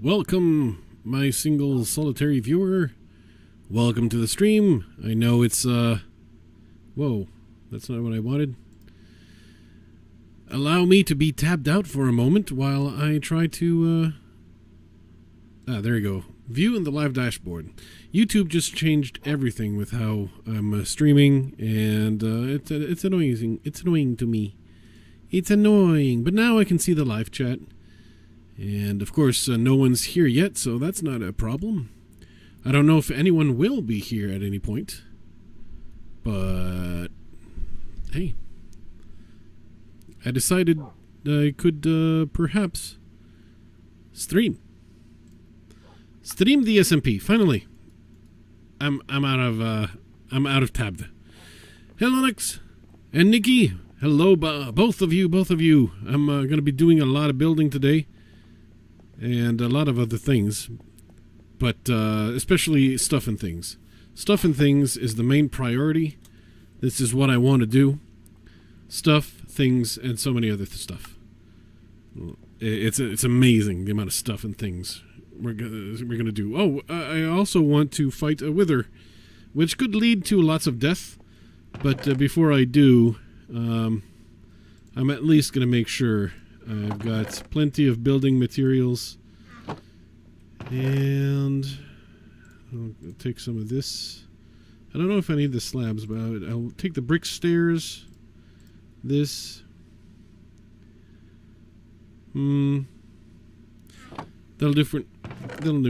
Welcome, my single solitary viewer. Welcome to the stream. I know it's, whoa, that's not what I wanted. Allow me to be tabbed out for a moment while I try to, there you go. View in the live dashboard. YouTube just changed everything with how I'm streaming, and it's annoying. It's annoying to me. It's annoying, but now I can see the live chat. And of course, no one's here yet, so that's not a problem. I don't know if anyone will be here at any point. But hey, I decided I could perhaps stream the SMP. Finally, I'm out of tab. Hello, Alex and Nikki. Hello, both of you. I'm going to be doing a lot of building today. And a lot of other things, but especially stuff and things. Stuff and things is the main priority. This is what I want to do. Stuff, things, and so many other stuff. It's amazing the amount of stuff and things we're gonna do. Oh, I also want to fight a wither, which could lead to lots of death. But before I do, I'm at least gonna make sure I've got plenty of building materials, and I'll take some of this. I don't know if I need the slabs, but I'll take the brick stairs. This. That'll do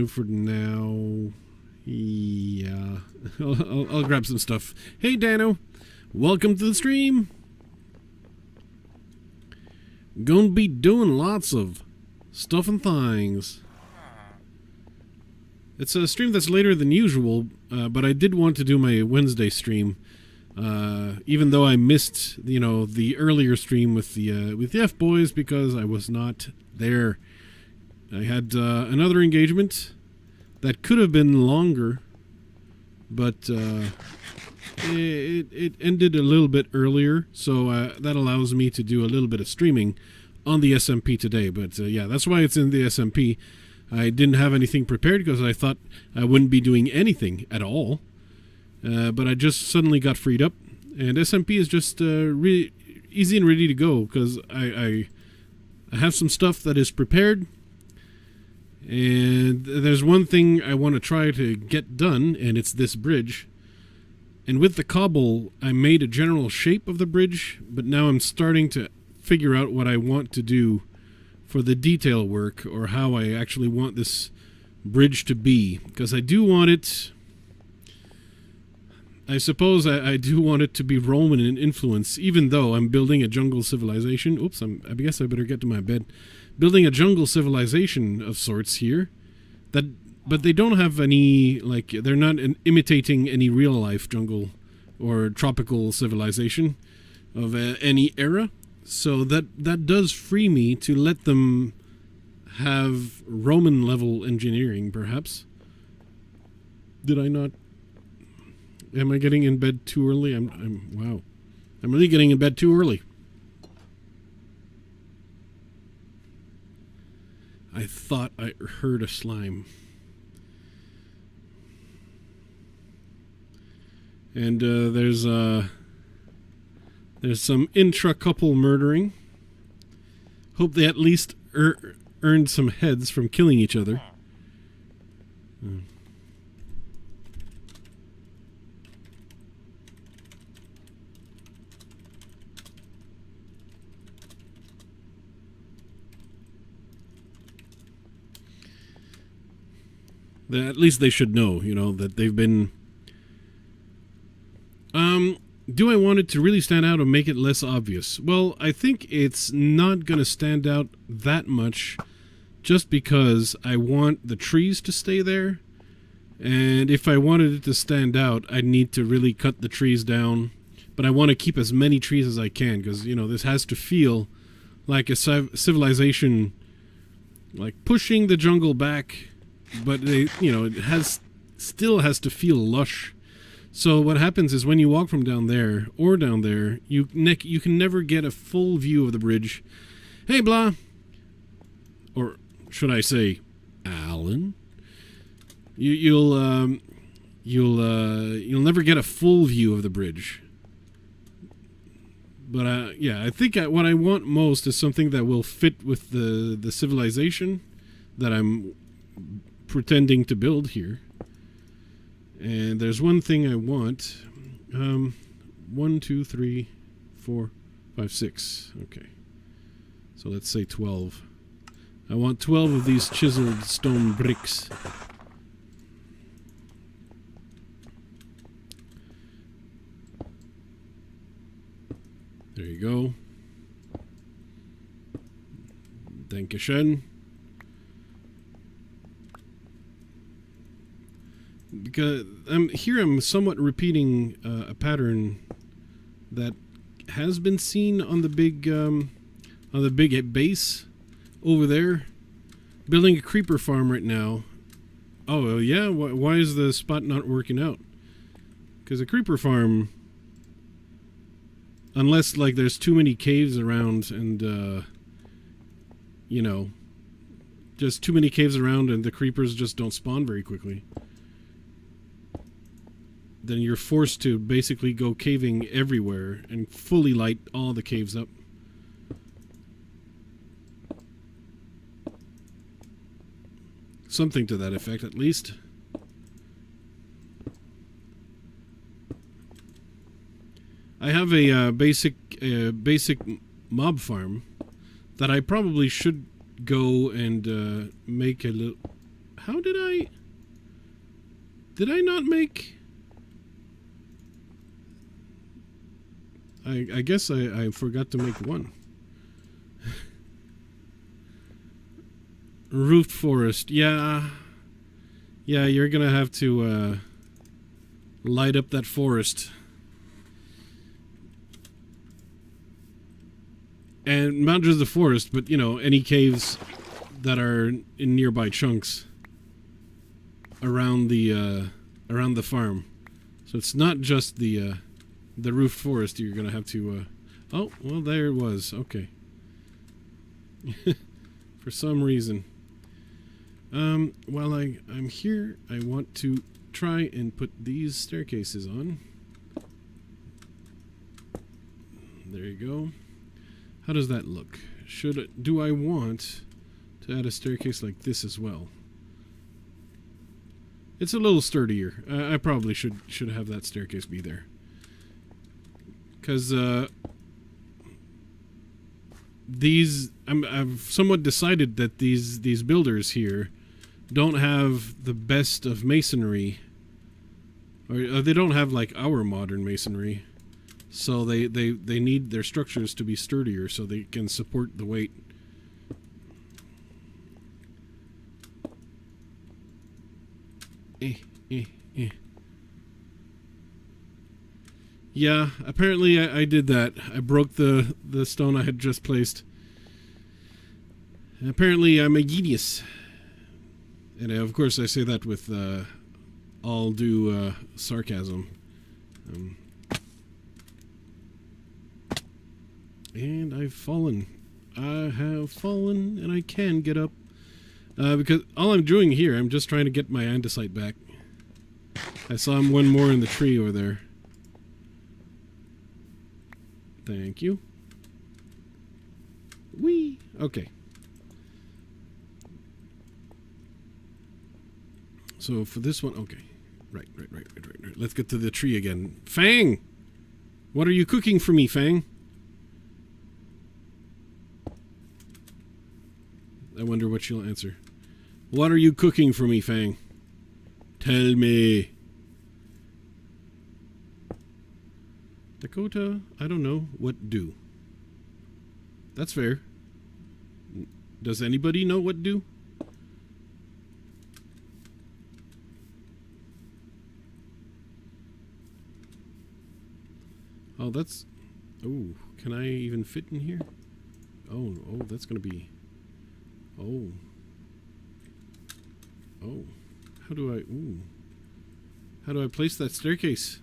for now. Yeah. I'll grab some stuff. Hey, Dano. Welcome to the stream. Gonna be doing lots of stuff and things. It's a stream that's later than usual, but I did want to do my Wednesday stream, even though I missed, the earlier stream with the F boys because I was not there. I had another engagement that could have been longer, but it ended a little bit earlier, so that allows me to do a little bit of streaming on the SMP today. But yeah, that's why it's in the SMP. I didn't have anything prepared because I thought I wouldn't be doing anything at all. But I just suddenly got freed up, and SMP is just really easy and ready to go because I have some stuff that is prepared. And there's one thing I want to try to get done, and it's this bridge. And with the cobble, I made a general shape of the bridge, but now I'm starting to figure out what I want to do for the detail work, or how I actually want this bridge to be. Because I do want it... I suppose I do want it to be Roman in influence, even though I'm building a jungle civilization. Oops, I guess I better get to my bed. Building a jungle civilization of sorts here. But they don't have any, they're not imitating any real-life jungle or tropical civilization of any era. So that does free me to let them have Roman-level engineering, perhaps. Did I not? Am I getting in bed too early? Wow. I'm really getting in bed too early. I thought I heard a slime. And there's some intra-couple murdering. Hope they at least earned some heads from killing each other. At least they should know, that they've been... Do I want it to really stand out or make it less obvious? Well, I think it's not going to stand out that much just because I want the trees to stay there. And if I wanted it to stand out, I'd need to really cut the trees down. But I want to keep as many trees as I can because, this has to feel like a civilization, like pushing the jungle back. But, it still has to feel lush. So what happens is when you walk from down there, you can never get a full view of the bridge. Hey, blah. Or should I say, fallen. You'll never get a full view of the bridge. But yeah, I think what I want most is something that will fit with the civilization that I'm pretending to build here. And there's one thing I want. 1, 2, 3, 4, 5, 6. Okay. So let's say 12. I want 12 of these chiseled stone bricks. There you go. Dankeschön. Because I'm somewhat repeating a pattern that has been seen on the big base over there. Building a creeper farm right now. Oh yeah, why is the spot not working out? Because a creeper farm, unless like there's too many caves around and you know, just too many caves around and the creepers just don't spawn very quickly, then you're forced to basically go caving everywhere and fully light all the caves up. Something to that effect, at least. I have a basic mob farm that I probably should go and make a little... How did I... Did I not make... I guess I forgot to make one. Roofed forest. Yeah. Yeah, you're gonna have to light up that forest. And not just the forest, but, you know, any caves that are in nearby chunks around the farm. So it's not just the roofed forest you're gonna have to oh, well, there it was. Okay. For some reason. While I'm here, I want to try and put these staircases on. There you go. How does that look? Do I want to add a staircase like this as well? It's a little sturdier. I probably should have that staircase be there. Because I've somewhat decided that these builders here don't have the best of masonry, or they don't have like our modern masonry, so they need their structures to be sturdier so they can support the weight. Yeah, apparently I did that. I broke the stone I had just placed. And apparently I'm a genius. And of course I say that with all due sarcasm. And I've fallen. I have fallen and I can get up. Because all I'm doing here, I'm just trying to get my andesite back. I saw one more in the tree over there. Thank you. Whee! Okay. So for this one, okay. Right. Let's get to the tree again. Fang! What are you cooking for me, Fang? I wonder what she'll answer. What are you cooking for me, Fang? Tell me. Dakota, I don't know. What do? That's fair. Does anybody know what do? Oh, that's... Oh, can I even fit in here? Oh, that's gonna be... Oh. Oh. How do I... Ooh. How do I place that staircase?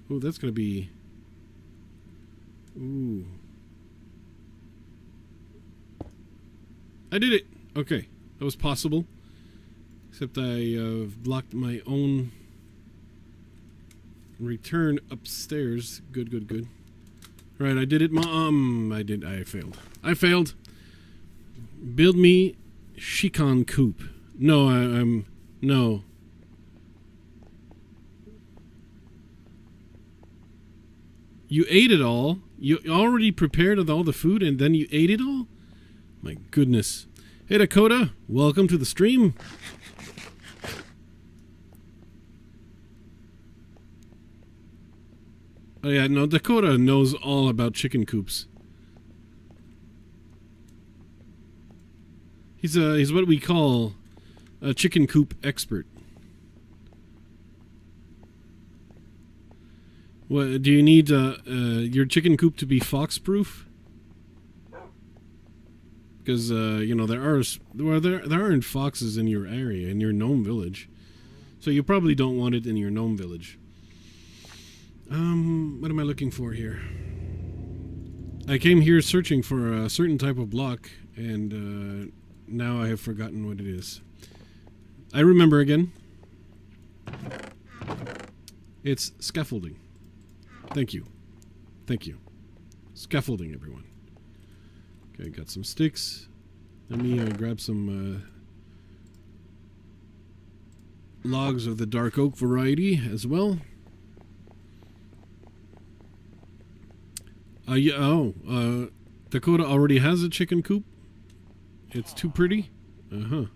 Oh, that's gonna be... Ooh. I did it! Okay. That was possible. Except I blocked my own return upstairs. Good. Right, I did it, Mom. I failed. I failed. Build me Shikon coop. No, I'm... No. You ate it all? You already prepared all the food and then you ate it all? My goodness. Hey, Dakota. Welcome to the stream. Oh yeah, no, Dakota knows all about chicken coops. He's what we call a chicken coop expert. What, do you need your chicken coop to be fox-proof? Because you know there aren't foxes in your area, in your gnome village, so you probably don't want it in your gnome village. What am I looking for here? I came here searching for a certain type of block, and now I have forgotten what it is. I remember again. It's scaffolding. Thank you. Thank you. Scaffolding, everyone. Okay, got some sticks. Let me grab some logs of the dark oak variety as well. Dakota already has a chicken coop. It's too pretty. And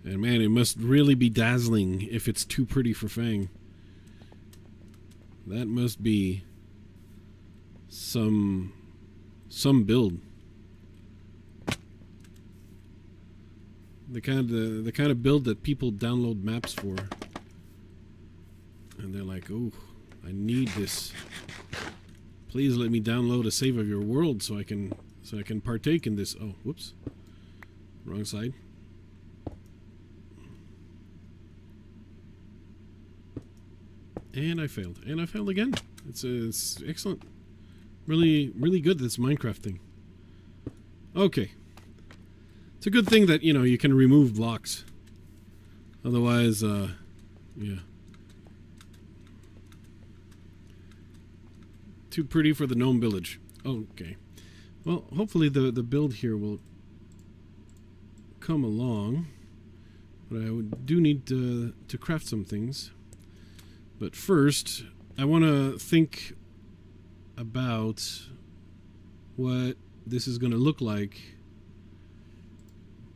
man, it must really be dazzling if it's too pretty for Fang. That must be some build. The kind of build that people download maps for. And they're like, "Oh, I need this. Please let me download a save of your world so I can partake in this." Oh, whoops. Wrong side. And I failed. And I failed again. It's excellent. Really, really good, this Minecraft thing. Okay. It's a good thing that, you know, you can remove blocks. Otherwise, yeah. Too pretty for the gnome village. Okay. Well, hopefully the build here will come along. But I do need to craft some things. But first, I want to think about what this is going to look like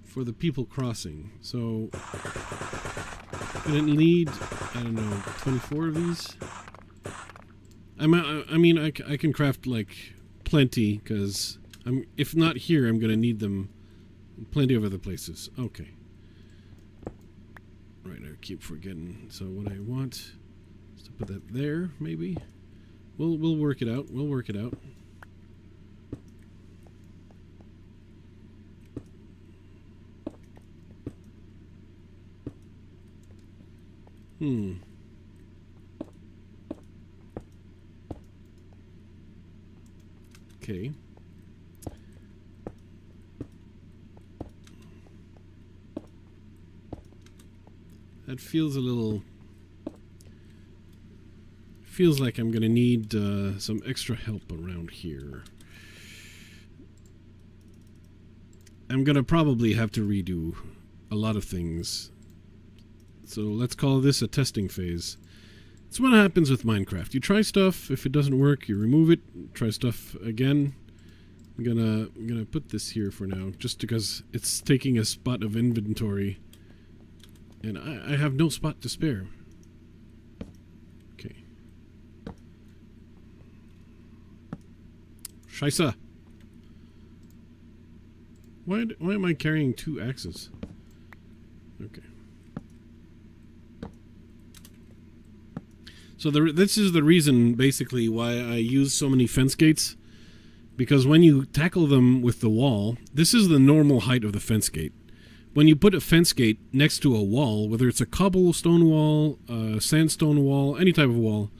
for the people crossing. So, can it lead, I don't know, 24 of these? I mean, I can craft, like, plenty, because if not here, I'm going to need them plenty of other places. Okay. Right, I keep forgetting. So what I want... to put that there, maybe. We'll work it out. We'll work it out. Okay. That feels a little... feels like I'm going to need some extra help around here. I'm going to probably have to redo a lot of things. So let's call this a testing phase. It's what happens with Minecraft. You try stuff, if it doesn't work, you remove it, try stuff again. I'm gonna put this here for now, just because it's taking a spot of inventory. And I have no spot to spare. Okay. Scheisse. Why am I carrying 2 axes? Okay. So this is the reason, basically, why I use so many fence gates. Because when you tackle them with the wall, this is the normal height of the fence gate. When you put a fence gate next to a wall, whether it's a cobblestone wall, a sandstone wall, any type of wall,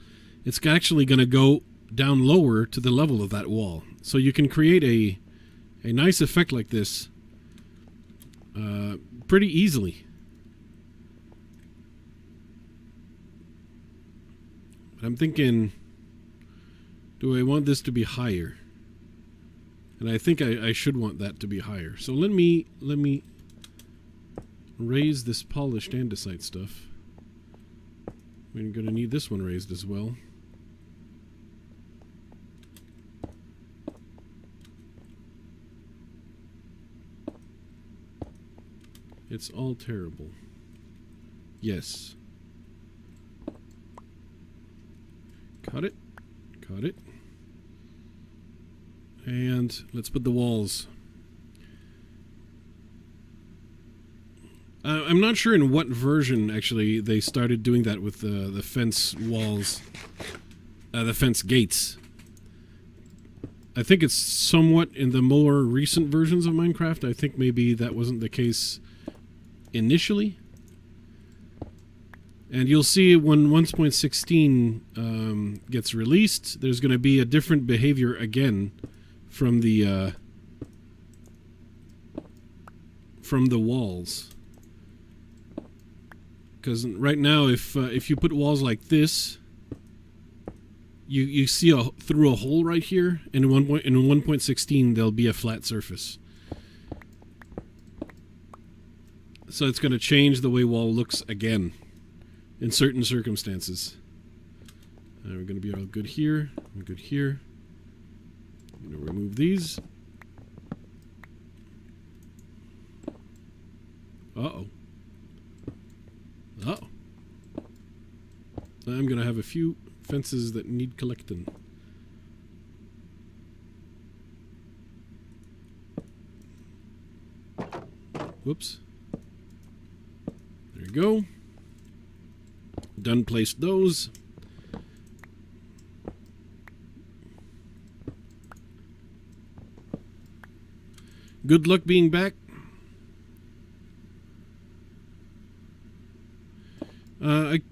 it's actually going to go down lower to the level of that wall. So you can create a nice effect like this pretty easily. But I'm thinking, do I want this to be higher? And I think I should want that to be higher. So let me raise this polished andesite stuff. We're going to need this one raised as well. It's all terrible. Yes. Cut it. Cut it. And let's put the walls. I'm not sure in what version, actually, they started doing that with the fence walls. The fence gates. I think it's somewhat in the more recent versions of Minecraft. I think maybe that wasn't the case initially. And you'll see when 1.16 gets released, there's going to be a different behavior again from the walls. Because right now, if you put walls like this, you see through a hole right here, and in 1.16 there'll be a flat surface. So it's going to change the way wall looks again in certain circumstances. We're going to be all good here. We're good here. I'm going to remove these. Uh-oh. Uh-oh. I'm going to have a few fences that need collecting. Whoops. There you go. Done placed those. Good luck being back.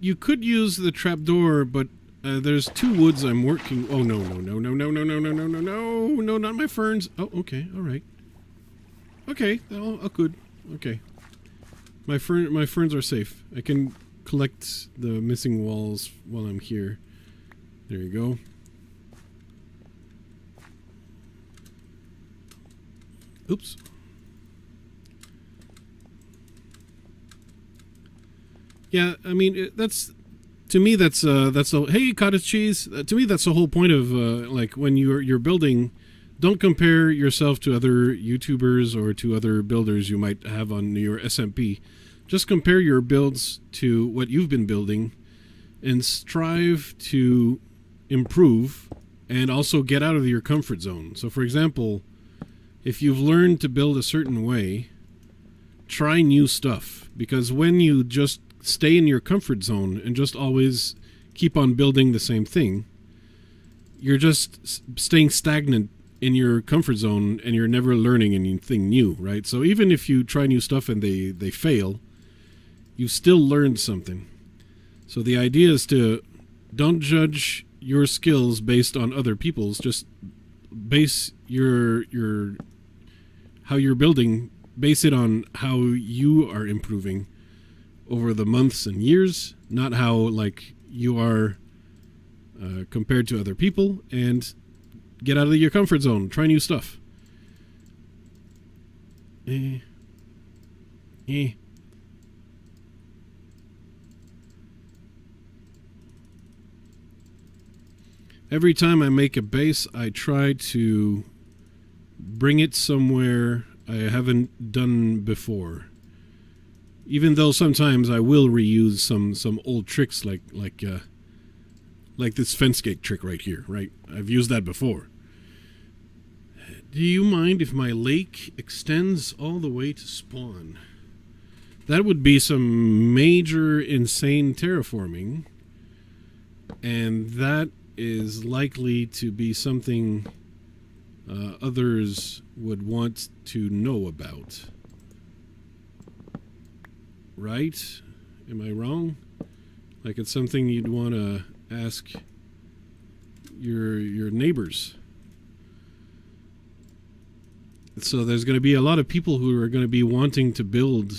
You could use the trapdoor, but there's 2 woods I'm working. Oh no, not my ferns. Oh, okay, all right. Okay, oh, good. Okay, my ferns are safe. I can collect the missing walls while I'm here. There you go. Oops. Yeah, I mean that's to me that's the hey cottage cheese. To me that's the whole point of like when you're building. Don't compare yourself to other YouTubers or to other builders you might have on your SMP. Just compare your builds to what you've been building, and strive to improve and also get out of your comfort zone. So, for example, if you've learned to build a certain way, try new stuff, because when you just stay in your comfort zone and just always keep on building the same thing, you're just staying stagnant in your comfort zone and you're never learning anything new, right? So even if you try new stuff and they fail, you still learned something. So the idea is to don't judge your skills based on other people's, just base your how you're building, base it on how you are improving over the months and years, not how like you are compared to other people, and get out of your comfort zone. Try new stuff. Every time I make a base, I try to bring it somewhere I haven't done before. Even though sometimes I will reuse some old tricks like this fence gate trick right here, right? I've used that before. Do you mind if my lake extends all the way to spawn? That would be some major insane terraforming, and that is likely to be something others would want to know about. Right? Am I wrong? Like it's something you'd want to ask your neighbors. So there's going to be a lot of people who are going to be wanting to build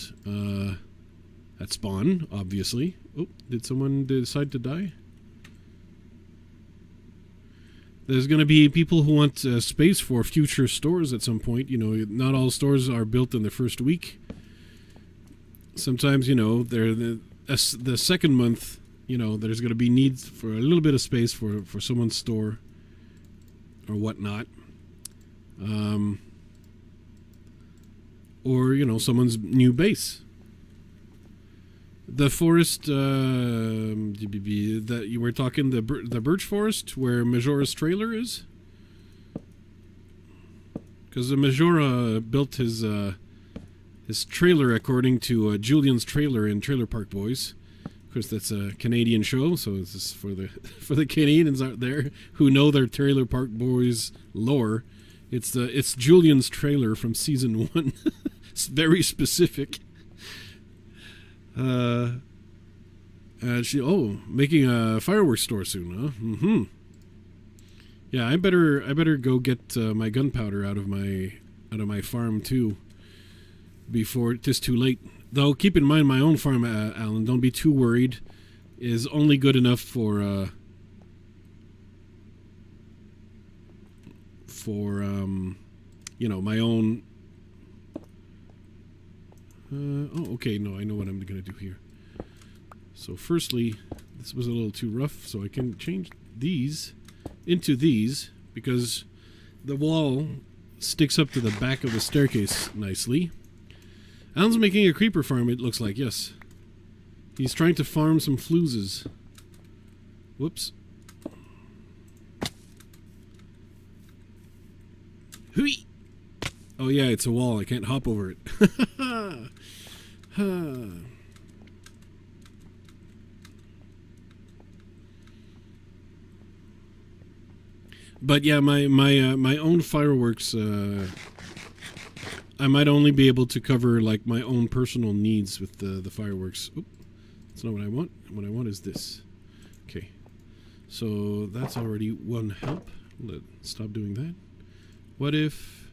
at spawn, obviously. Oh, did someone decide to die? There's going to be people who want space for future stores at some point. You know, not all stores are built in the first week. Sometimes, you know, the second month, you know, there's going to be needs for a little bit of space for someone's store or whatnot. Or, you know, someone's new base. The forest that you were talking, the birch forest where Majora's trailer is, because the Majora built his trailer according to Julian's trailer in Trailer Park Boys. Of course, that's a Canadian show, so this is for the Canadians out there who know their Trailer Park Boys lore. It's Julian's trailer from season 1. It's very specific. Making a fireworks store soon, huh? Mm-hmm. Yeah, I better go get my gunpowder out of my farm too, before it is too late. Though keep in mind, my own farm, Alan, don't be too worried, is only good enough for you know, my own. Okay, no, I know what I'm going to do here. So firstly, this was a little too rough, so I can change these into these, because the wall sticks up to the back of the staircase nicely. Alan's making a creeper farm, it looks like, yes. He's trying to farm some fluses. Whoops. Hui! Oh yeah, it's a wall, I can't hop over it. But yeah, my own fireworks, I might only be able to cover like my own personal needs with the fireworks. Oop, that's not what I want. What I want is this. Okay, so that's already one help. Let's stop doing that. What if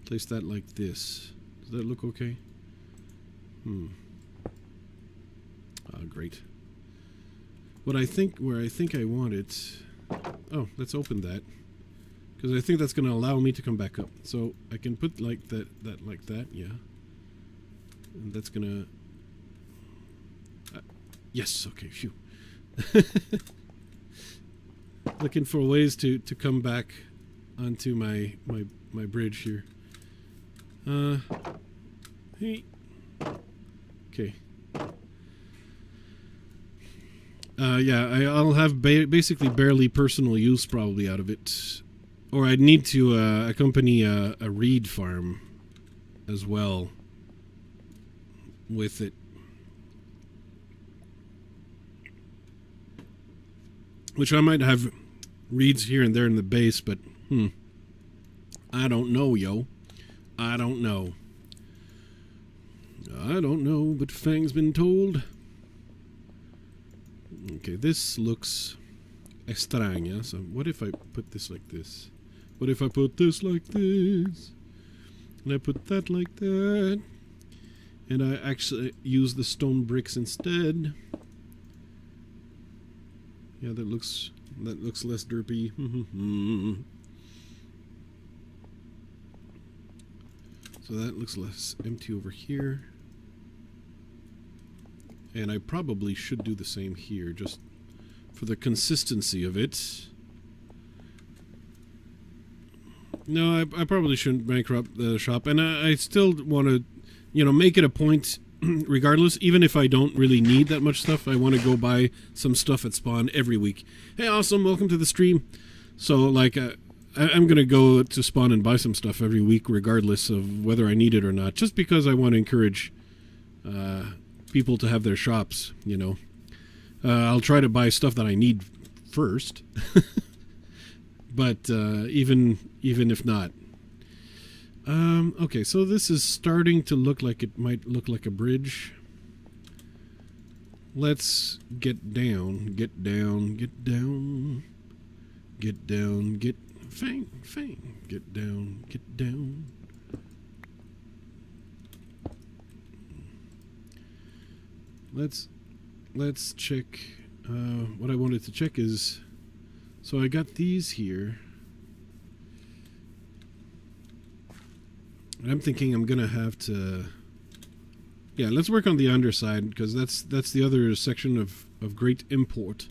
place that like this? Does that look okay? Great. Where I think I want it. Oh, let's open that, because I think that's going to allow me to come back up. So I can put like that like that, yeah. And that's gonna. Yes. Okay. Phew. Looking for ways to come back onto my bridge here. Hey. Okay. Yeah, I'll have basically barely personal use probably out of it. Or I'd need to accompany a reed farm as well with it. Which I might have reeds here and there in the base, but I don't know, yo. I don't know. I don't know, but Fang's been told. Okay, this looks extraña. So what if I put this like this? What if I put this like this? And I put that like that? And I actually use the stone bricks instead. Yeah, that looks less derpy. So that looks less empty over here. And I probably should do the same here, just for the consistency of it. No, I probably shouldn't bankrupt the shop. And I still want to, you know, make it a point, regardless, even if I don't really need that much stuff, I want to go buy some stuff at Spawn every week. Hey, awesome, welcome to the stream. So, like, I'm going to go to Spawn and buy some stuff every week, regardless of whether I need it or not, just because I want to encourage people to have their shops, you know. I'll try to buy stuff that I need first, but even if not. Okay, so this is starting to look like it might look like a bridge. Let's get down, get Fang. Get down. Get down. Let's check. What I wanted to check is, so I got these here. And I'm thinking I'm gonna have to. Yeah, let's work on the underside because that's the other section of great import.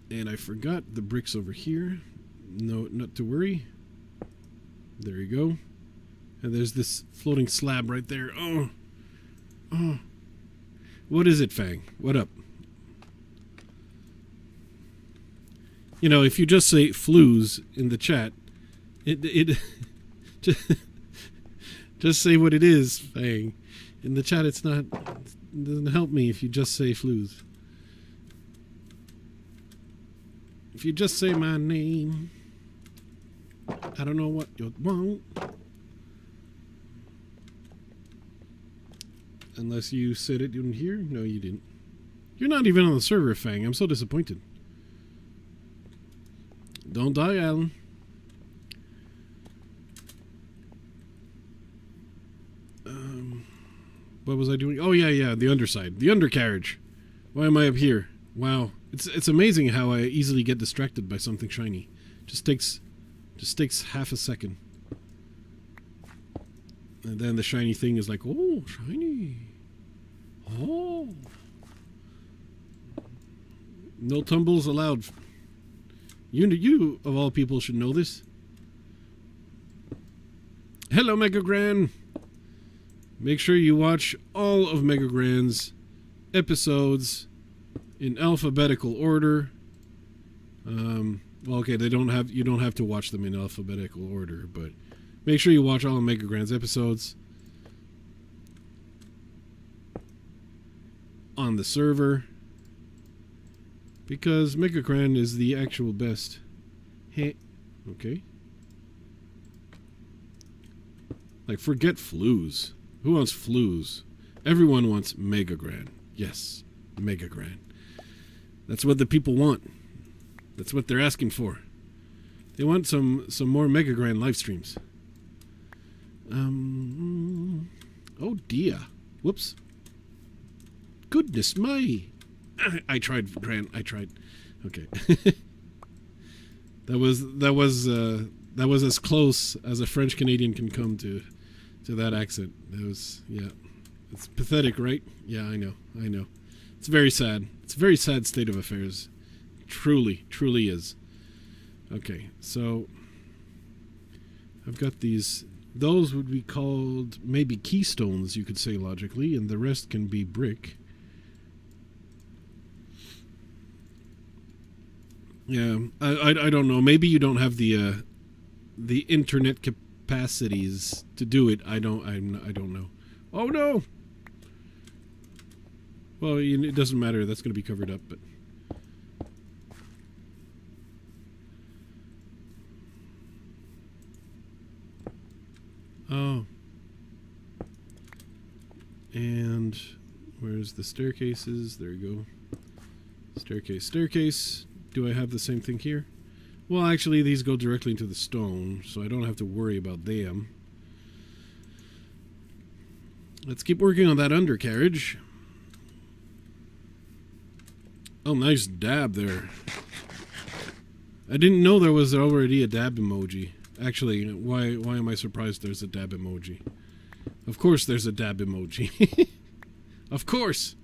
And I forgot the bricks over here. No, not to worry. There you go. And there's this floating slab right there. Oh. What is it, Fang? What up? You know, if you just say flues in the chat, it just say what it is, Fang. In the chat, it doesn't help me if you just say flues. If you just say my name, I don't know what you want. Unless you said it in here? No, you didn't. You're not even on the server, Fang. I'm so disappointed. Don't die, Alan. What was I doing? Oh, yeah, the underside. The undercarriage. Why am I up here? Wow. It's amazing how I easily get distracted by something shiny. Just takes half a second. And then the shiny thing is like, oh, shiny. Oh. No tumbles allowed. You of all people should know this. Hello, Mega Gran. Make sure you watch all of Mega Gran's episodes in alphabetical order. Well, okay, you don't have to watch them in alphabetical order, but make sure you watch all of Mega Gran's episodes on the server, because Mega Gran is the actual best. Hey, okay. Like, forget flues. Who wants flues? Everyone wants Mega Gran. Yes, Mega Gran. That's what the people want. That's what they're asking for. They want some more Mega Gran live streams. Oh dear. Whoops. Goodness me. I tried, Gran. I tried. Okay. that was as close as a French Canadian can come to that accent. That was, yeah. It's pathetic, right? Yeah, I know. It's very sad. It's a very sad state of affairs. Truly is. Okay, so I've got these. Those would be called maybe keystones, you could say logically, and the rest can be brick. Yeah, I don't know. Maybe you don't have the internet capacities to do it. I don't know. Oh no. Well, it doesn't matter. That's going to be covered up, but. Oh. And where's the staircases? There you go. Staircase. Do I have the same thing here? Well, actually, these go directly into the stone, so I don't have to worry about them. Let's keep working on that undercarriage. Oh, nice dab there. I didn't know there was already a dab emoji. Actually, why am I surprised there's a dab emoji? Of course there's a dab emoji. Of course!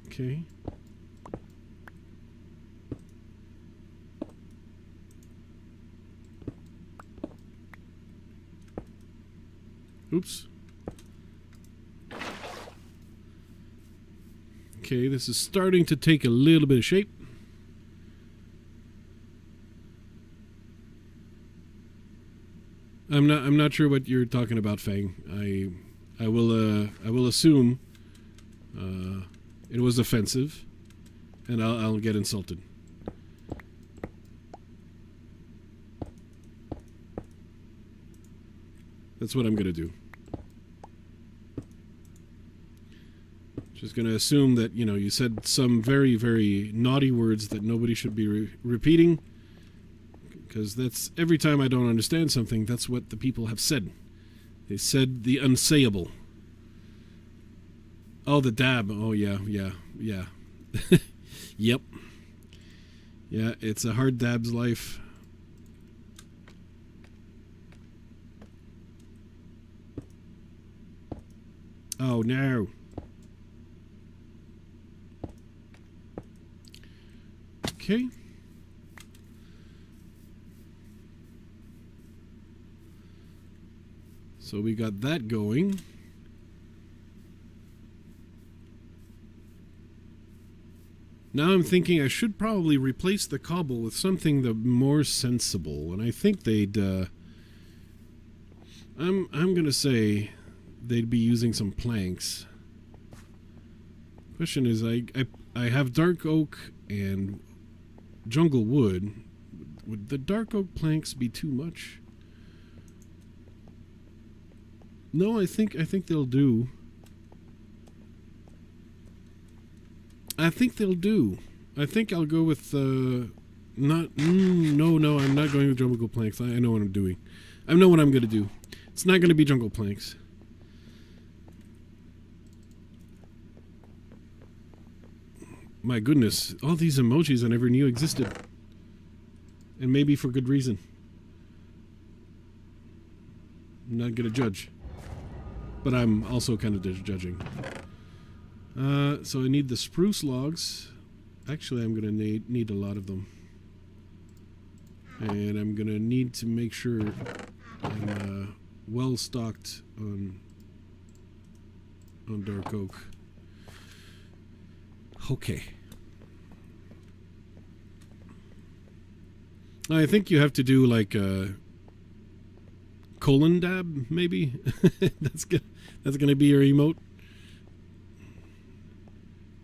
Okay. Oops. Okay, this is starting to take a little bit of shape. I'm not sure what you're talking about, Fang. I will assume it was offensive, and I'll get insulted. That's what I'm going to do. Just going to assume that, you know, you said some very, very naughty words that nobody should be repeating. Because that's, every time I don't understand something, that's what the people have said. They said the unsayable. Oh, the dab. Oh, yeah. Yep. Yeah, it's a hard dab's life. Oh, no. Okay. So we got that going. Now I'm thinking I should probably replace the cobble with something more sensible, and I think they'd. I'm gonna say they'd be using some planks. Question is, I have dark oak and jungle wood. Would the dark oak planks be too much? No, I think they'll do. I think they'll do. I think I'll go with not. No, I'm not going with jungle planks. I know what I'm doing. I know what I'm gonna do. It's not gonna be jungle planks. My goodness, all these emojis I never knew existed, and maybe for good reason. I'm not gonna judge, but I'm also kind of judging. So I need the spruce logs. Actually, I'm gonna need a lot of them, and I'm gonna need to make sure I'm well stocked on dark oak. Okay. I think you have to do like a colon dab, maybe. That's gonna be your emote.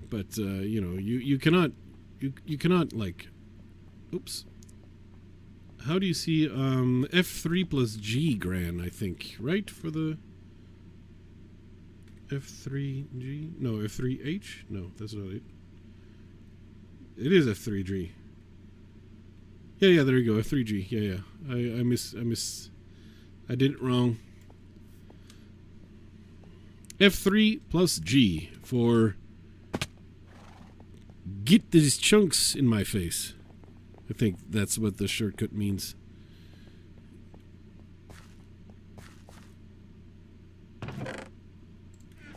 But you know, you cannot like, oops. How do you see F3 plus G Gran, I think, right, for the F3G? No, F3H? No, that's not it. It is F3G. Yeah, there you go, F3G. Yeah. I did it wrong. F3 plus G for get these chunks in my face. I think that's what the shortcut means.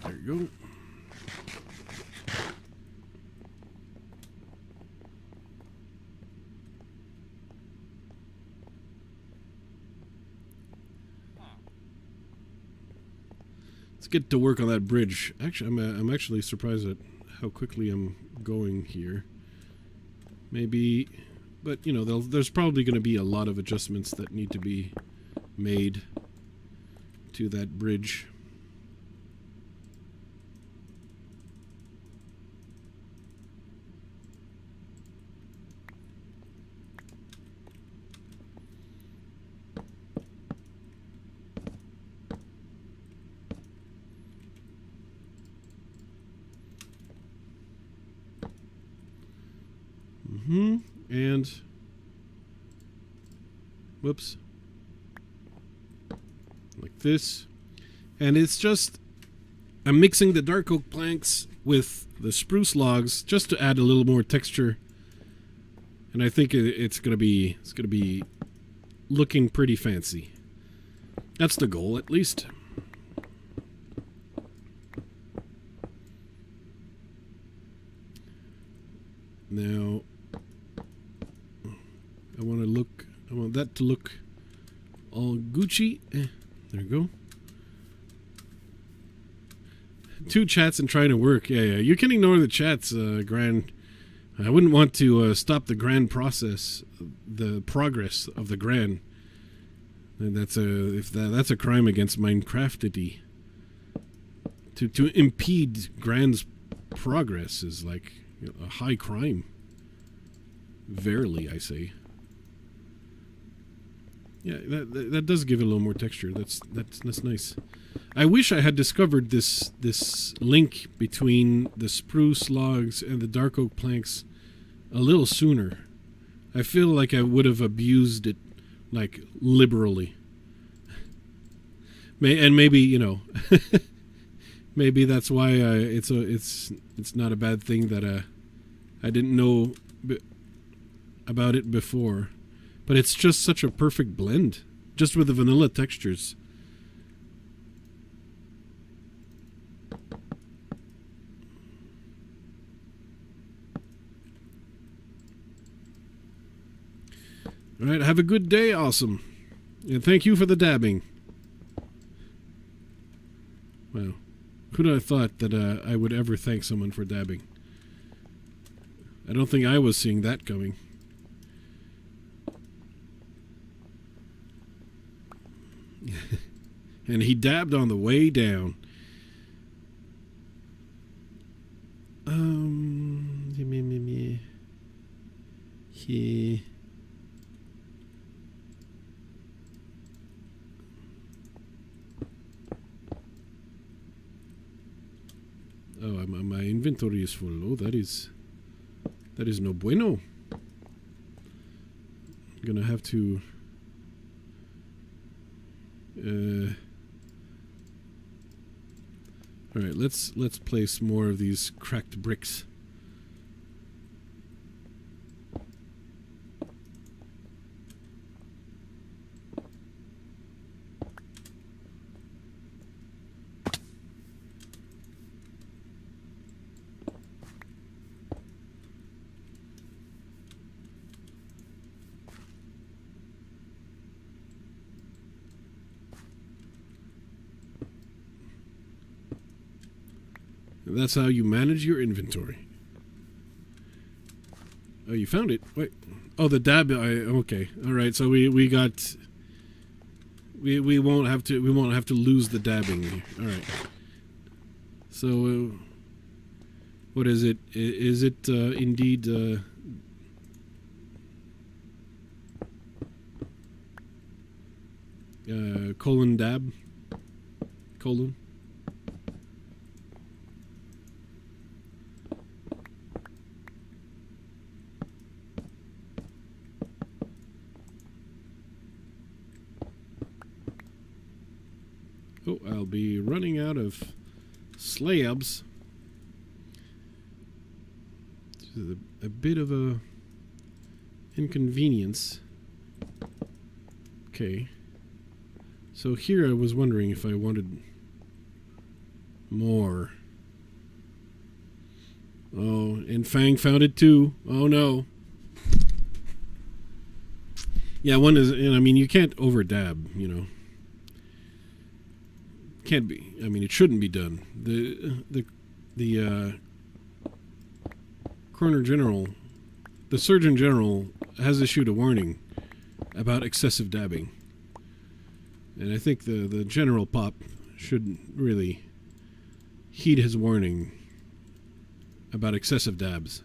There you go. Let's get to work on that bridge. Actually, I'm actually surprised at how quickly I'm going here. Maybe, but you know, there's probably going to be a lot of adjustments that need to be made to that bridge. And whoops, like this, and it's just I'm mixing the dark oak planks with the spruce logs just to add a little more texture, and I think it's gonna be looking pretty fancy. That's the goal, at least. Now I want that to look all Gucci. There you go. 2 chats and trying to work. Yeah. You can ignore the chats, Gran. I wouldn't want to stop the Gran process, the progress of the Gran. And that's a crime against Minecraftity. To impede Gran's progress is like a high crime. Verily, I say. Yeah, that does give it a little more texture. That's nice. I wish I had discovered this link between the spruce logs and the dark oak planks a little sooner. I feel like I would have abused it like liberally. Maybe, you know, maybe that's why it's not a bad thing that I didn't know about it before. But it's just such a perfect blend, just with the vanilla textures. All right, have a good day, awesome. And thank you for the dabbing. Wow. Who'd have thought that I would ever thank someone for dabbing? I don't think I was seeing that coming. And he dabbed on the way down. He. Oh, my inventory is full. Oh, that is no bueno. I'm gonna have to. All right, let's place more of these cracked bricks. That's how you manage your inventory. Oh, you found it. Wait. Oh, the dab. Okay. All right. So we got. We won't have to lose the dabbing. All right. So what is it? Is it indeed? Colon dab. Colon. Oh, I'll be running out of slabs. It's a bit of a inconvenience. Okay. So here I was wondering if I wanted more. Oh, and Fang found it too. Oh no. Yeah, one is, and I mean, you can't over dab, you know. Can't be. I mean, it shouldn't be done. The Coroner General, the Surgeon General, has issued a warning about excessive dabbing, and I think the General Pop should really heed his warning about excessive dabs.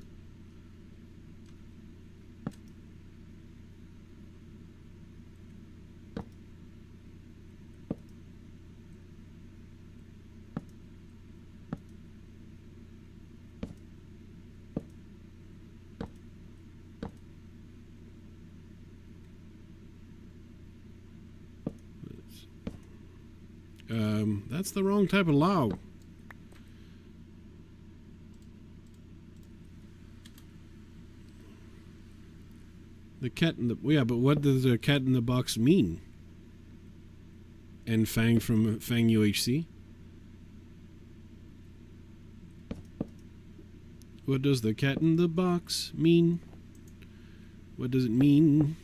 That's the wrong type of log. The cat in the... Yeah, but what does the cat in the box mean? And Fang from Fang UHC? What does the cat in the box mean? What does it mean?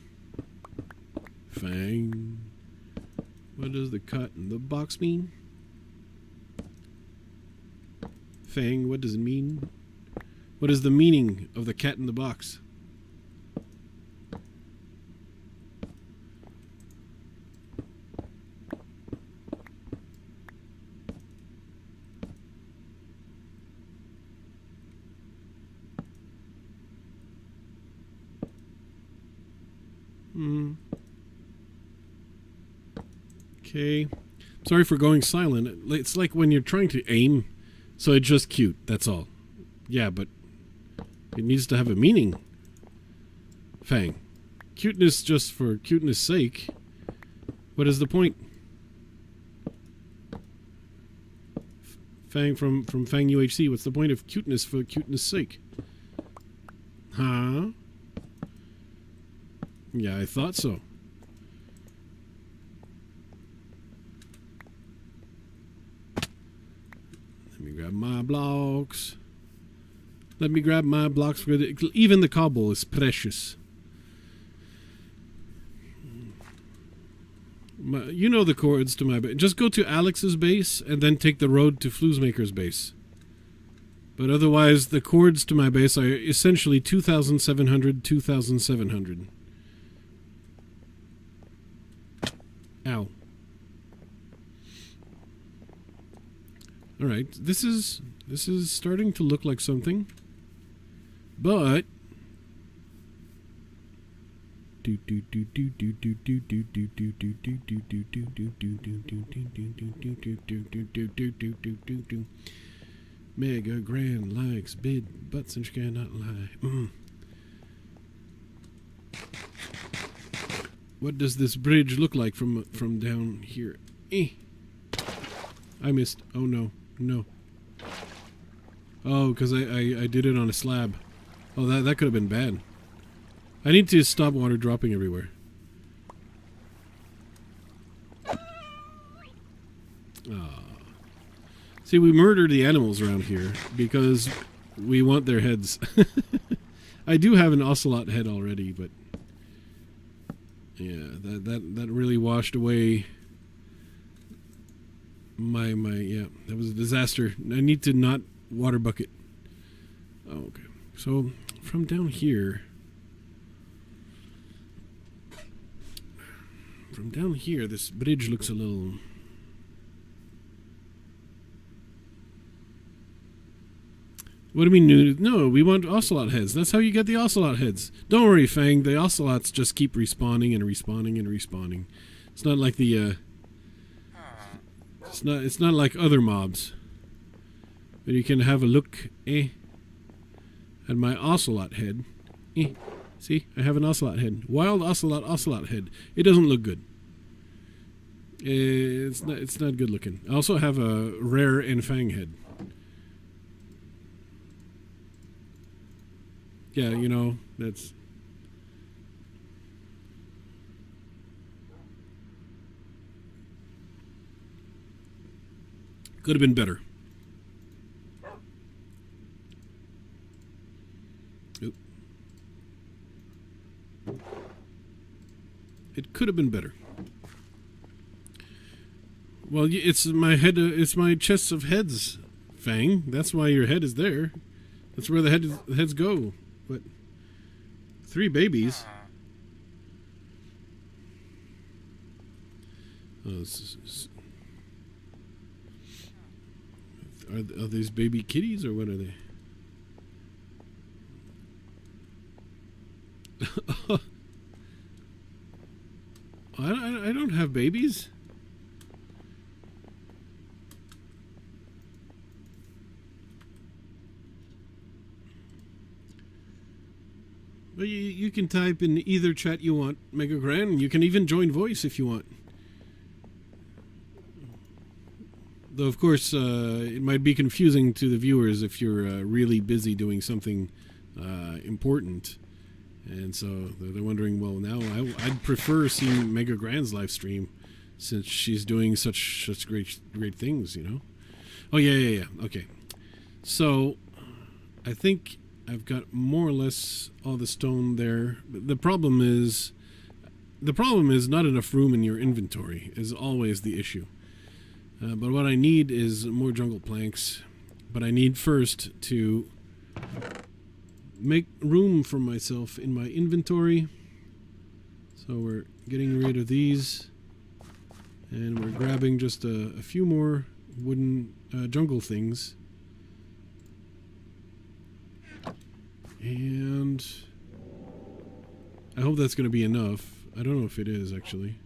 Fang. What does the cat in the box mean? Fang, what does it mean? What is the meaning of the cat in the box? Okay. Sorry for going silent. It's like when you're trying to aim, so it's just cute, that's all. Yeah, but it needs to have a meaning. Fang. Cuteness just for cuteness sake. What is the point? Fang from Fang UHC, what's the point of cuteness for cuteness sake? Huh? Yeah, I thought so. Let me grab my blocks. Let me grab my blocks. Even the cobble is precious. You know the coords to my base. Just go to Alex's base and then take the road to Floozemaker's base. But otherwise, the coords to my base are essentially 2,700, 2,700. Ow. Alright, this is starting to look like something. But Mega Grand likes big butts and she cannot lie. What does this bridge look like from down here? I missed. Oh no. No. Oh, because I did it on a slab. Oh, that could have been bad. I need to stop water dropping everywhere. See, we murder the animals around here because we want their heads. I do have an ocelot head already, but yeah, that really washed away my yeah, that was a disaster. I need to not water bucket. Oh, okay. So from down here, this bridge looks a little. What do we mean? No, we want ocelot heads. That's how you get the ocelot heads. Don't worry, Fang. The ocelots just keep respawning and respawning and respawning. It's not like the. It's not like other mobs. But you can have a look, at my ocelot head. See, I have an ocelot head. Wild ocelot head. It doesn't look good. It's not good looking. I also have a rare Fang head. Yeah, you know, that's... Could have been better. Oop. It could have been better. Well, it's my head. It's my chest of heads, Fang. That's why your head is there. That's where the heads go. But 3 babies. Oh, are these baby kitties or what are they? I don't have babies. Well, you can type in either chat you want, Mega Grand. You can even join voice if you want. Though, of course, it might be confusing to the viewers if you're really busy doing something important. And so they're wondering, well, now I'd prefer seeing Mega Grand's live stream since she's doing such great things, you know? Oh, yeah. Okay. So, I think I've got more or less all the stone there. The problem is not enough room in your inventory is always the issue. But what I need is more jungle planks. But I need first to make room for myself in my inventory. So we're getting rid of these. And we're grabbing just a few more wooden jungle things. And I hope that's going to be enough. I don't know if it is, actually.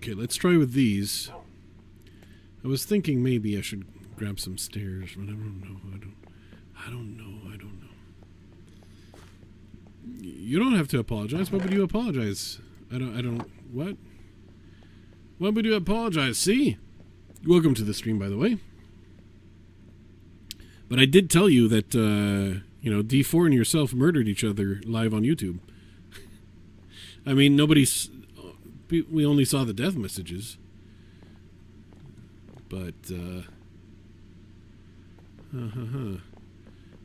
Okay, let's try with these. I was thinking maybe I should grab some stairs, but I don't know. I don't know. You don't have to apologize. Why would you apologize? What? Why would you apologize? See? Welcome to the stream, by the way. But I did tell you that, D4 and yourself murdered each other live on YouTube. I mean, we only saw the death messages. But,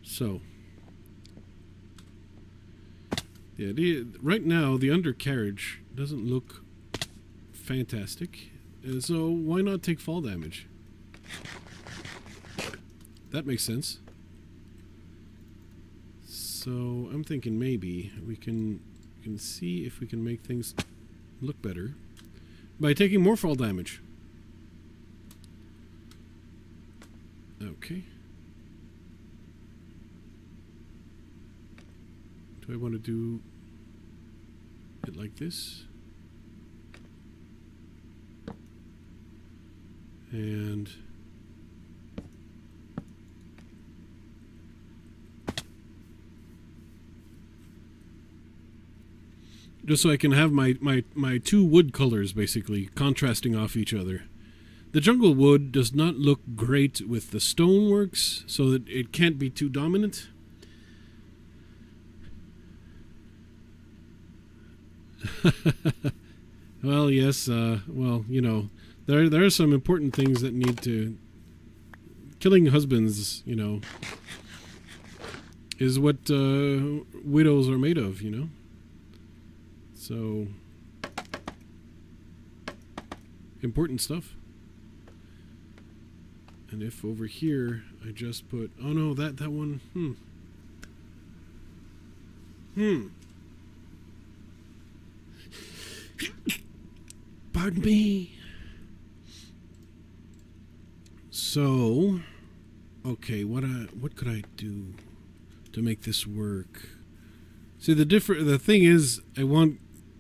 So. Yeah, right now, the undercarriage doesn't look fantastic. So why not take fall damage? That makes sense. So I'm thinking maybe we can see if we can make things look better by taking more fall damage. Okay. Do I want to do it like this? And just so I can have my two wood colors basically contrasting off each other. The jungle wood does not look great with the stoneworks, so that it can't be too dominant. Well, yes, well, there are some important things that need to... Killing husbands, is what widows are made of, So, important stuff. And if over here I just put... Oh no, that one... Pardon me. So, okay, what could I do to make this work? See, the thing is, I want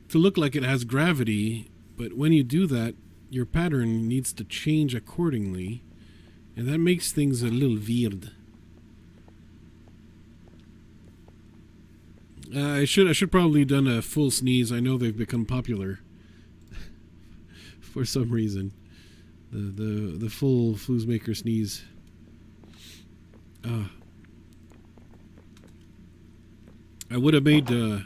to look like it has gravity, but when you do that, your pattern needs to change accordingly, and that makes things a little weird. I should probably done a full sneeze. I know they've become popular for some reason. The full Floozemaker sneeze. I would have made a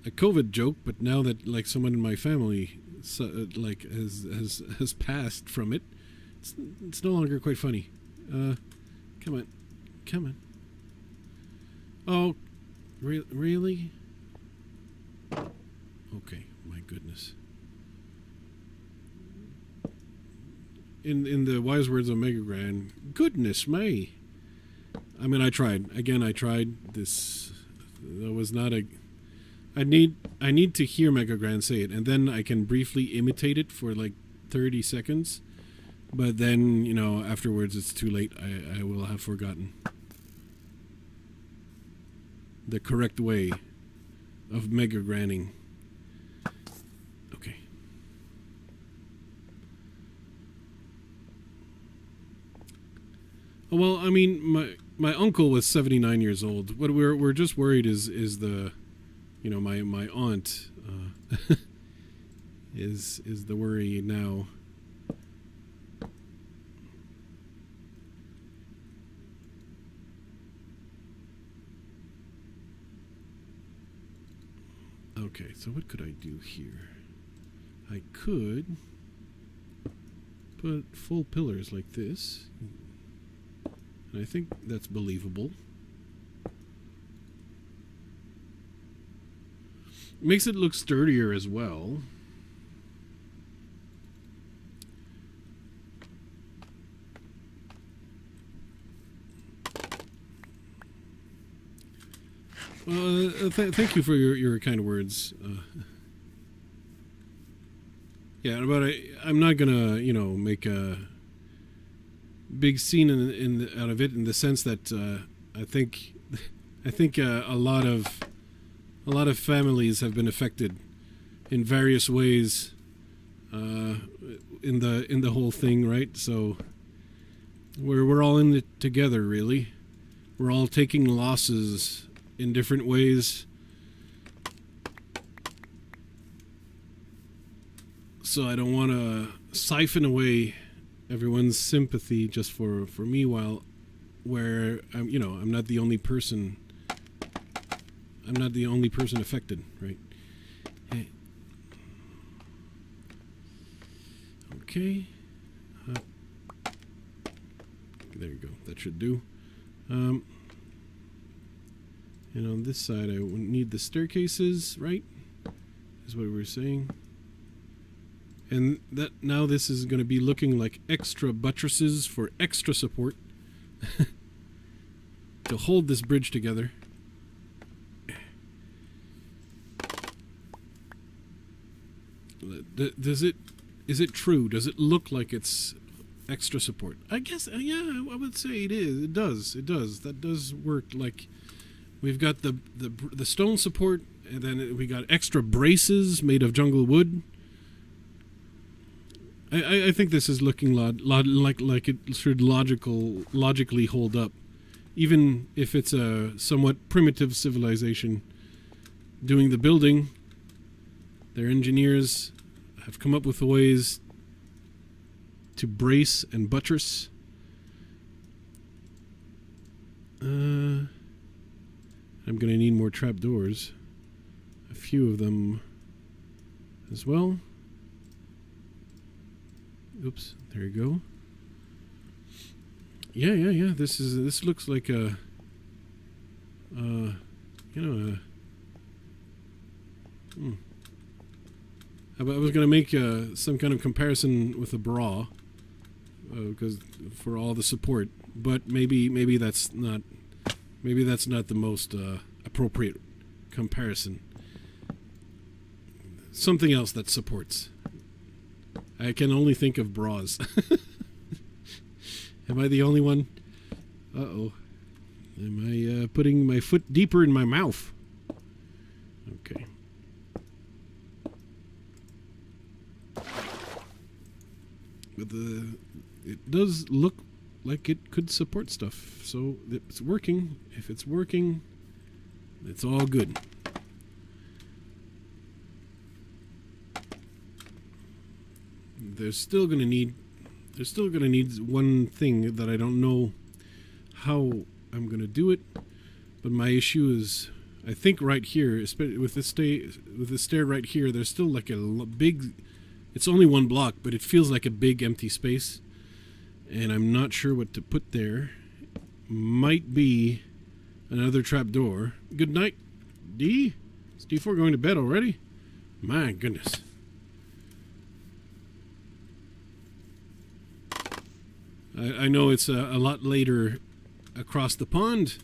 COVID joke, but now that like someone in my family has passed from it, it's no longer quite funny. Come on. Oh, really? Okay, my goodness. In the wise words of Mega Gran, goodness me. I mean, I tried. Again, I tried. This was not a... I need to hear Mega Gran say it, and then I can briefly imitate it for like 30 seconds. But then, afterwards it's too late. I will have forgotten the correct way of Mega Granning. Okay. Well, I mean, my uncle was 79 years old. What we're just worried is the, my aunt is the worry now. Okay, so what could I do here? I could put full pillars like this. And I think that's believable. Makes it look sturdier as well. Thank you for your kind words. Yeah, but I'm not gonna, make a big scene out of it, in the sense that I think a lot of families have been affected in various ways in the whole thing, right? So we're all in it together, really. We're all taking losses in different ways. So I don't want to siphon away everyone's sympathy just for me, where I'm not the only person. I'm not the only person affected, right? Okay. There you go. That should do. And on this side, I need the staircases, right? Is what we were saying. And that now this is going to be looking like extra buttresses for extra support to hold this bridge together. Is it true? Does it look like it's extra support? I guess, yeah, I would say it is. It does. That does work. Like, we've got the stone support, and then we got extra braces made of jungle wood. I think this is looking like it should logically hold up, even if it's a somewhat primitive civilization doing the building. Their engineers have come up with ways to brace and buttress. I'm going to need more trapdoors. A few of them as well. Oops, there you go. Yeah. This looks like a I was going to make some kind of comparison with a bra, because for all the support, but maybe that's not the most appropriate comparison. Something else that supports. I can only think of bras. Am I the only one? Uh-oh. Am I putting my foot deeper in my mouth? Okay. But it does look like it could support stuff. So it's working. If it's working, it's all good. There's still gonna need one thing that I don't know how I'm gonna do it, but my issue is, I think right here, especially with this stair right here, there's still like a big. It's only one block, but it feels like a big empty space, and I'm not sure what to put there. Might be another trapdoor. Good night, D. Is D4 going to bed already? My goodness. I know it's a lot later across the pond.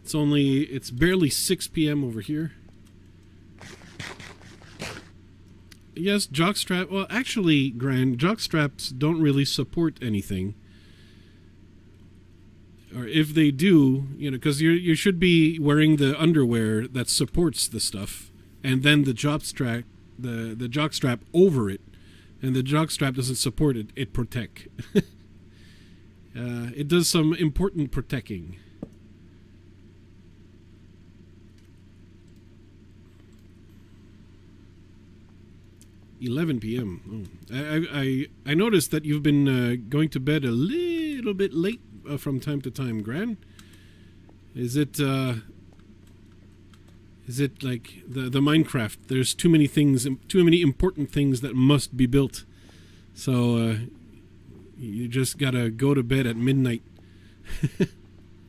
It's barely 6 p.m. over here. Yes, jockstrap. Well, actually, Grand, jockstraps don't really support anything. Or if they do, because you should be wearing the underwear that supports the stuff, and then the jockstrap, the jockstrap over it, and the jockstrap doesn't support it. It protect. It does some important protecting. $11 p.m. Oh. I noticed that you've been going to bed a little bit late from time to time, Gran. Is it like the Minecraft? There's too many important things that must be built. So you just gotta go to bed at midnight,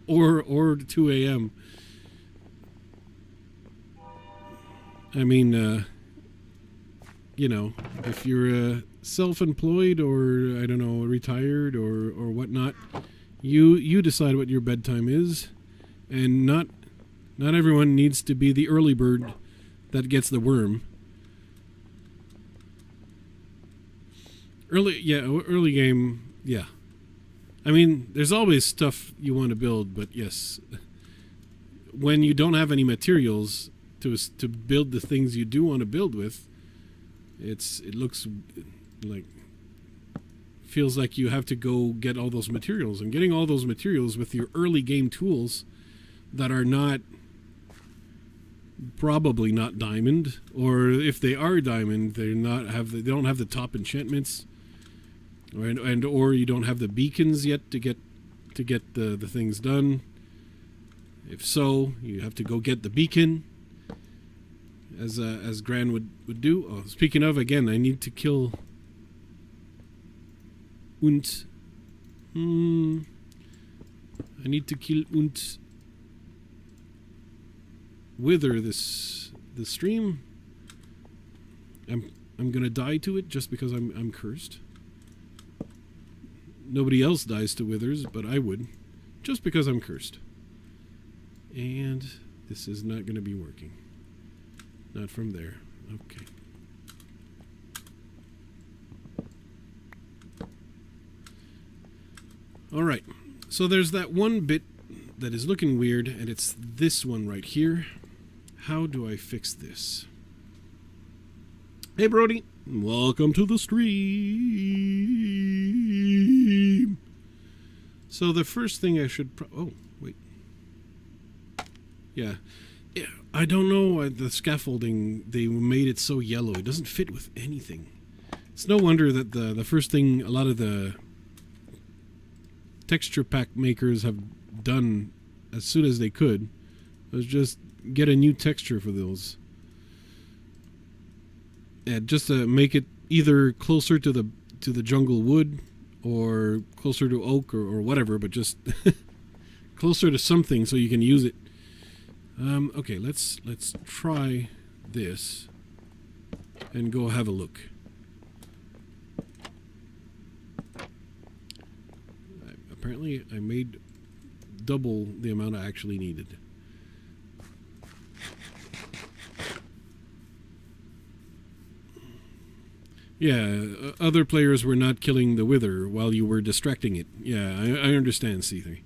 or 2 a.m. I mean, if you're self-employed or, I don't know, retired or whatnot, you decide what your bedtime is, and not everyone needs to be the early bird that gets the worm. Early game, yeah. I mean, there's always stuff you want to build, but yes, when you don't have any materials to build the things you do want to build with, It looks like, feels like you have to go get all those materials, and getting all those materials with your early game tools that are not, probably not diamond, or if they are diamond, they don't have the top enchantments, or you don't have the beacons yet to get the things done. If so, you have to go get the beacon, as Gran would do. Oh, speaking of, again, I need to kill und I need to kill und wither this stream. I'm gonna die to it just because I'm cursed. Nobody else dies to withers, but I would, just because I'm cursed. And this is not gonna be working. Not from there. Okay. Alright, so there's that one bit that is looking weird, and it's this one right here. How do I fix this? Hey Brody, welcome to the stream. So the first thing I should oh, wait. Yeah, I don't know, the scaffolding, they made it so yellow. It doesn't fit with anything. It's no wonder that the first thing a lot of the texture pack makers have done as soon as they could was just get a new texture for those, and just to make it either closer to the jungle wood or closer to oak or whatever, but just closer to something so you can use it. Okay, let's try this and go have a look. Apparently I made double the amount I actually needed. Yeah, other players were not killing the wither while you were distracting it. Yeah, I understand, C3.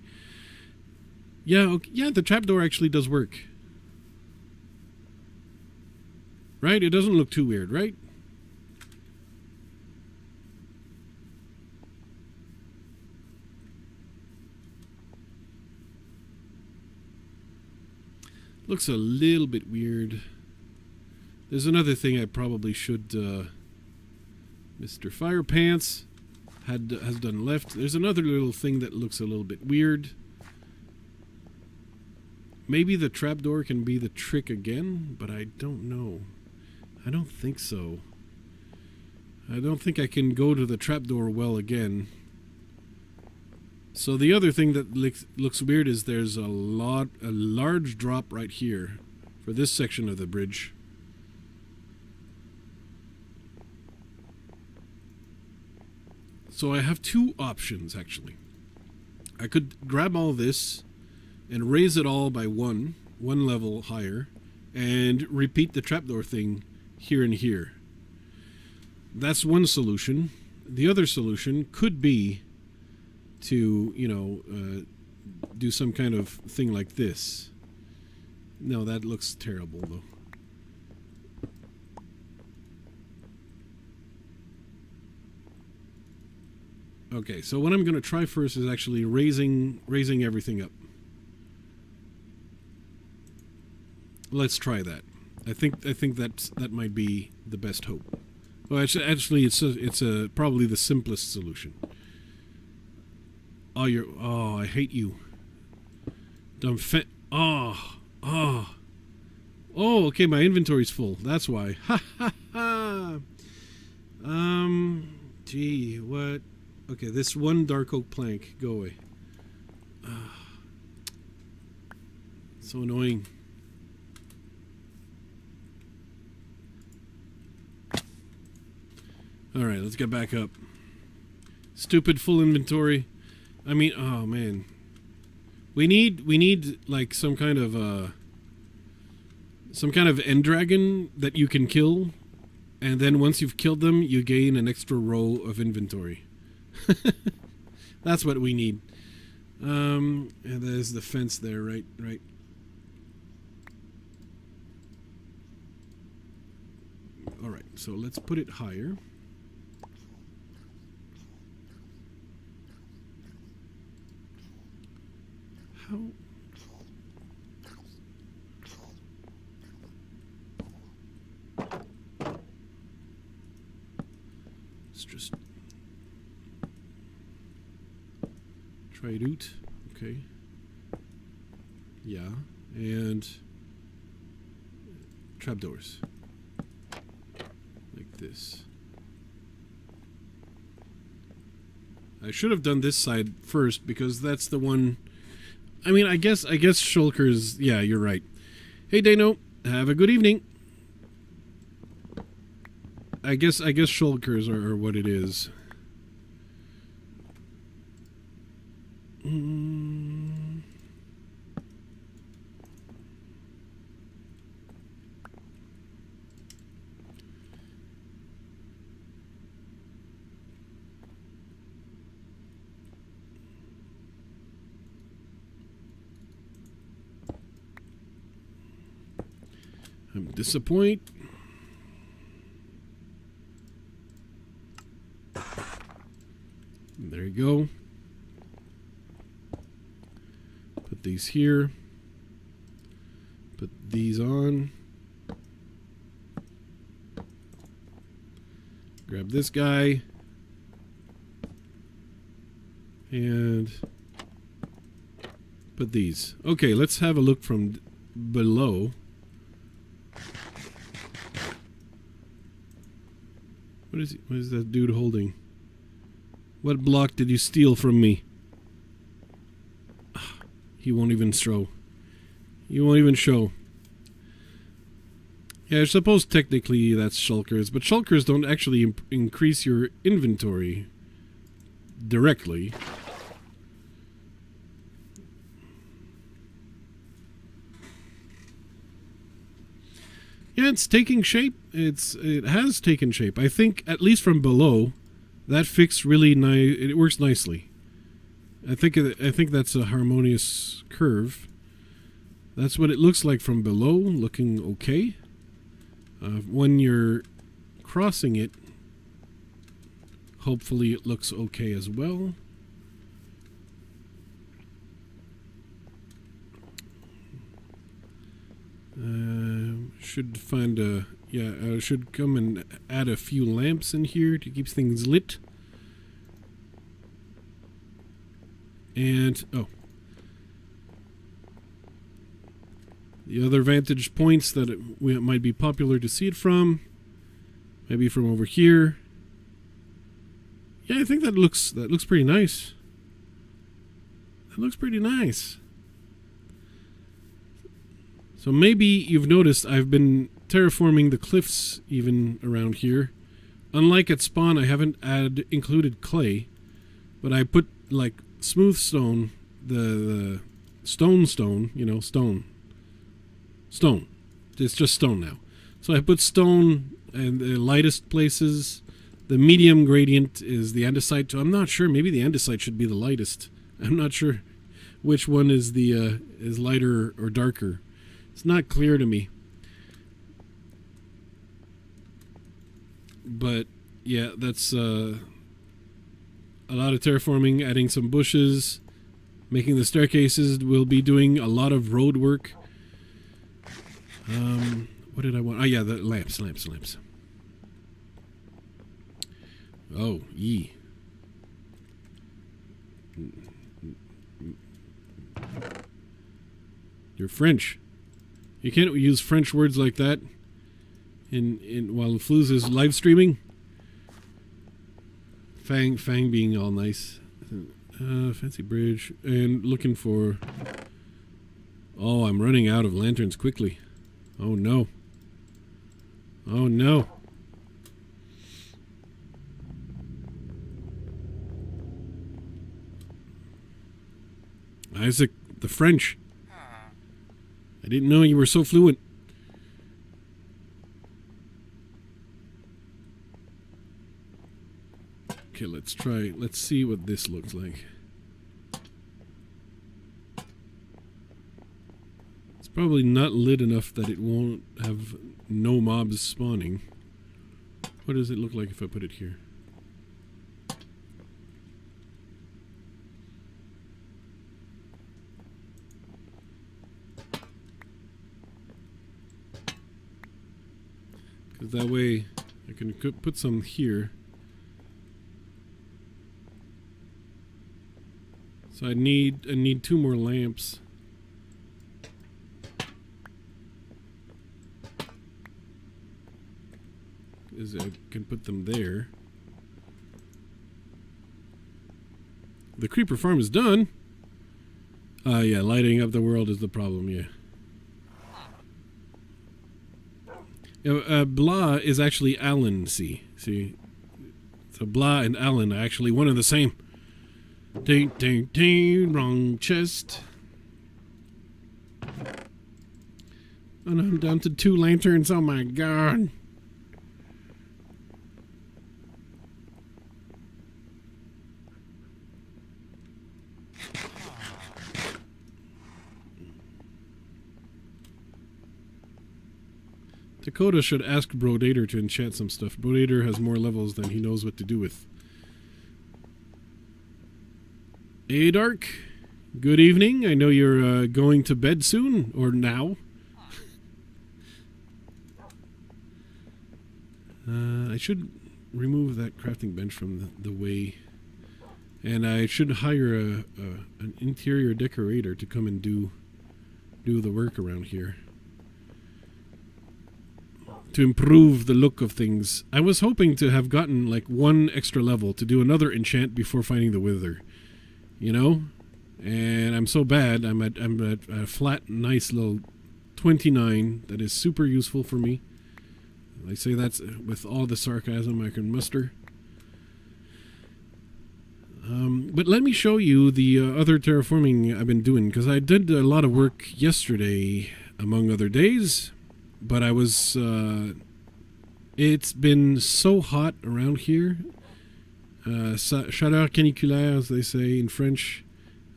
Yeah, okay, yeah, the trapdoor actually does work. Right? It doesn't look too weird, right? Looks a little bit weird. There's another thing I probably should... Mr. Firepants has done left. There's another little thing that looks a little bit weird. Maybe the trapdoor can be the trick again, but I don't know. I don't think so. I don't think I can go to the trapdoor well again. So the other thing that looks weird is there's a large drop right here for this section of the bridge. So I have two options, actually. I could grab all this and raise it all by one level higher, and repeat the trapdoor thing here and here. That's one solution. The other solution could be to, you know, do some kind of thing like this. No, that looks terrible, though. Okay, so what I'm going to try first is actually raising everything up. Let's try that. I think that might be the best hope. Well, actually, it's probably the simplest solution. Oh, I hate you. Dumb fit. Oh. Okay, my inventory's full. That's why. Ha ha ha. Gee, what? Okay, this one dark oak plank. Go away. So annoying. Alright, let's get back up. Stupid full inventory. I mean, oh man. We need like some kind of end dragon that you can kill, and then once you've killed them, you gain an extra row of inventory. That's what we need. And there's the fence there, right. Alright, so let's put it higher. How? Let's just try it out. Okay. Yeah, and trapdoors. Like this. I should have done this side first because that's the one. I mean, I guess shulkers. Yeah, you're right. Hey, Dano, have a good evening. I guess shulkers are what it is. I'm disappointed. There you go. Put these here. Put these on. Grab this guy. And put these. Okay, let's have a look from below. What is that dude holding? What block did you steal from me? He won't even show. He won't even show. Yeah, I suppose technically that's shulkers, but shulkers don't actually increase your inventory directly. Yeah, it's taking shape. It has taken shape. I think, at least from below, that fixed really nice. It works nicely. I think that's a harmonious curve. That's what it looks like from below, looking okay. When you're crossing it, hopefully it looks okay as well. Should find a... Yeah, I should come and add a few lamps in here to keep things lit. And, oh. The other vantage points that it might be popular to see it from. Maybe from over here. Yeah, I think that looks pretty nice. That looks pretty nice. So maybe you've noticed I've been terraforming the cliffs even around here. Unlike at spawn, I haven't included clay, but I put like smooth stone, the stone, you know, stone. It's just stone now. So I put stone in the lightest places. The medium gradient is the andesite. So I'm not sure. Maybe the andesite should be the lightest. I'm not sure which one is the is lighter or darker. It's not clear to me. But yeah, that's a lot of terraforming, adding some bushes, making the staircases. We'll be doing a lot of road work. What did I want? Oh yeah, the lamps. Oh, yee. You're French. You can't use French words like that while Flooz is live streaming. Fang being all nice. Fancy bridge. And looking for... Oh, I'm running out of lanterns quickly. Oh no. Oh no. Isaac, the French. I didn't know you were so fluent. Okay, let's try. Let's see what this looks like. It's probably not lit enough that it won't have no mobs spawning. What does it look like if I put it here? Because that way I can put some here. So I need 2 more lamps. Is I can put them there. The creeper farm is done. Yeah, lighting up the world is the problem, yeah. Blah is actually Allen, see? So blah and Allen are actually one and the same. Ding, ding, ding, wrong chest. And I'm down to 2 lanterns, oh my god. Dakota should ask Brodator to enchant some stuff. Brodator has more levels than he knows what to do with. Hey, Dark. Good evening. I know you're going to bed soon, or now. I should remove that crafting bench from the way. And I should hire an interior decorator to come and do the work around here. To improve the look of things. I was hoping to have gotten like 1 extra level to do another enchant before finding the wither. You know? And I'm so bad. I'm at a flat, nice little 29 that is super useful for me. I say that's with all the sarcasm I can muster. But let me show you the other terraforming I've been doing, because I did a lot of work yesterday, among other days. But I was, it's been so hot around here. Chaleur caniculaire, as they say in French,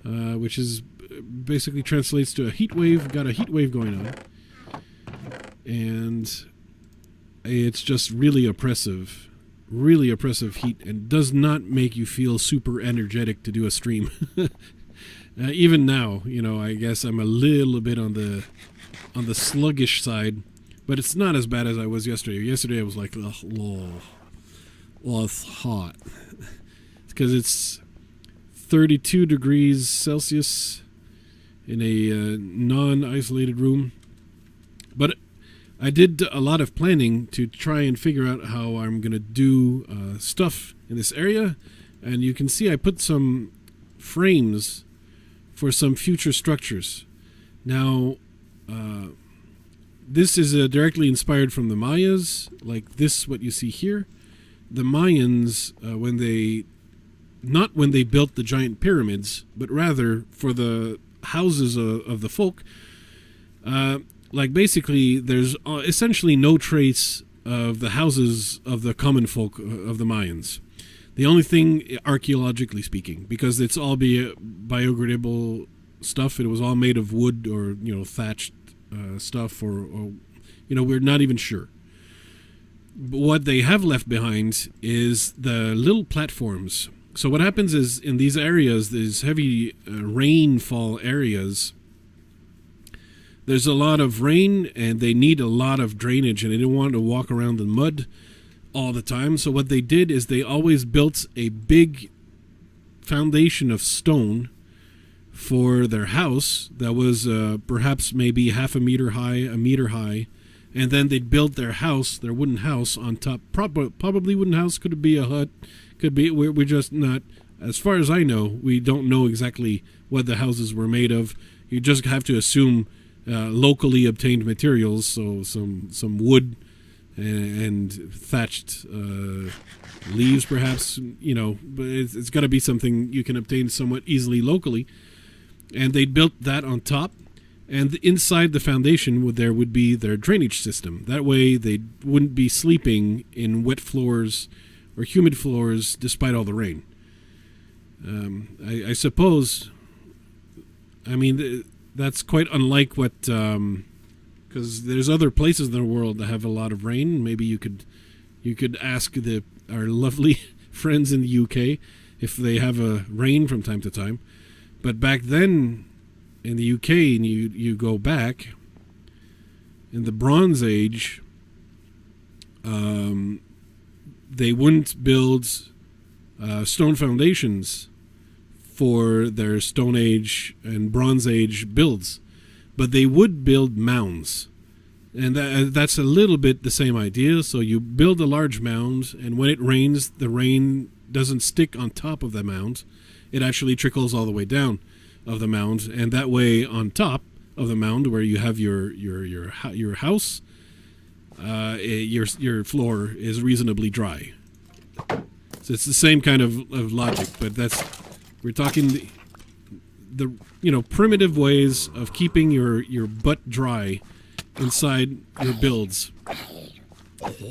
which is basically translates to a heat wave. Got a heat wave going on. And it's just really oppressive heat, and does not make you feel super energetic to do a stream. Even now, you know, I guess I'm a little bit on the sluggish side. But it's not as bad as I was yesterday. Yesterday I was like, oh, it's hot. It's because it's 32 degrees Celsius in a non-isolated room. But I did a lot of planning to try and figure out how I'm going to do stuff in this area. And you can see I put some frames for some future structures. Now, this is directly inspired from the Mayas, like this, what you see here. The Mayans, not when they built the giant pyramids, but rather for the houses of the folk, like basically there's essentially no trace of the houses of the common folk of the Mayans. The only thing, archaeologically speaking, because it's all biodegradable stuff, it was all made of wood or, you know, thatched stuff, or you know, we're not even sure. But what they have left behind is the little platforms. So what happens is, in these areas, these heavy rainfall areas, there's a lot of rain and they need a lot of drainage, and they don't want to walk around in mud all the time. So what they did is they always built a big foundation of stone for their house that was perhaps maybe half a meter high, and then they'd build their house, their wooden house, on top. Probably wooden house, could be a hut, could be, we're just not, as far as I know, we don't know exactly what the houses were made of. You just have to assume locally obtained materials, so some wood and thatched leaves perhaps, you know, but it's got to be something you can obtain somewhat easily locally. And they built that on top, and inside the foundation there would be their drainage system. That way they wouldn't be sleeping in wet floors or humid floors despite all the rain. I suppose, I mean, that's quite unlike what, because there's other places in the world that have a lot of rain. Maybe you could You could ask our lovely friends in the UK if they have a rain from time to time. But back then in the UK, and you go back in the Bronze Age, they wouldn't build stone foundations for their Stone Age and Bronze Age builds, but they would build mounds. And that's a little bit the same idea. So you build a large mound, and when it rains, the rain doesn't stick on top of the mound. It actually trickles all the way down of the mound, and that way on top of the mound where you have your house, your floor is reasonably dry. So it's the same kind of logic, but we're talking the primitive ways of keeping your butt dry inside your builds,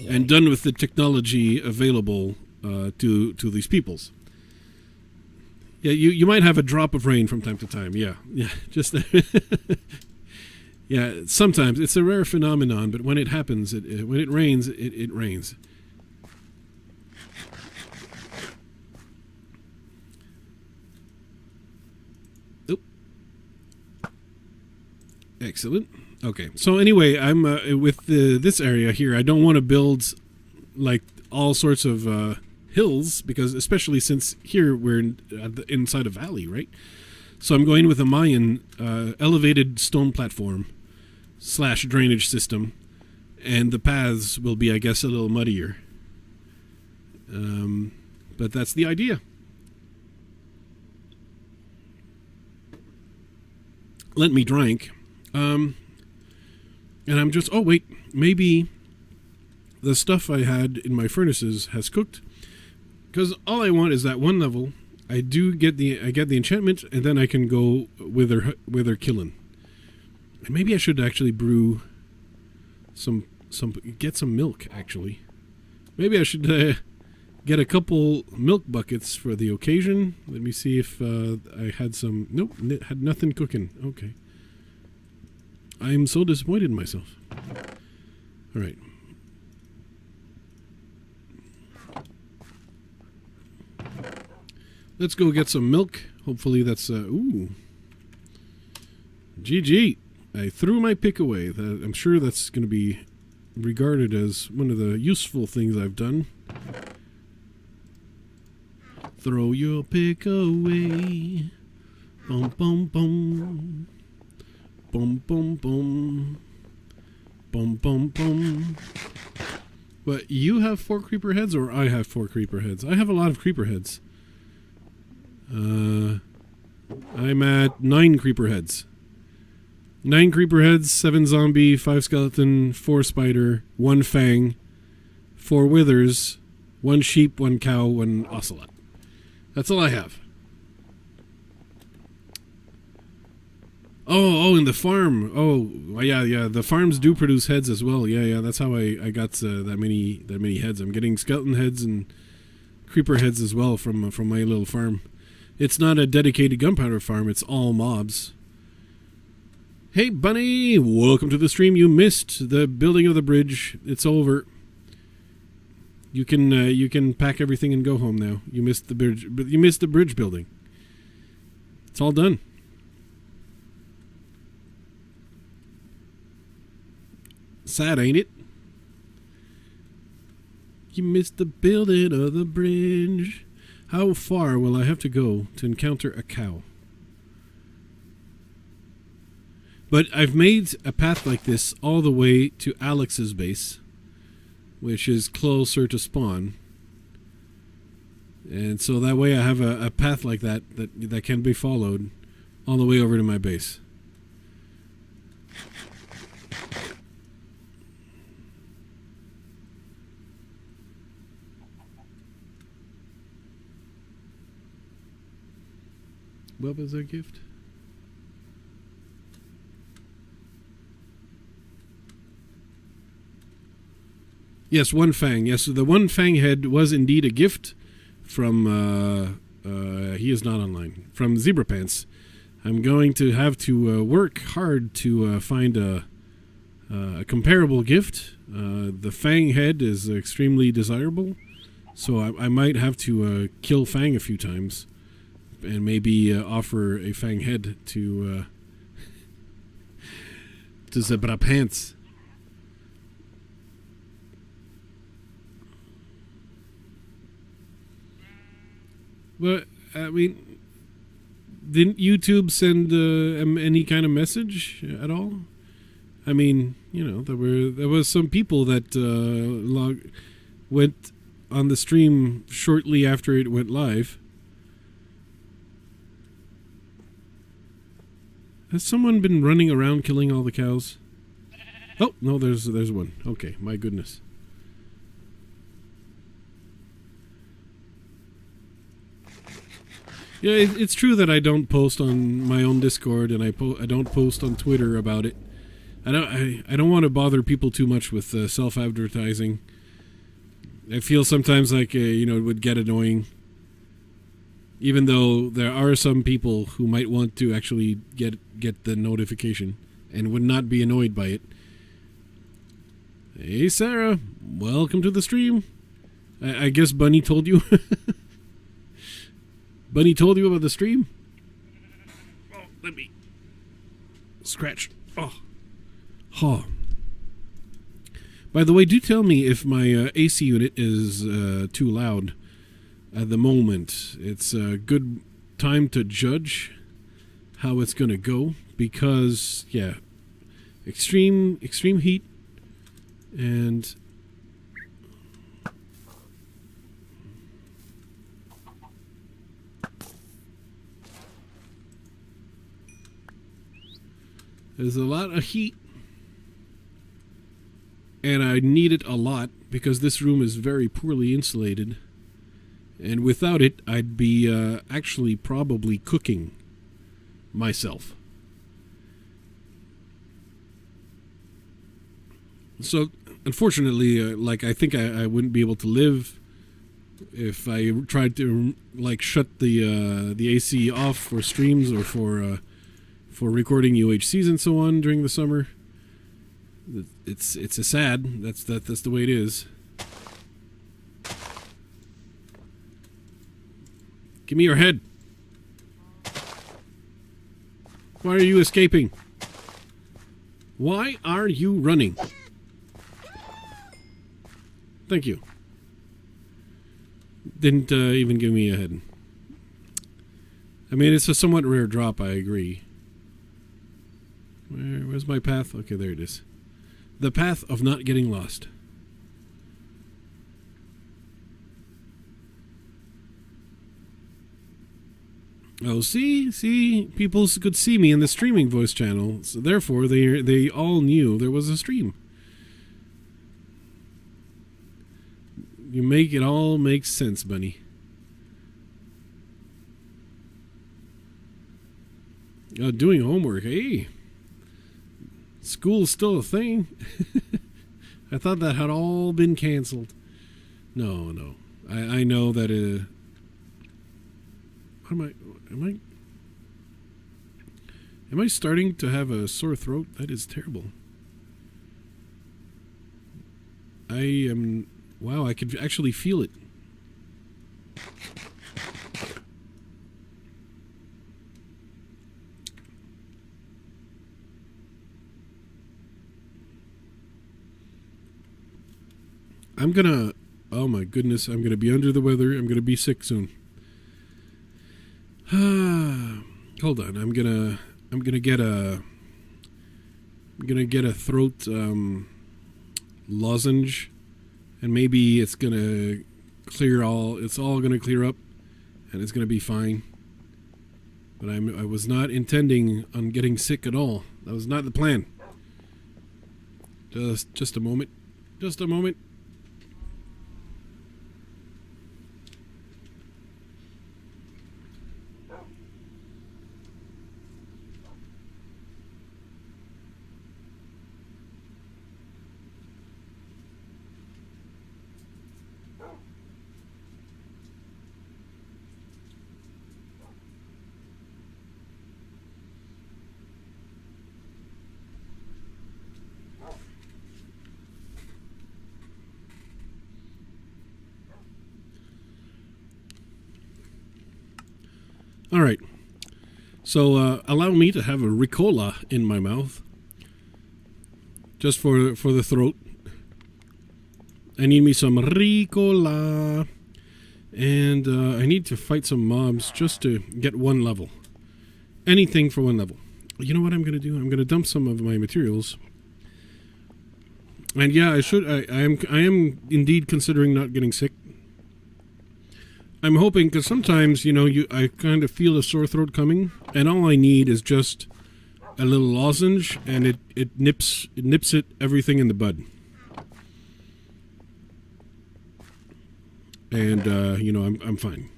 and done with the technology available to these peoples. Yeah, you might have a drop of rain from time to time. Yeah, just yeah. Sometimes it's a rare phenomenon, but when it happens, when it rains, it rains. Oop. Excellent. Okay, so anyway, I'm with this area here. I don't want to build like all sorts of hills, because especially since here we're inside a valley, right? So I'm going with a Mayan elevated stone platform / drainage system, and the paths will be, I guess, a little muddier. But that's the idea. Let me drink. And I'm just, oh wait, maybe the stuff I had in my furnaces has cooked. Because all I want is that one level. I get the enchantment, and then I can go wither killing. And maybe I should actually brew get some milk, actually. Maybe I should get a couple milk buckets for the occasion. Let me see if I had some. Nope, had nothing cooking. Okay. I'm so disappointed in myself. All right. Let's go get some milk. Hopefully that's ooh. GG. I threw my pick away. I'm sure that's going to be regarded as one of the useful things I've done. Throw your pick away. Bum bum bum. Boom, boom, boom. Boom, boom, boom. But you have 4 creeper heads, or I have 4 creeper heads? I have a lot of creeper heads. I'm at 9 creeper heads. 9 creeper heads, 7 zombie, 5 skeleton, 4 spider, 1 fang, 4 withers, 1 sheep, 1 cow, 1 ocelot. That's all I have. Oh, in the farm. Oh, yeah. The farms do produce heads as well. Yeah. That's how I got that many heads. I'm getting skeleton heads and creeper heads as well from my little farm. It's not a dedicated gunpowder farm. It's all mobs. Hey, Bunny! Welcome to the stream. You missed the building of the bridge. It's over. You can pack everything and go home now. You missed the bridge, but you missed the bridge building. It's all done. Sad, ain't it? You missed the building of the bridge. How far will I have to go to encounter a cow? But I've made a path like this all the way to Alex's base, which is closer to spawn. And so that way I have a path like that can be followed all the way over to my base. What was that gift? Yes, 1 fang. Yes, the 1 fang head was indeed a gift from, he is not online, from Zebra Pants. I'm going to have to work hard to find a a comparable gift. The Fang head is extremely desirable, so I might have to kill Fang a few times, and maybe offer a Fang head to Zebra Pants. But I mean, didn't YouTube send any kind of message at all? I mean, there was some people that went on the stream shortly after it went live. Has someone been running around killing all the cows? Oh no, there's one. Okay, my goodness. Yeah, it's true that I don't post on my own Discord, and I don't post on Twitter about it. I don't want to bother people too much with self-advertising. I feel sometimes like it would get annoying, even though there are some people who might want to actually get the notification and would not be annoyed by it. Hey Sarah, welcome to the stream. I guess Bunny told you. Bunny told you about the stream? Oh, let me scratch. Oh. By the way, do tell me if my AC unit is too loud at the moment. It's a good time to judge how it's going to go, because, yeah, extreme heat, and there's a lot of heat, and I need it a lot because this room is very poorly insulated. And without it, I'd be actually probably cooking myself. So, unfortunately, I think I wouldn't be able to live if I tried to shut the AC off for streams or for recording UHCs and so on during the summer. It's a sad. That's the way it is. Give me your head. Why are you escaping? Why are you running? Thank you. Didn't even give me a head. I mean, it's a somewhat rare drop, I agree. Where's my path? Okay, there it is. The path of not getting lost. Oh, see, people could see me in the streaming voice channel, so therefore they all knew there was a stream. You make it all make sense, Bunny. Doing homework, hey. School's still a thing. I thought that had all been canceled. No. I know that Am I starting to have a sore throat? That is terrible. Wow, I could actually feel it. Oh my goodness, I'm gonna be under the weather. I'm gonna be sick soon. Hold on, I'm gonna get a throat lozenge, and maybe it's gonna it's all gonna clear up, and it's gonna be fine. But I was not intending on getting sick at all. That was not the plan. Just a moment. Just a moment. All right. So allow me to have a Ricola in my mouth, just for the throat. I need me some Ricola, and I need to fight some mobs just to get one level. Anything for one level. You know what I'm gonna do? I'm gonna dump some of my materials. And yeah, I am indeed considering not getting sick. I'm hoping, because sometimes, I kind of feel a sore throat coming, and all I need is just a little lozenge, and it nips it everything in the bud. And I'm fine.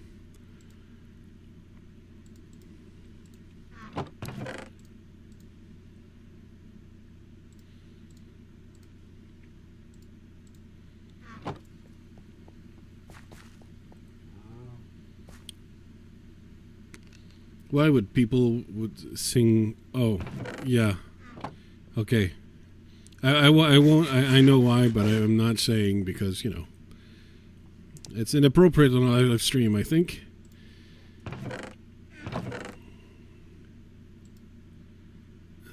Why would people sing? Oh, yeah. Okay. I won't. I know why, but I'm not saying because it's inappropriate on a live stream, I think.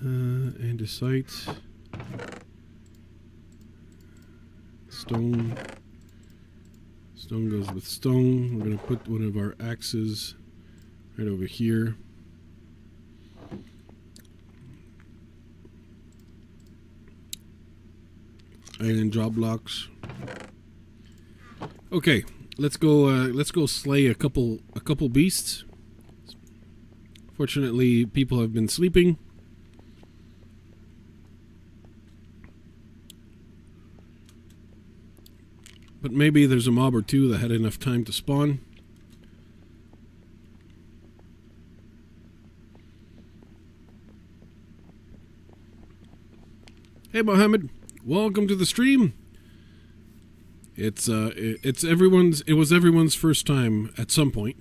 Andesite, stone. Stone goes with stone. We're gonna put one of our axes right over here. Iron jaw blocks. Okay, let's go. Let's go slay a couple beasts. Fortunately, people have been sleeping. But maybe there's a mob or two that had enough time to spawn. Hey Mohammed, welcome to the stream. It was everyone's first time at some point.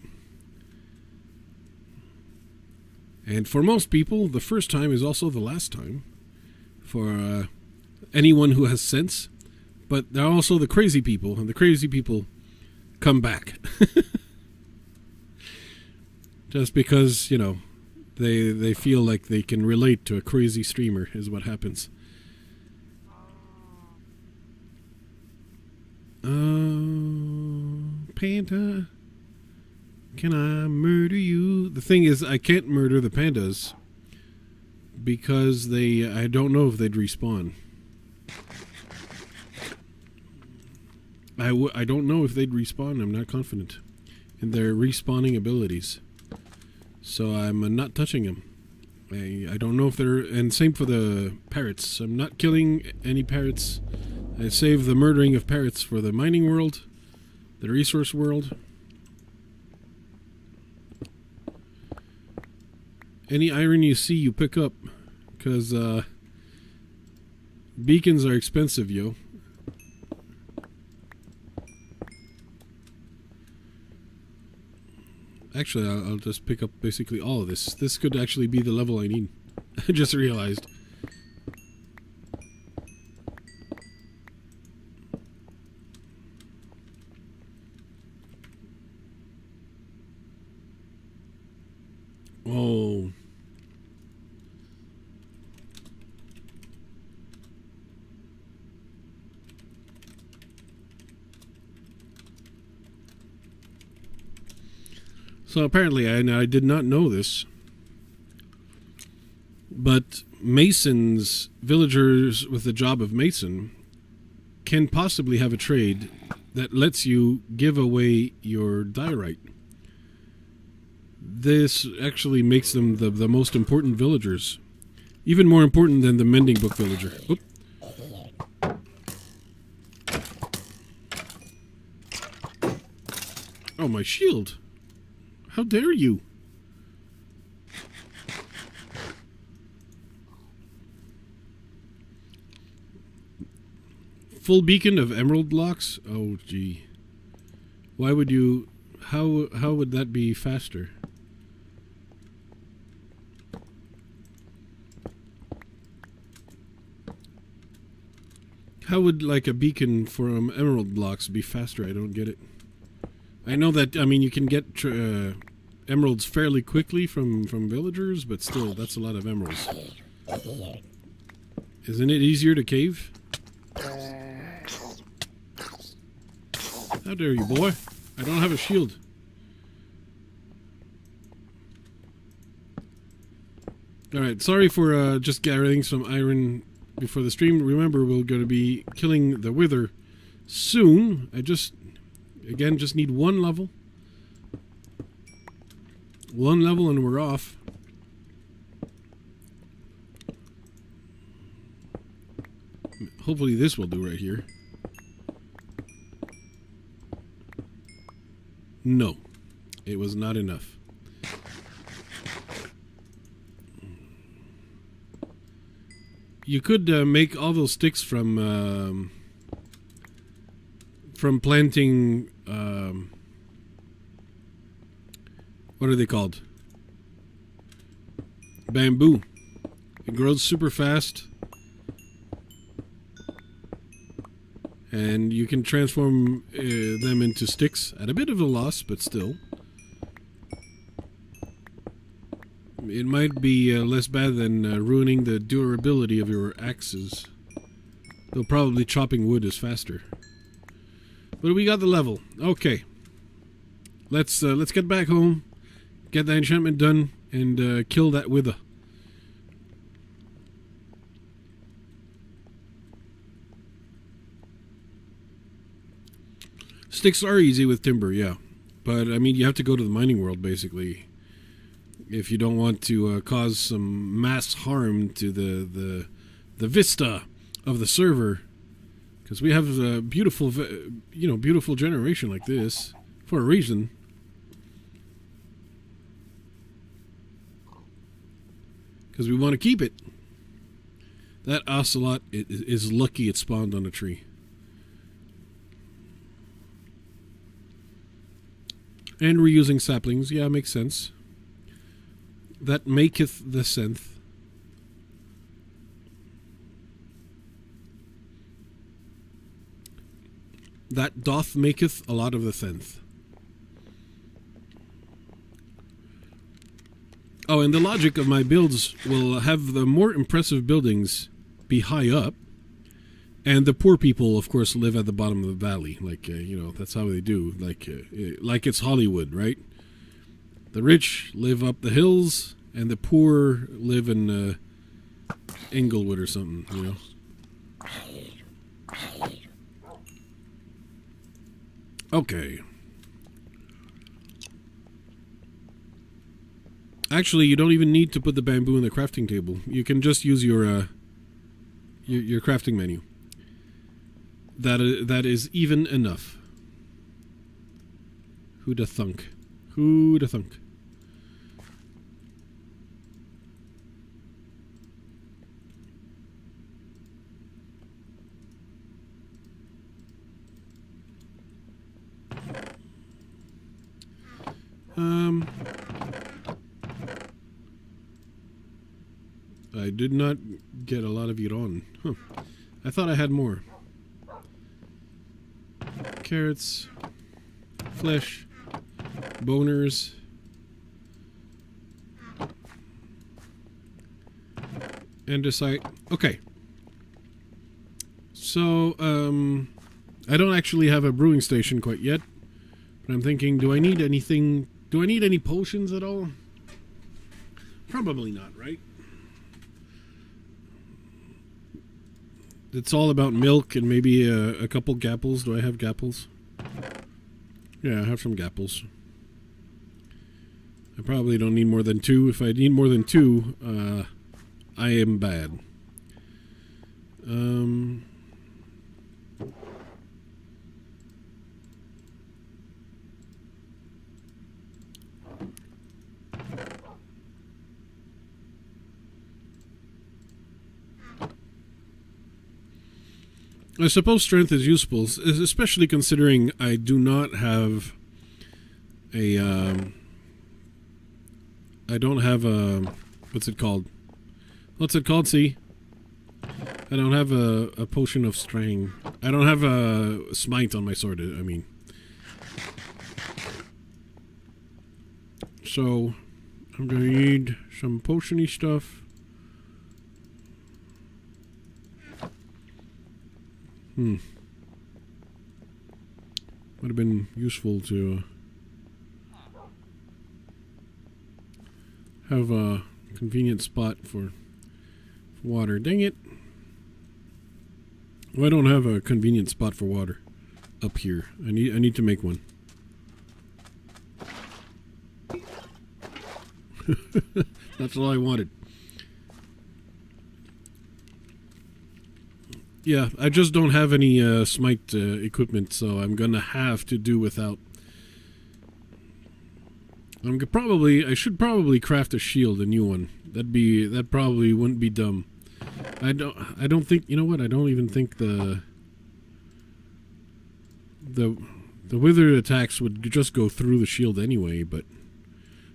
And for most people, the first time is also the last time. For anyone who has sense. But there are also the crazy people, and the crazy people come back. Just because, they feel like they can relate to a crazy streamer is what happens. Panda, can I murder you? The thing is, I can't murder the pandas because I don't know if they'd respawn. I don't know if they'd respawn. I'm not confident in their respawning abilities. So I'm not touching them. I don't know if they're... And same for the parrots. I'm not killing any parrots. I save the murdering of parrots for the mining world, the resource world. Any iron you see, you pick up. Because beacons are expensive, yo. Actually, I'll just pick up basically all of this. This could actually be the level I need. I just realized. Oh. So apparently, I did not know this, but masons, villagers with the job of mason, can possibly have a trade that lets you give away your diorite. This actually makes them the most important villagers, even more important than the mending book villager. Oop. Oh, my shield. How dare you? Full beacon of emerald blocks? Oh, gee. Why would you... How would that be faster? How would, like, a beacon from emerald blocks be faster? I don't get it. I know that, I mean, you can get emeralds fairly quickly from villagers, but still, that's a lot of emeralds. Isn't it easier to cave? How dare you, boy? I don't have a shield. Alright, sorry for just gathering some iron before the stream. Remember, we're going to be killing the wither soon. I just need one level. One level and we're off. Hopefully this will do right here. No, it was not enough. You could make all those sticks from planting. What are they called? Bamboo. It grows super fast, and you can transform them into sticks at a bit of a loss, but still. It might be less bad than ruining the durability of your axes. Though probably chopping wood is faster. But we got the level. Okay. Let's get back home, get the enchantment done, and kill that wither. Sticks are easy with timber, yeah. But, I mean, you have to go to the mining world, basically, if you don't want to cause some mass harm to the vista of the server, because we have a beautiful, beautiful generation like this for a reason. Because we want to keep it. That ocelot is lucky it spawned on a tree. And we're using saplings, yeah, makes sense. That maketh the synth. That doth maketh a lot of the synth. Oh, and the logic of my builds will have the more impressive buildings be high up, and the poor people, of course, live at the bottom of the valley. Like, that's how they do. Like it's Hollywood, right? The rich live up the hills, and the poor live in Inglewood or something, you know? Okay. Actually, you don't even need to put the bamboo in the crafting table. You can just use your crafting menu. That is even enough. Who'da thunk? Who'da thunk? I did not get a lot of it on. Huh. I thought I had more. Carrots, flesh, boners, andesite. Okay. So, I don't actually have a brewing station quite yet, but I'm thinking, do I need anything? Do I need any potions at all? Probably not, right? It's all about milk and maybe a couple gapples. Do I have gapples? Yeah, I have some gapples. I probably don't need more than 2. If I need more than 2, I am bad. I suppose strength is useful, especially considering I do not have a, I don't have a, what's it called? What's it called, see? I don't have a potion of strength. I don't have a smite on my sword, I mean. So I'm gonna need some potiony stuff. Would have been useful to have a convenient spot for water. Dang it. Well, I don't have a convenient spot for water up here. I need to make one. That's all I wanted. Yeah, I just don't have any smite equipment, so I'm gonna have to do without. I should probably craft a shield, a new one. That probably wouldn't be dumb. I don't think, you know what? I don't even think the withered attacks would just go through the shield anyway, but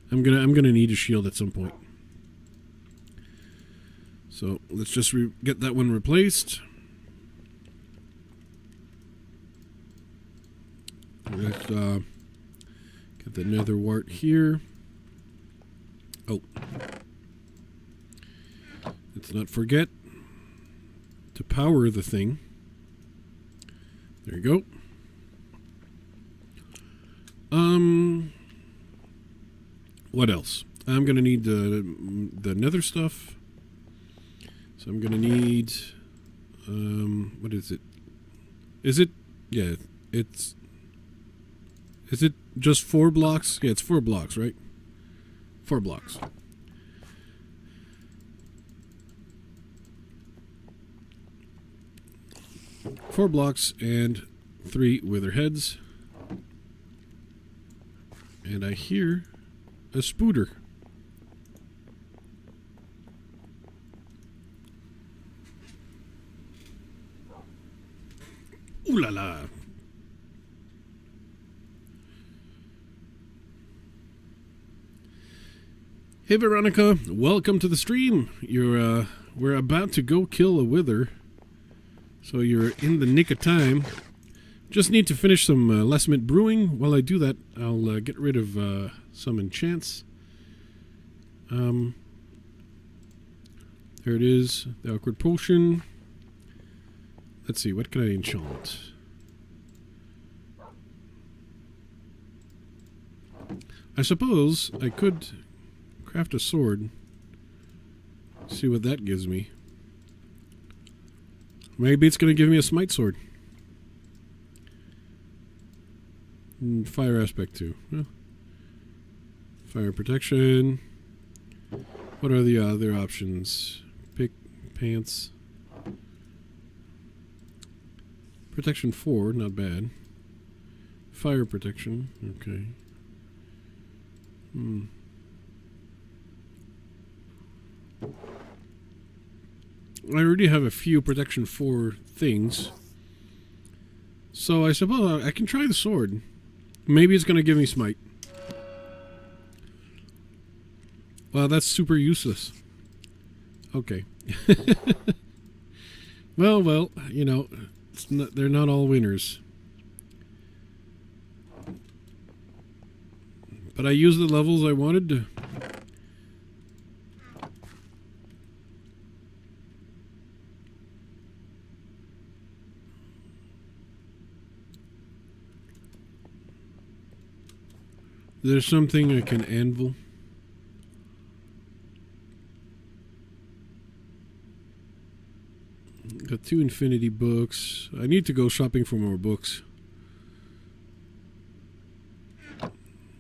I'm gonna need a shield at some point. So let's just get that one replaced. Let's get the nether wart here. Oh, let's not forget to power the thing. There you go. What else? I'm gonna need the nether stuff. So I'm gonna need what is it? Is it? Yeah, it's. Is it just 4 blocks? Yeah, it's 4 blocks, right? 4 blocks. Four blocks and 3 wither heads. And I hear a spooter. Ooh la la. Hey Veronica, welcome to the stream. We're about to go kill a wither, so you're in the nick of time. Just need to finish some last mint brewing. While I do that, I'll get rid of some enchants. There it is, the awkward potion. Let's see, what can I enchant? I suppose I could craft a sword. See what that gives me. Maybe it's going to give me a smite sword. And fire aspect too. Well, fire protection. What are the other options? Pick pants. Protection 4, not bad. Fire protection, okay. I already have a few protection 4 things. So I suppose I can try the sword. Maybe it's going to give me smite. Well, that's super useless. Okay. Well, you know, they're not all winners. But I used the levels I wanted to. There's something I can anvil. Got 2 infinity books. I need to go shopping for more books.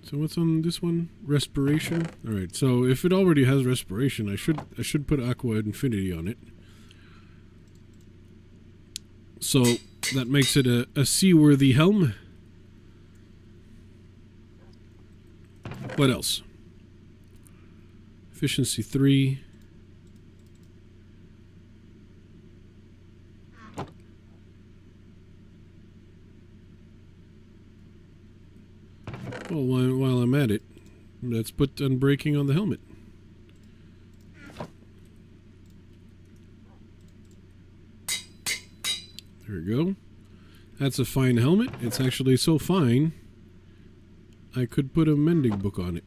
So what's on this one? Respiration. All right. So if it already has respiration, I should put aqua infinity on it. So that makes it a seaworthy helm. What else? Efficiency 3. Well, while I'm at it, let's put unbreaking on the helmet. There we go. That's a fine helmet. It's actually so fine, I could put a mending book on it.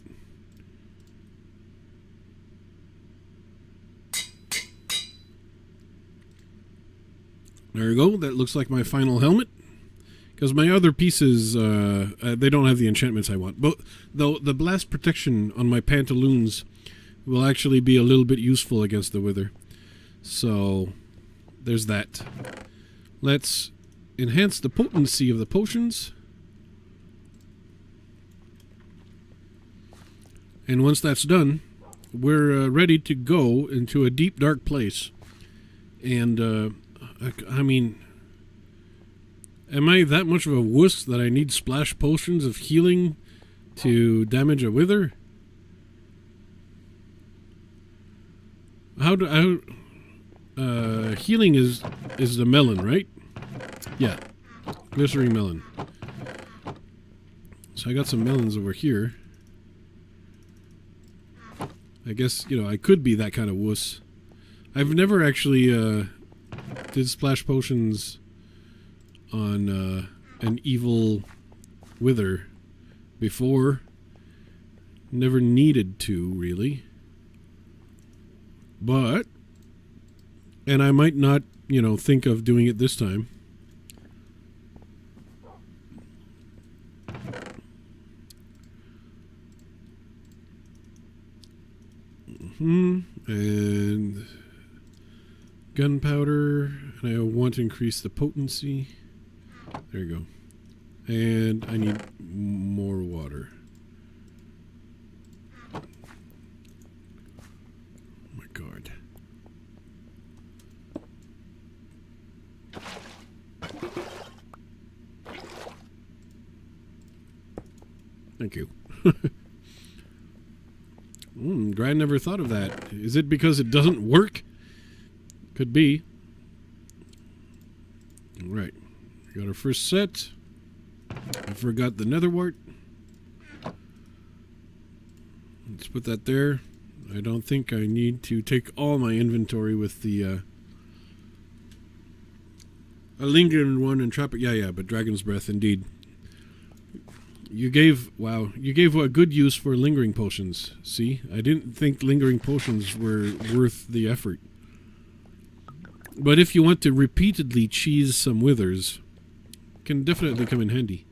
There we go. That looks like my final helmet. Because my other pieces, they don't have the enchantments I want. But though the blast protection on my pantaloons will actually be a little bit useful against the wither. So there's that. Let's enhance the potency of the potions. And once that's done, we're ready to go into a deep, dark place. And, I mean, am I that much of a wuss that I need splash potions of healing to damage a wither? Healing is the melon, right? Yeah, glycerine melon. So I got some melons over here. I guess, you know, I could be that kind of wuss. I've never actually did splash potions on an evil wither before. Never needed to, really. But, and I might not, you know, think of doing it this time. And gunpowder, and I want to increase the potency. There you go. And I need more water. Oh my god. Thank you. Glad I never thought of that. Is it because it doesn't work? Could be. Alright. We got our first set. I forgot the nether wart. Let's put that there. I don't think I need to take all my inventory with the a lingering one and trap it. Yeah, but dragon's breath indeed. You gave a good use for lingering potions. See? I didn't think lingering potions were worth the effort. But if you want to repeatedly cheese some withers, can definitely come in handy.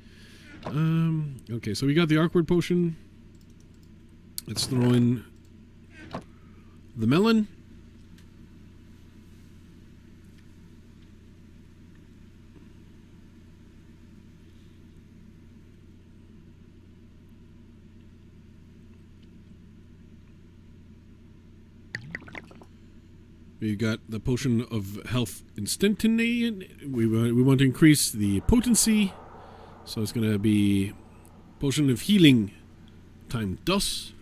Okay, so we got the awkward potion. Let's throw in the melon. We got the potion of health instantaneous. We want to increase the potency, so it's going to be potion of healing time DOS.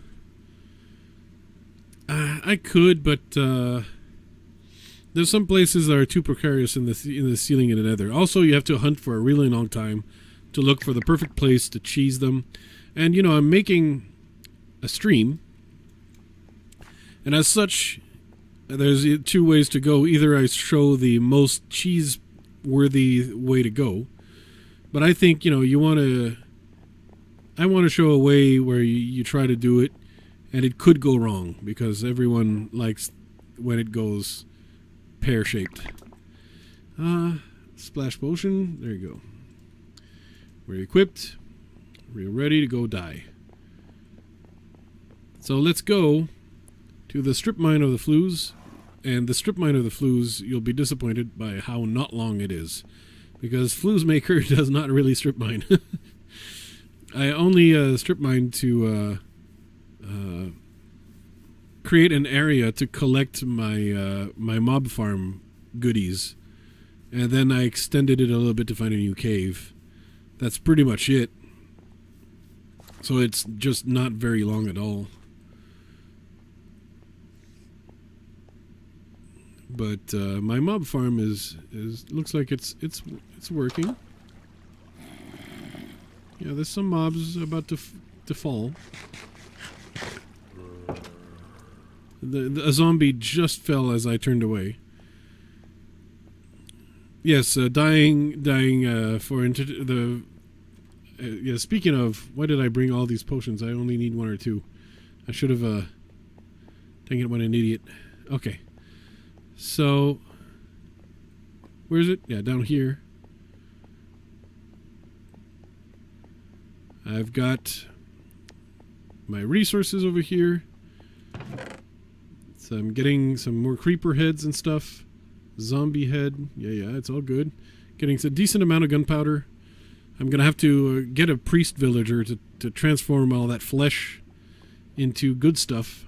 I could, but there's some places that are too precarious in the ceiling and the nether. Also, you have to hunt for a really long time to look for the perfect place to cheese them. And you know, I'm making a stream, and as such, there's two ways to go. Either I show the most cheese-worthy way to go, but I think, you know, I want to show a way where you try to do it, and it could go wrong, because everyone likes when it goes pear-shaped. Splash potion. There you go. We're equipped. We're ready to go die. So let's go to the strip mine of the flues. And the strip mine of the flues, you'll be disappointed by how not long it is, because Flues Maker does not really strip mine. I only strip mine to create an area to collect my my mob farm goodies, and then I extended it a little bit to find a new cave. That's pretty much it. So it's just not very long at all. But my mob farm is looks like it's working. Yeah, there's some mobs about to fall. A zombie just fell as I turned away. Yes, dying for the. Yeah, speaking of, why did I bring all these potions? I only need one or two. I should have. Dang it, what an idiot. Okay. So, Where is it? Yeah, down here. I've got my resources over here. So I'm getting some more creeper heads and stuff. Zombie head. Yeah, it's all good. Getting a decent amount of gunpowder. I'm going to have to get a priest villager to transform all that flesh into good stuff.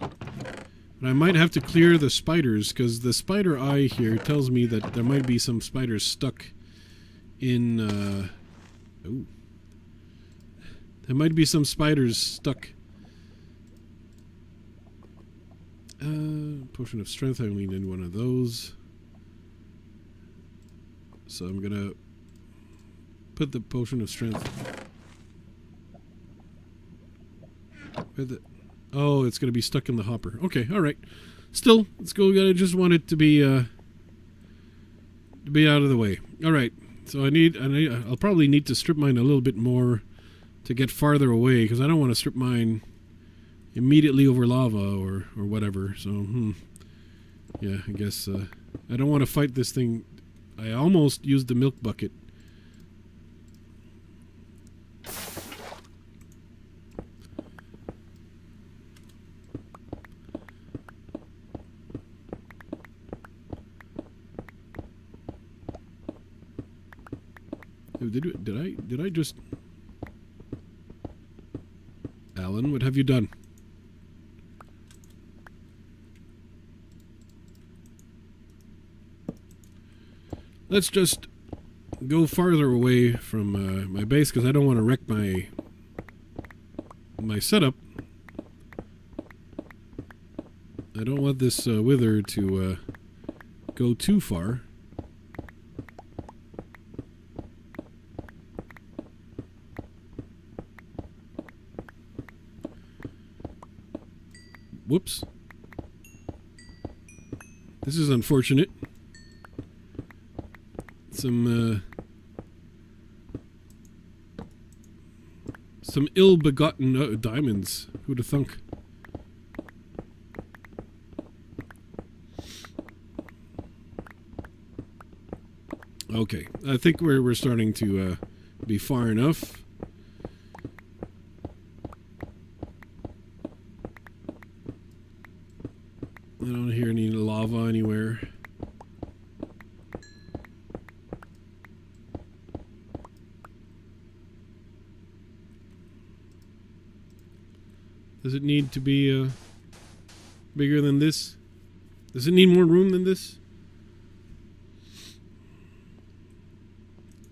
But I might have to clear the spiders, because the spider eye here tells me that there might be some spiders stuck in... Ooh. There might be some spiders stuck. Potion of strength, I only need one of those. So I'm gonna put the potion of strength. Oh, it's gonna be stuck in the hopper. Okay, alright. Still, let's go. I just want it to be out of the way. Alright. So I'll probably need to strip mine a little bit more to get farther away, because I don't want to strip mine immediately over lava or whatever. So, yeah, I guess I don't want to fight this thing. I almost used the milk bucket. Did I just... Alan, what have you done? Let's just go farther away from my base, because I don't want to wreck my setup. I don't want this wither to go too far. Whoops. This is unfortunate. Some ill-begotten diamonds. Who'd have thunk? Okay, I think we're starting to be far enough. I don't hear any lava anywhere. Does it need to be bigger than this? Does it need more room than this?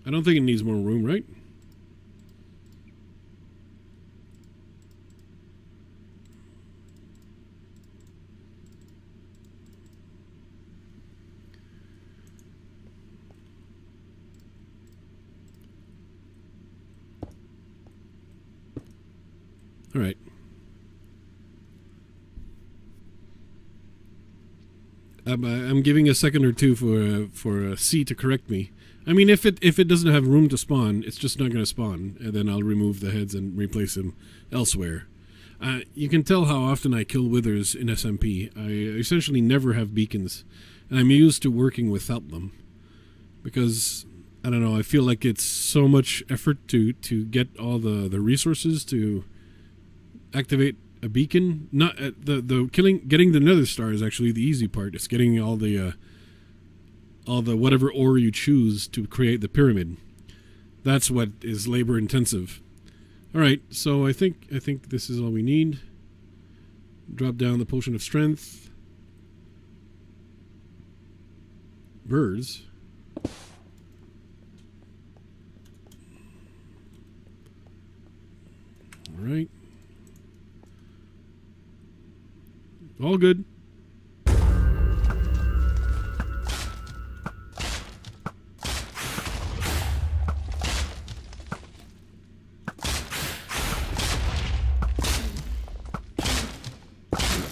I don't think it needs more room, right? All right. I'm giving a second or two for C to correct me. I mean, if it doesn't have room to spawn, it's just not going to spawn, and then I'll remove the heads and replace them elsewhere. You can tell how often I kill withers in SMP. I essentially never have beacons, and I'm used to working without them, because I don't know. I feel like it's so much effort to get all the resources to activate a beacon. Not getting the nether star is actually the easy part. It's getting all the whatever ore you choose to create the pyramid. That's what is labor intensive. All right, so I think this is all we need. Drop down the potion of strength. Birds. All right. All good.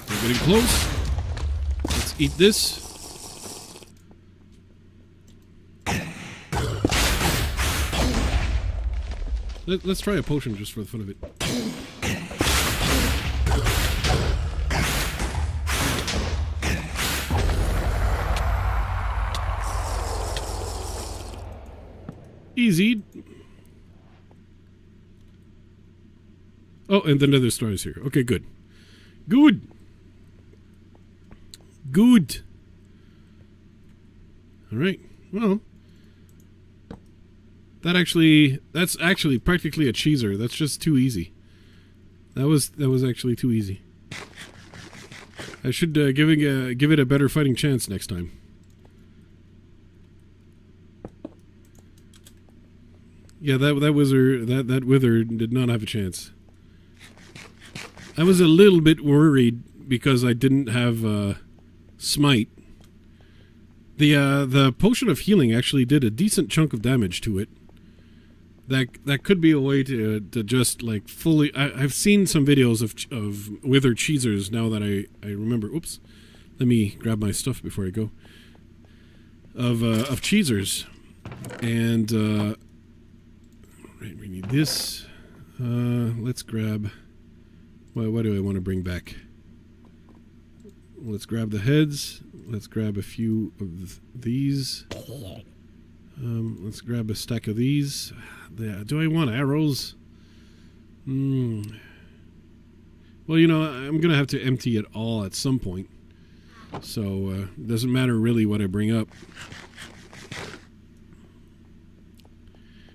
We're getting close. Let's eat this. Let's try a potion just for the fun of it. Easy. Oh, and the nether star is here. Okay, good. Good. Good. All right. Well, that's actually practically a cheeser. That's just too easy. That was actually too easy. I should give it a better fighting chance next time. Yeah, that wither did not have a chance. I was a little bit worried because I didn't have smite. The potion of healing actually did a decent chunk of damage to it. That could be a way to just like fully. I've seen some videos of wither cheesers now that I remember. Oops, let me grab my stuff before I go. Of cheesers, and right, we need this. Let's grab. What do I want to bring back? Let's grab the heads. Let's grab a few of these. Let's grab a stack of these. Do I want arrows? Well, you know, I'm going to have to empty it all at some point. So, it doesn't matter really what I bring up.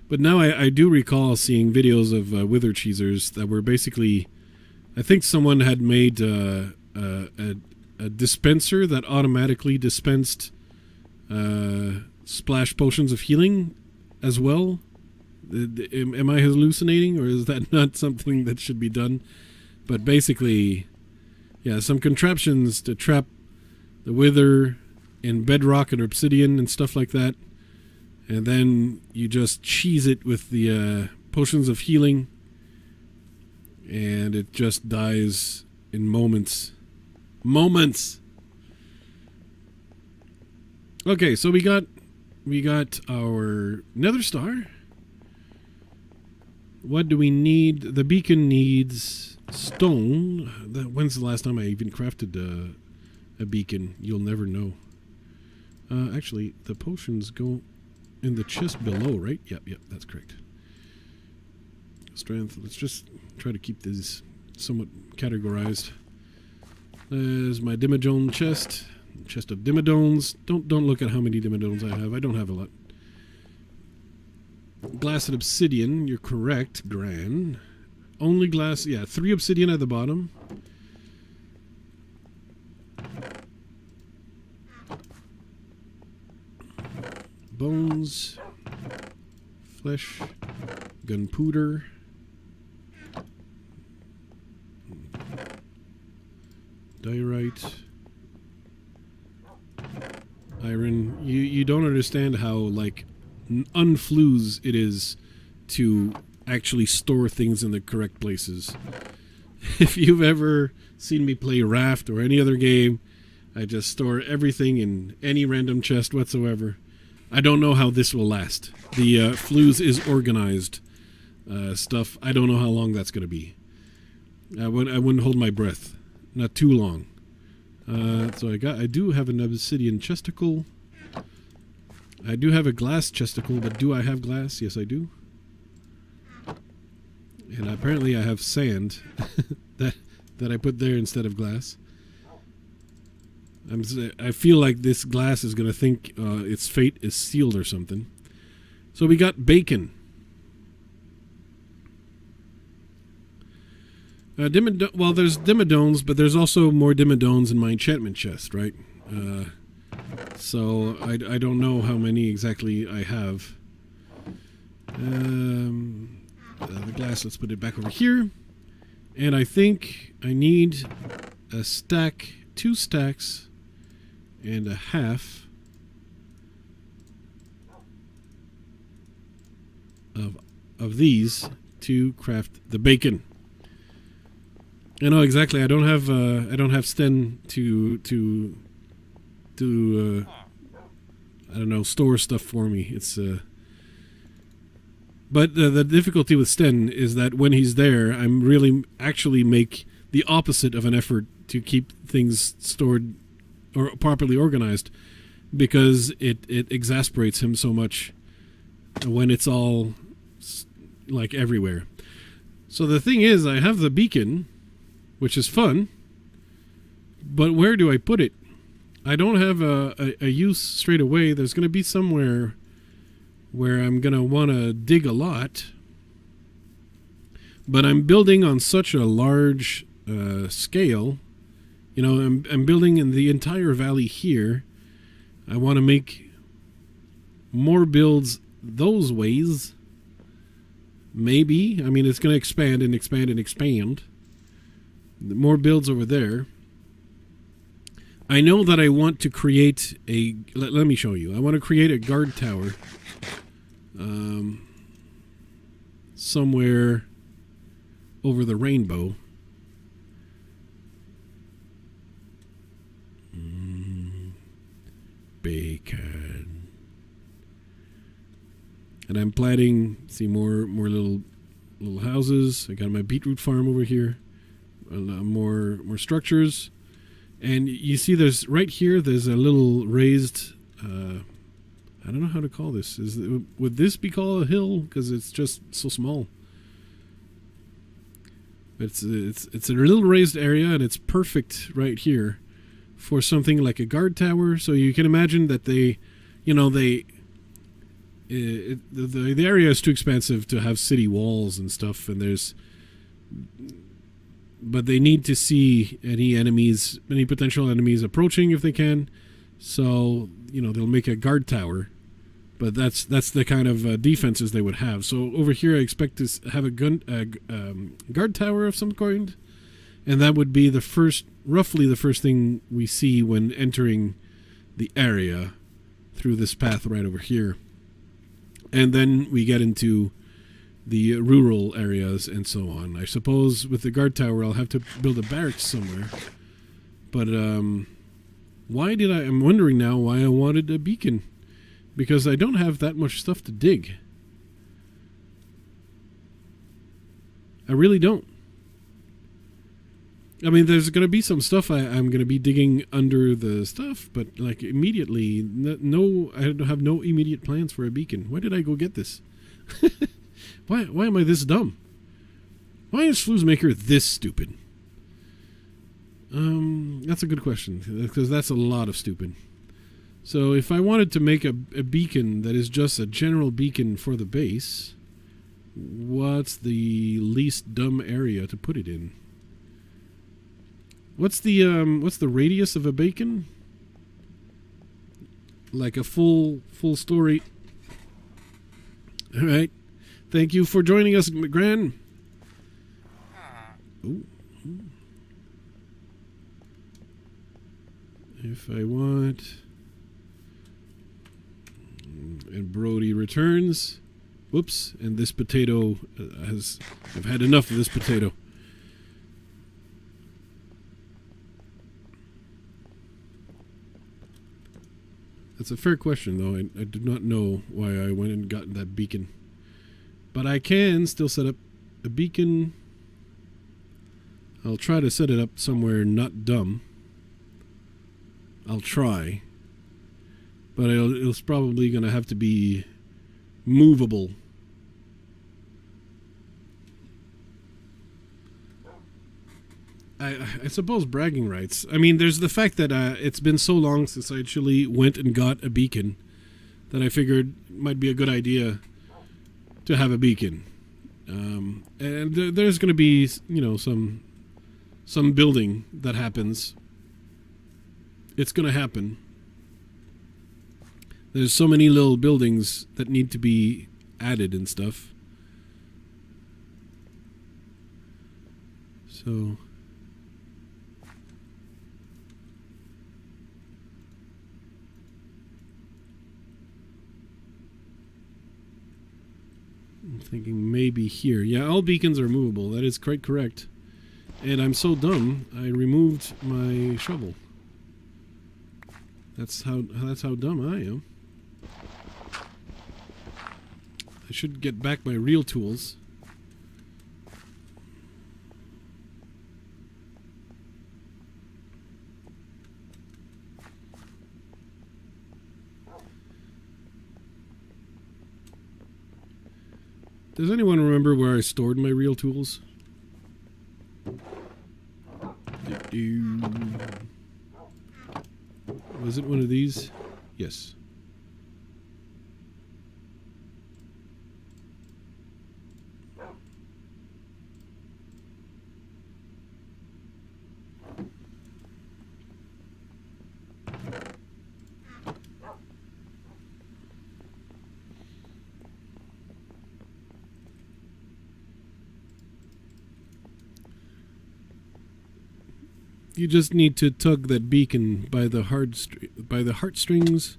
But now I do recall seeing videos of wither cheesers that were basically... I think someone had made a dispenser that automatically dispensed splash potions of healing as well. Am I hallucinating, or is that not something that should be done? But basically, yeah, some contraptions to trap the wither in bedrock and obsidian and stuff like that. And then you just cheese it with the potions of healing, and it just dies in moments. Moments! Okay, so we got our nether star. What do we need? The beacon needs stone. When's the last time I even crafted a beacon? You'll never know. Actually, the potions go in the chest below, right? Yep, that's correct. Strength. Let's just try to keep these somewhat categorized. There's my Dimmadome chest. Chest of Dimmadones. Don't look at how many Dimmadones I have. I don't have a lot. Glass and obsidian. You're correct, Gran. Only glass. Yeah, 3 obsidian at the bottom. Bones. Flesh. Gunpowder. Diorite. Iron. You don't understand how, like, unflues it is to actually store things in the correct places. If you've ever seen me play Raft or any other game, I just store everything in any random chest whatsoever. I don't know how this will last. The flues is organized stuff. I don't know how long that's going to be. I wouldn't hold my breath. Not too long. So I do have an obsidian chesticle. I do have a glass chesticle, but do I have glass? Yes, I do. And apparently I have sand that I put there instead of glass. I feel like this glass is going to think its fate is sealed or something. So we got bacon. Well, there's Dimmadones, but there's also more Dimmadones in my enchantment chest, right? So I don't know how many exactly I have. The glass, let's put it back over here. And I think I need a stack, 2 stacks, and a half of these to craft the bacon. I know exactly. I don't have Sten to I don't know, store stuff for me. It's but the difficulty with Sten is that when he's there, I'm really actually make the opposite of an effort to keep things stored or properly organized, because it exasperates him so much when it's all like everywhere. So the thing is, I have the beacon, which is fun, but where do I put it? I don't have a use straight away. There's going to be somewhere where I'm going to want to dig a lot, but I'm building on such a large scale. You know, I'm building in the entire valley here. I want to make more builds those ways. Maybe. I mean, it's going to expand and expand and expand. More builds over there. I know that I want to create a... Let me show you. I want to create a guard tower. Somewhere over the rainbow. Bacon. And I'm planting, see, more little houses. I got my beetroot farm over here. More structures. And you see there's right here, there's a little raised, I don't know how to call this. Would this be called a hill? Because it's just so small. It's a little raised area, and it's perfect right here for something like a guard tower. So you can imagine that the area is too expansive to have city walls and stuff, and but they need to see any potential enemies approaching if they can. So, they'll make a guard tower, but that's the kind of defenses they would have. So over here, I expect to have a guard tower of some kind, and that would be roughly the first thing we see when entering the area through this path right over here. And then we get into the rural areas and so on. I suppose with the guard tower, I'll have to build a barracks somewhere. But I'm wondering now why I wanted a beacon. Because I don't have that much stuff to dig. I really don't. I mean, there's going to be some stuff I'm going to be digging under the stuff, but like immediately, no, I have no immediate plans for a beacon. Why did I go get this? Why am I this dumb? Why is Floozemaker this stupid? That's a good question, because that's a lot of stupid. So if I wanted to make a beacon that is just a general beacon for the base, what's the least dumb area to put it in? What's the radius of a beacon? Like a full story. All right. Thank you for joining us, McGran. Ooh. If I want... And Brody returns. Whoops. And this potato I've had enough of this potato. That's a fair question, though. I do not know why I went and got that beacon. But I can still set up a beacon. I'll try to set it up somewhere not dumb. I'll try. But it's probably going to have to be movable. I suppose bragging rights. I mean, there's the fact that it's been so long since I actually went and got a beacon that I figured it might be a good idea to have a beacon. And there's going to be, some building that happens. It's going to happen. There's so many little buildings that need to be added and stuff. So... I'm thinking maybe here. Yeah, all beacons are movable. That is quite correct. And I'm so dumb, I removed my shovel. That's how dumb I am. I should get back my real tools. Does anyone remember where I stored my real tools? Was it one of these? Yes. You just need to tug that beacon by the heartstrings,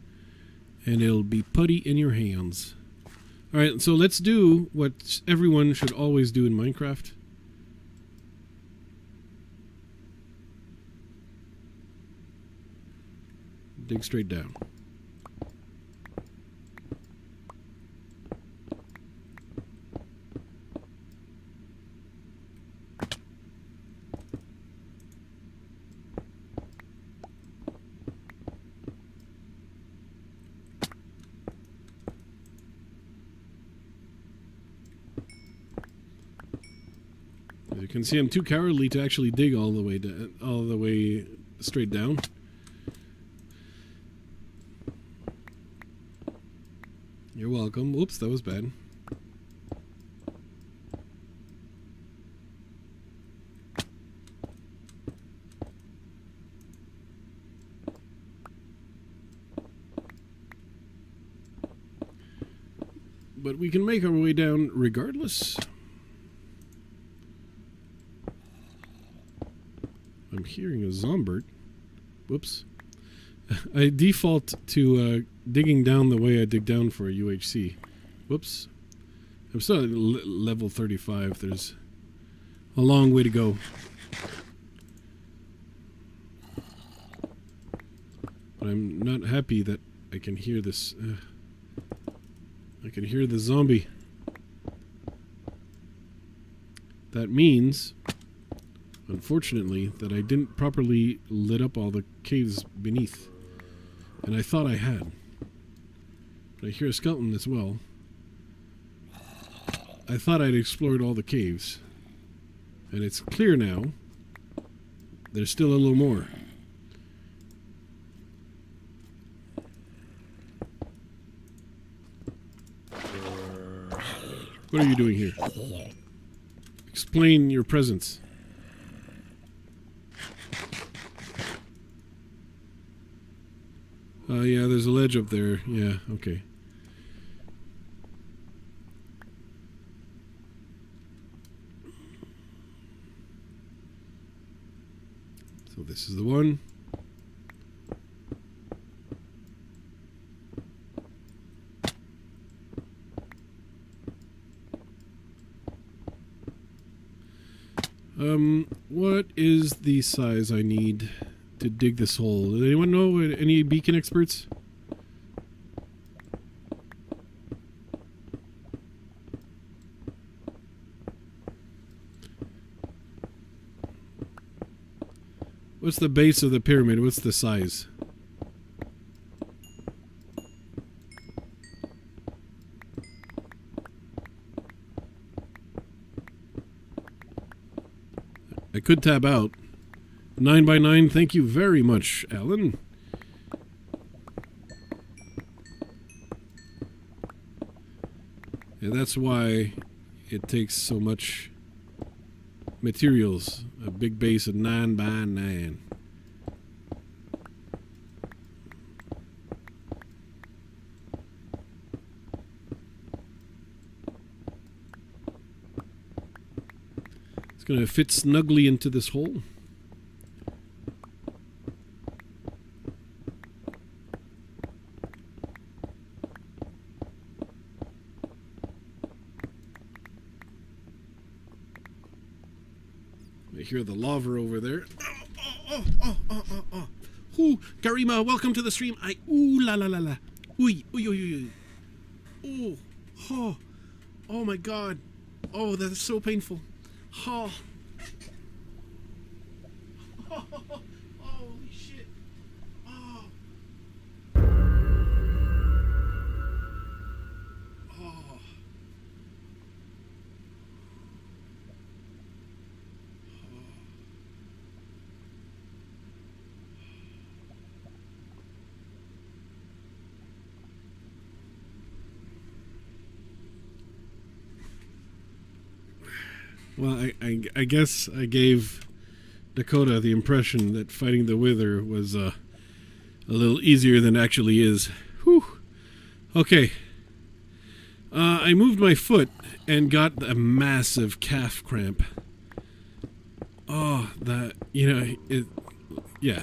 and it'll be putty in your hands. All right, so let's do what everyone should always do in Minecraft. Dig straight down. As you can see, I'm too cowardly to actually dig all the way straight down. You're welcome. Whoops, that was bad. But we can make our way down regardless. I'm hearing a zombert. Whoops. I default to digging down the way I dig down for a UHC. Whoops. I'm still at level 35. There's a long way to go. But I'm not happy that I can hear this. I can hear the zombie. That means, unfortunately, that I didn't properly lit up all the caves beneath. And I thought I had. But I hear a skeleton as well. I thought I'd explored all the caves. And it's clear now. There's still a little more. What are you doing here? Explain your presence. Yeah, there's a ledge up there. Yeah, okay. So this is the one. What is the size I need to dig this hole? Does anyone know? Any beacon experts? What's the base of the pyramid? What's the size? I could tab out. 9 by 9, thank you very much, Alan. And that's why it takes so much materials. A big base of 9 by 9. It's going to fit snugly into this hole. I hear the lava over there. Ooh, Garima, welcome to the stream. Ooh la la la la. Ooh, oh my God. Oh, that is so painful. Oh. Holy shit. Oh. Oh. Well, I guess I gave Dakota the impression that fighting the Wither was a little easier than it actually is. Whew. Okay. I moved my foot and got a massive calf cramp. Oh, that, yeah,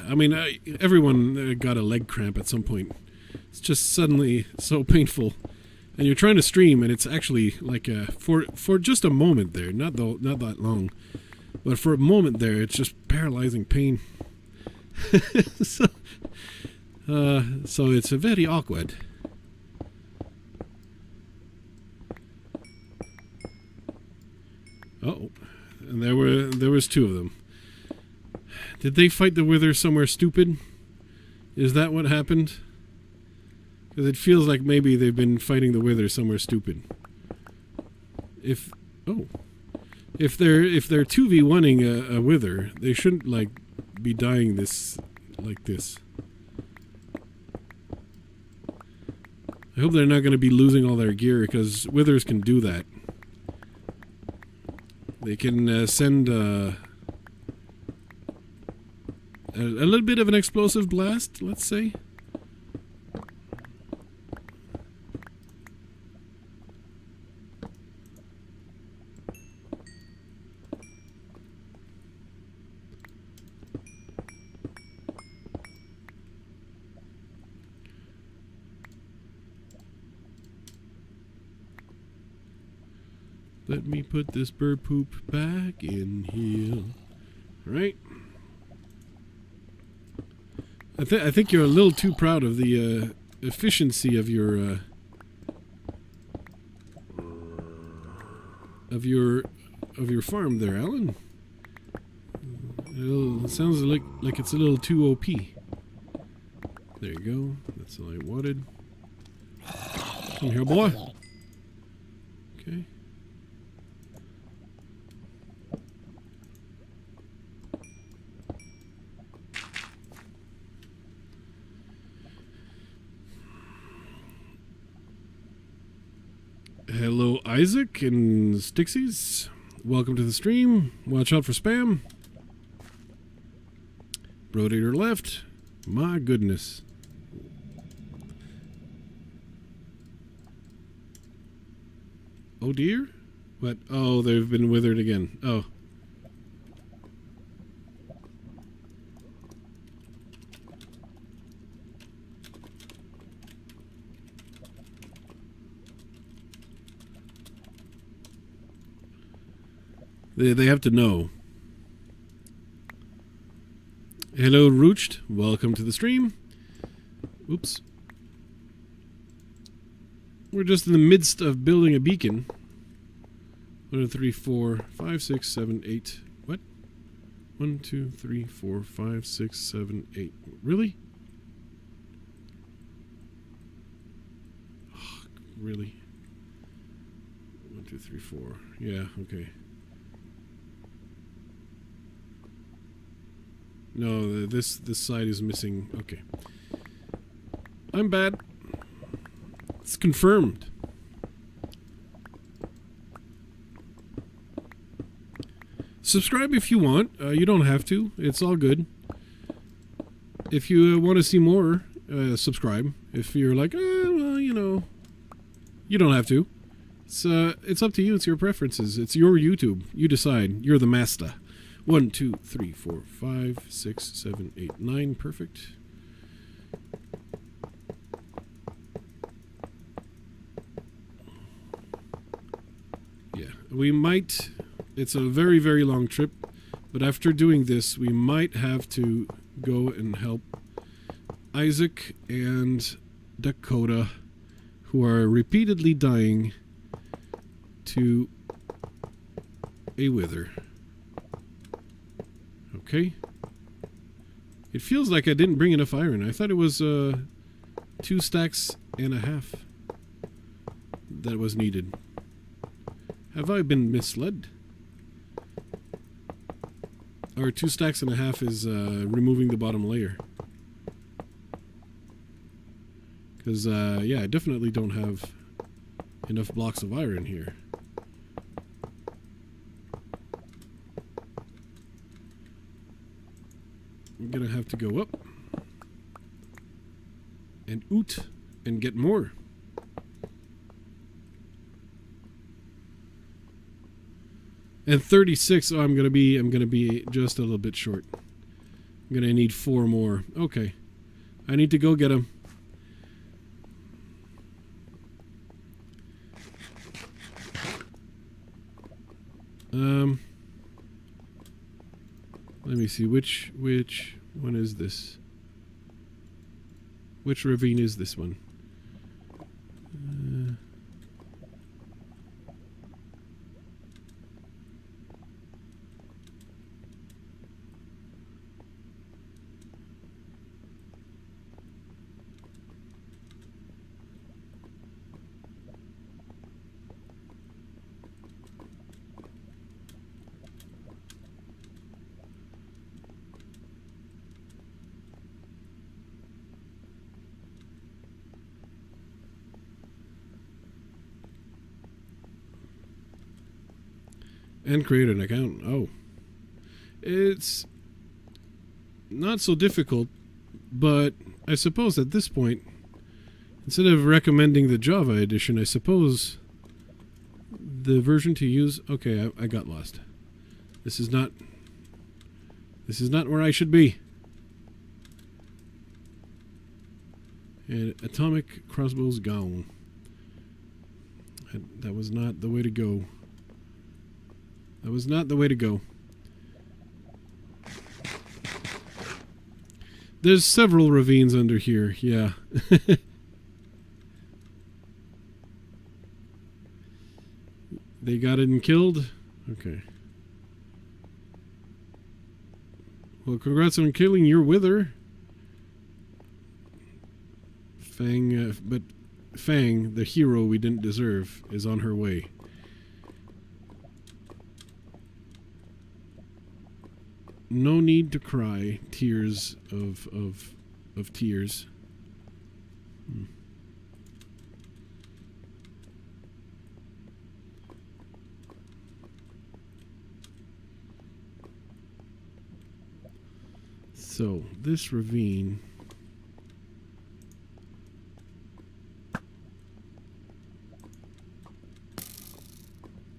I mean, everyone got a leg cramp at some point. It's just suddenly so painful. And you're trying to stream, and it's actually like for just a moment there, not that long, but for a moment there, it's just paralyzing pain. so it's very awkward. Oh, and there was two of them. Did they fight the Wither somewhere stupid? Is that what happened? Because it feels like maybe they've been fighting the Wither somewhere stupid. If they're 2v1ing a Wither, they shouldn't like be dying like this. I hope they're not going to be losing all their gear, because Withers can do that. They can send a little bit of an explosive blast, let's say. Let me put this bird poop back in here. Right? I think you're a little too proud of the efficiency of your farm there, Alan. It sounds like it's a little too OP. There you go. That's all I wanted. Come here, boy. Okay. Hello, Isaac and Stixies. Welcome to the stream. Watch out for spam. Brodator left. My goodness. Oh dear? What? Oh, they've been withered again. Oh. They have to know. Hello, Rooched. Welcome to the stream. Oops. We're just in the midst of building a beacon. 1, 2, 3, 4, 5, 6, 7, 8. What? 1, 2, 3, 4, 5, 6, 7, 8. Really? Oh, really? 1, 2, 3, 4. Yeah, okay. No, this side is missing. Okay. I'm bad. It's confirmed. Subscribe if you want. You don't have to. It's all good. If you want to see more, subscribe. If you're like, well, you don't have to. It's up to you. It's your preferences. It's your YouTube. You decide. You're the master. 1, 2, 3, 4, 5, 6, 7, 8, 9. Perfect. Yeah, we might. It's a very, very long trip, but after doing this, we might have to go and help Isaac and Dakota, who are repeatedly dying to a wither. Okay. It feels like I didn't bring enough iron. I thought it was 2 stacks and a half that was needed. Have I been misled? Or 2 stacks and a half is removing the bottom layer. Because, yeah, I definitely don't have enough blocks of iron here. I'm gonna have to go up and oot and get more. And 36. Oh, I'm gonna be just a little bit short. I'm gonna need 4 more. Okay, I need to go get them. Let me see, which one is this? Which ravine is this one? And create an account. Oh. It's not so difficult, but I suppose at this point, instead of recommending the Java edition, I suppose the version to use... Okay, I got lost. This is not where I should be. And atomic crossbows gone. That was not the way to go. That was not the way to go. There's several ravines under here, yeah. They got it and killed? Okay. Well, congrats on killing your wither. But Fang, the hero we didn't deserve, is on her way. No need to cry tears of tears. So, this ravine...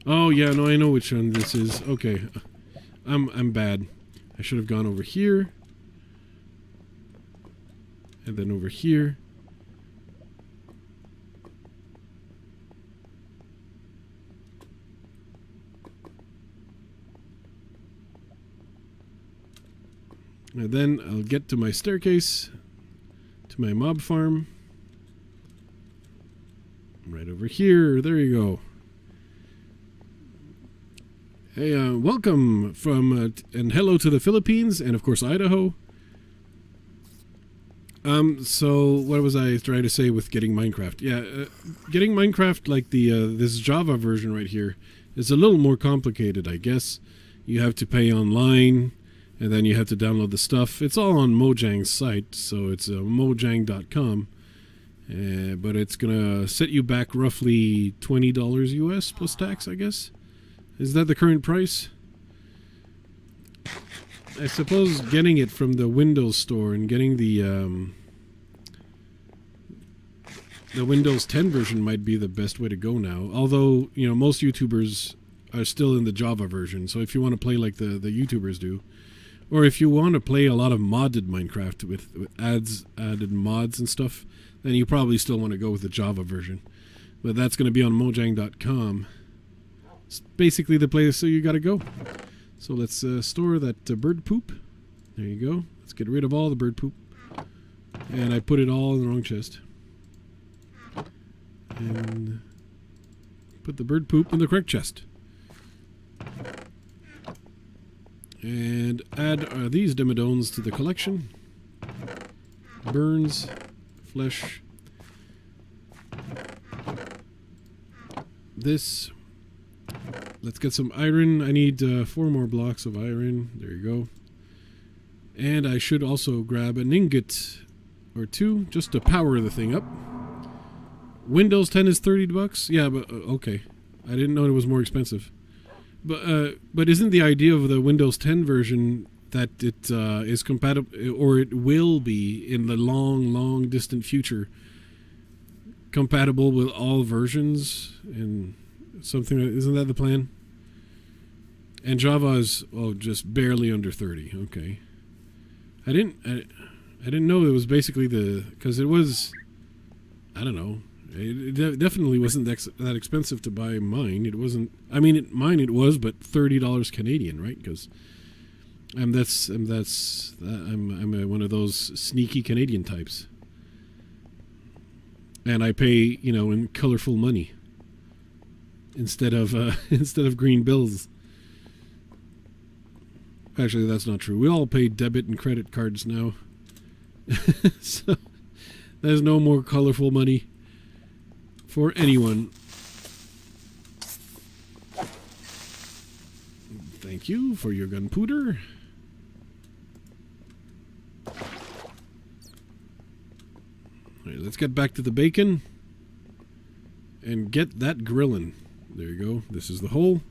Oh yeah, no, I know which one this is. Okay. I'm bad. I should have gone over here. And then over here. And then I'll get to my staircase, to my mob farm. Right over here. There you go. Hey, welcome from, and hello to the Philippines, and of course Idaho. So what was I trying to say with getting Minecraft? Yeah, getting Minecraft like this Java version right here is a little more complicated, I guess. You have to pay online, and then you have to download the stuff. It's all on Mojang's site, so it's mojang.com. But it's gonna set you back roughly $20 US plus tax, I guess. Is that the current price? I suppose getting it from the Windows Store and getting the Windows 10 version might be the best way to go now. Although, you know, most YouTubers are still in the Java version. So if you want to play like the YouTubers do, or if you want to play a lot of modded Minecraft with added mods and stuff, then you probably still want to go with the Java version. But that's going to be on mojang.com. It's basically the place so you gotta go. So let's store that bird poop. There you go. Let's get rid of all the bird poop. And I put it all in the wrong chest. And put the bird poop in the correct chest. And add these demidones to the collection. Burns, flesh. This. Let's get some iron. I need 4 more blocks of iron. There you go. And I should also grab an ingot or 2 just to power the thing up. Windows 10 is $30. Yeah, but okay. I didn't know it was more expensive. But isn't the idea of the Windows 10 version that it is compatible, or it will be in the long distant future, compatible with all versions, and something. Isn't that the plan? And Java is just barely under 30. Okay, I didn't know it was basically because it was, I don't know. It definitely wasn't that expensive to buy mine. It wasn't. I mean, mine it was, but $30 Canadian, right? Because I'm one of those sneaky Canadian types, and I pay in colorful money instead of green bills. Actually, that's not true. We all pay debit and credit cards now, so there's no more colorful money for anyone. Thank you for your gunpowder. Alright, let's get back to the bacon and get that grilling. There you go. This is the hole.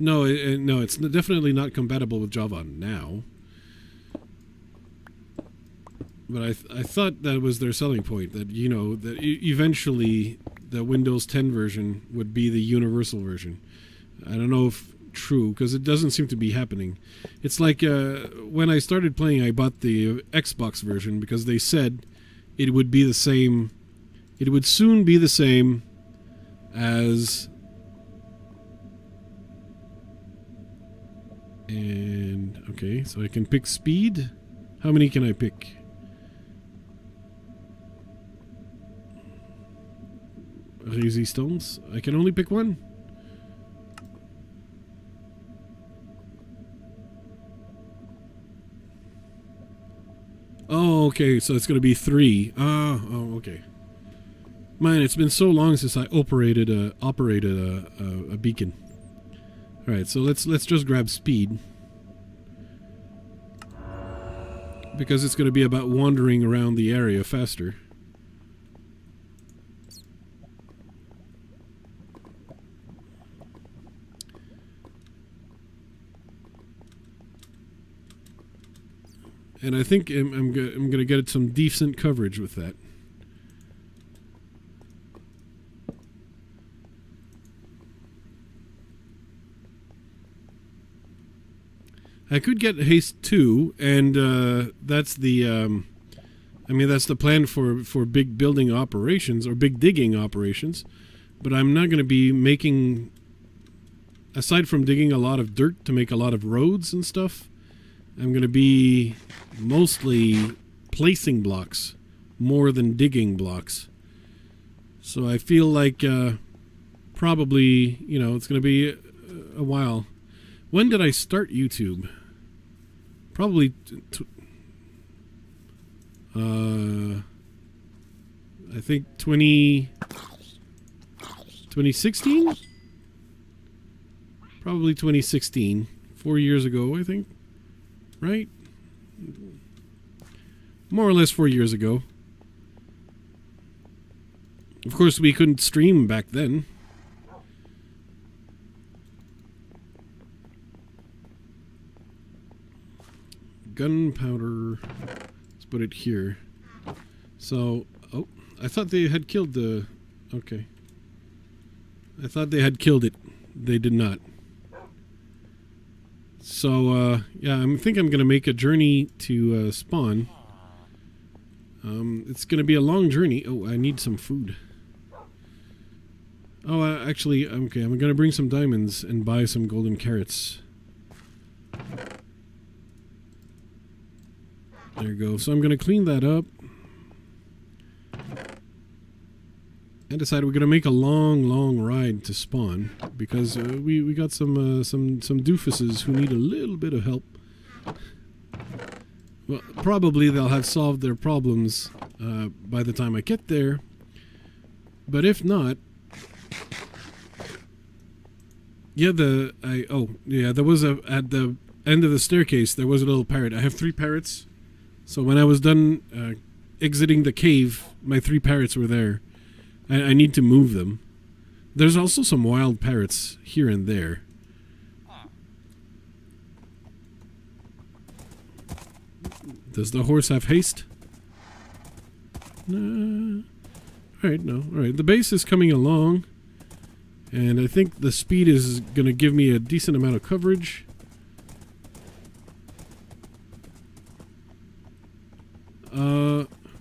No, no, it's definitely not compatible with Java now. But I thought that was their selling point, that that eventually the Windows 10 version would be the universal version. I don't know if true, because it doesn't seem to be happening. It's like when I started playing, I bought the Xbox version because they said it would be the same. It would soon be the same as. And okay, so I can pick speed. How many can I pick? Resistance. I can only pick one. Oh, okay. So it's going to be 3. Oh, okay. Man, it's been so long since I operated a beacon. All right, so let's just grab speed, because it's going to be about wandering around the area faster. And I think I'm going to get some decent coverage with that. I could get haste 2, and that's the that's the plan for big building operations or big digging operations. But I'm not going to be making, aside from digging a lot of dirt to make a lot of roads and stuff, I'm going to be mostly placing blocks more than digging blocks. So I feel like probably, it's going to be a while. When did I start YouTube? Probably I think 2016? Probably 2016. 4 years ago, I think. Right? More or less 4 years ago. Of course, we couldn't stream back then. Gunpowder. Let's put it here. So, I thought they had killed the... Okay. I thought they had killed it. They did not. So, yeah, I think I'm going to make a journey to spawn. It's going to be a long journey. Oh, I need some food. Oh, actually, okay, I'm going to bring some diamonds and buy some golden carrots. There you go. So I'm going to clean that up. And decide we're going to make a long ride to spawn, because we got some doofuses who need a little bit of help. Well, probably they'll have solved their problems by the time I get there. But if not, yeah, there was at the end of the staircase there was a little parrot. I have 3 parrots. So when I was done exiting the cave, my 3 parrots were there. I need to move them. There's also some wild parrots here and there. Does the horse have haste? No. Alright, no. Alright, the base is coming along. And I think the speed is going to give me a decent amount of coverage.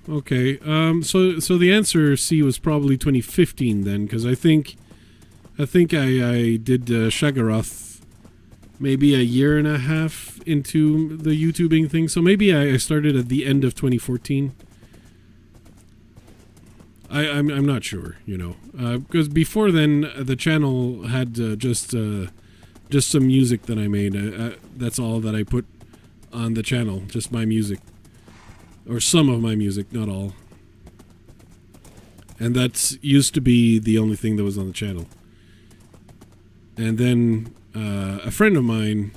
Okay. So the answer C was probably 2015 then, because I think I did Shagaroth maybe a year and a half into the YouTubing thing. So maybe I started at the end of 2014. I'm not sure, you know, because before then the channel had just some music that I made. That's all that I put on the channel, just my music. Or some of my music, not all. And that used to be the only thing that was on the channel. And then a friend of mine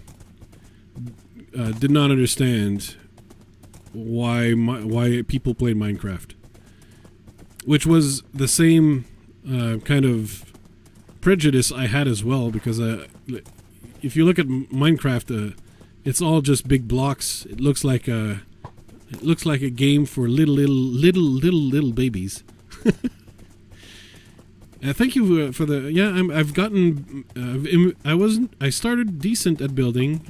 did not understand why people played Minecraft. Which was the same kind of prejudice I had as well, because if you look at Minecraft, it's all just big blocks. It looks like a game for little babies. Thank you for the I've gotten I started decent at building.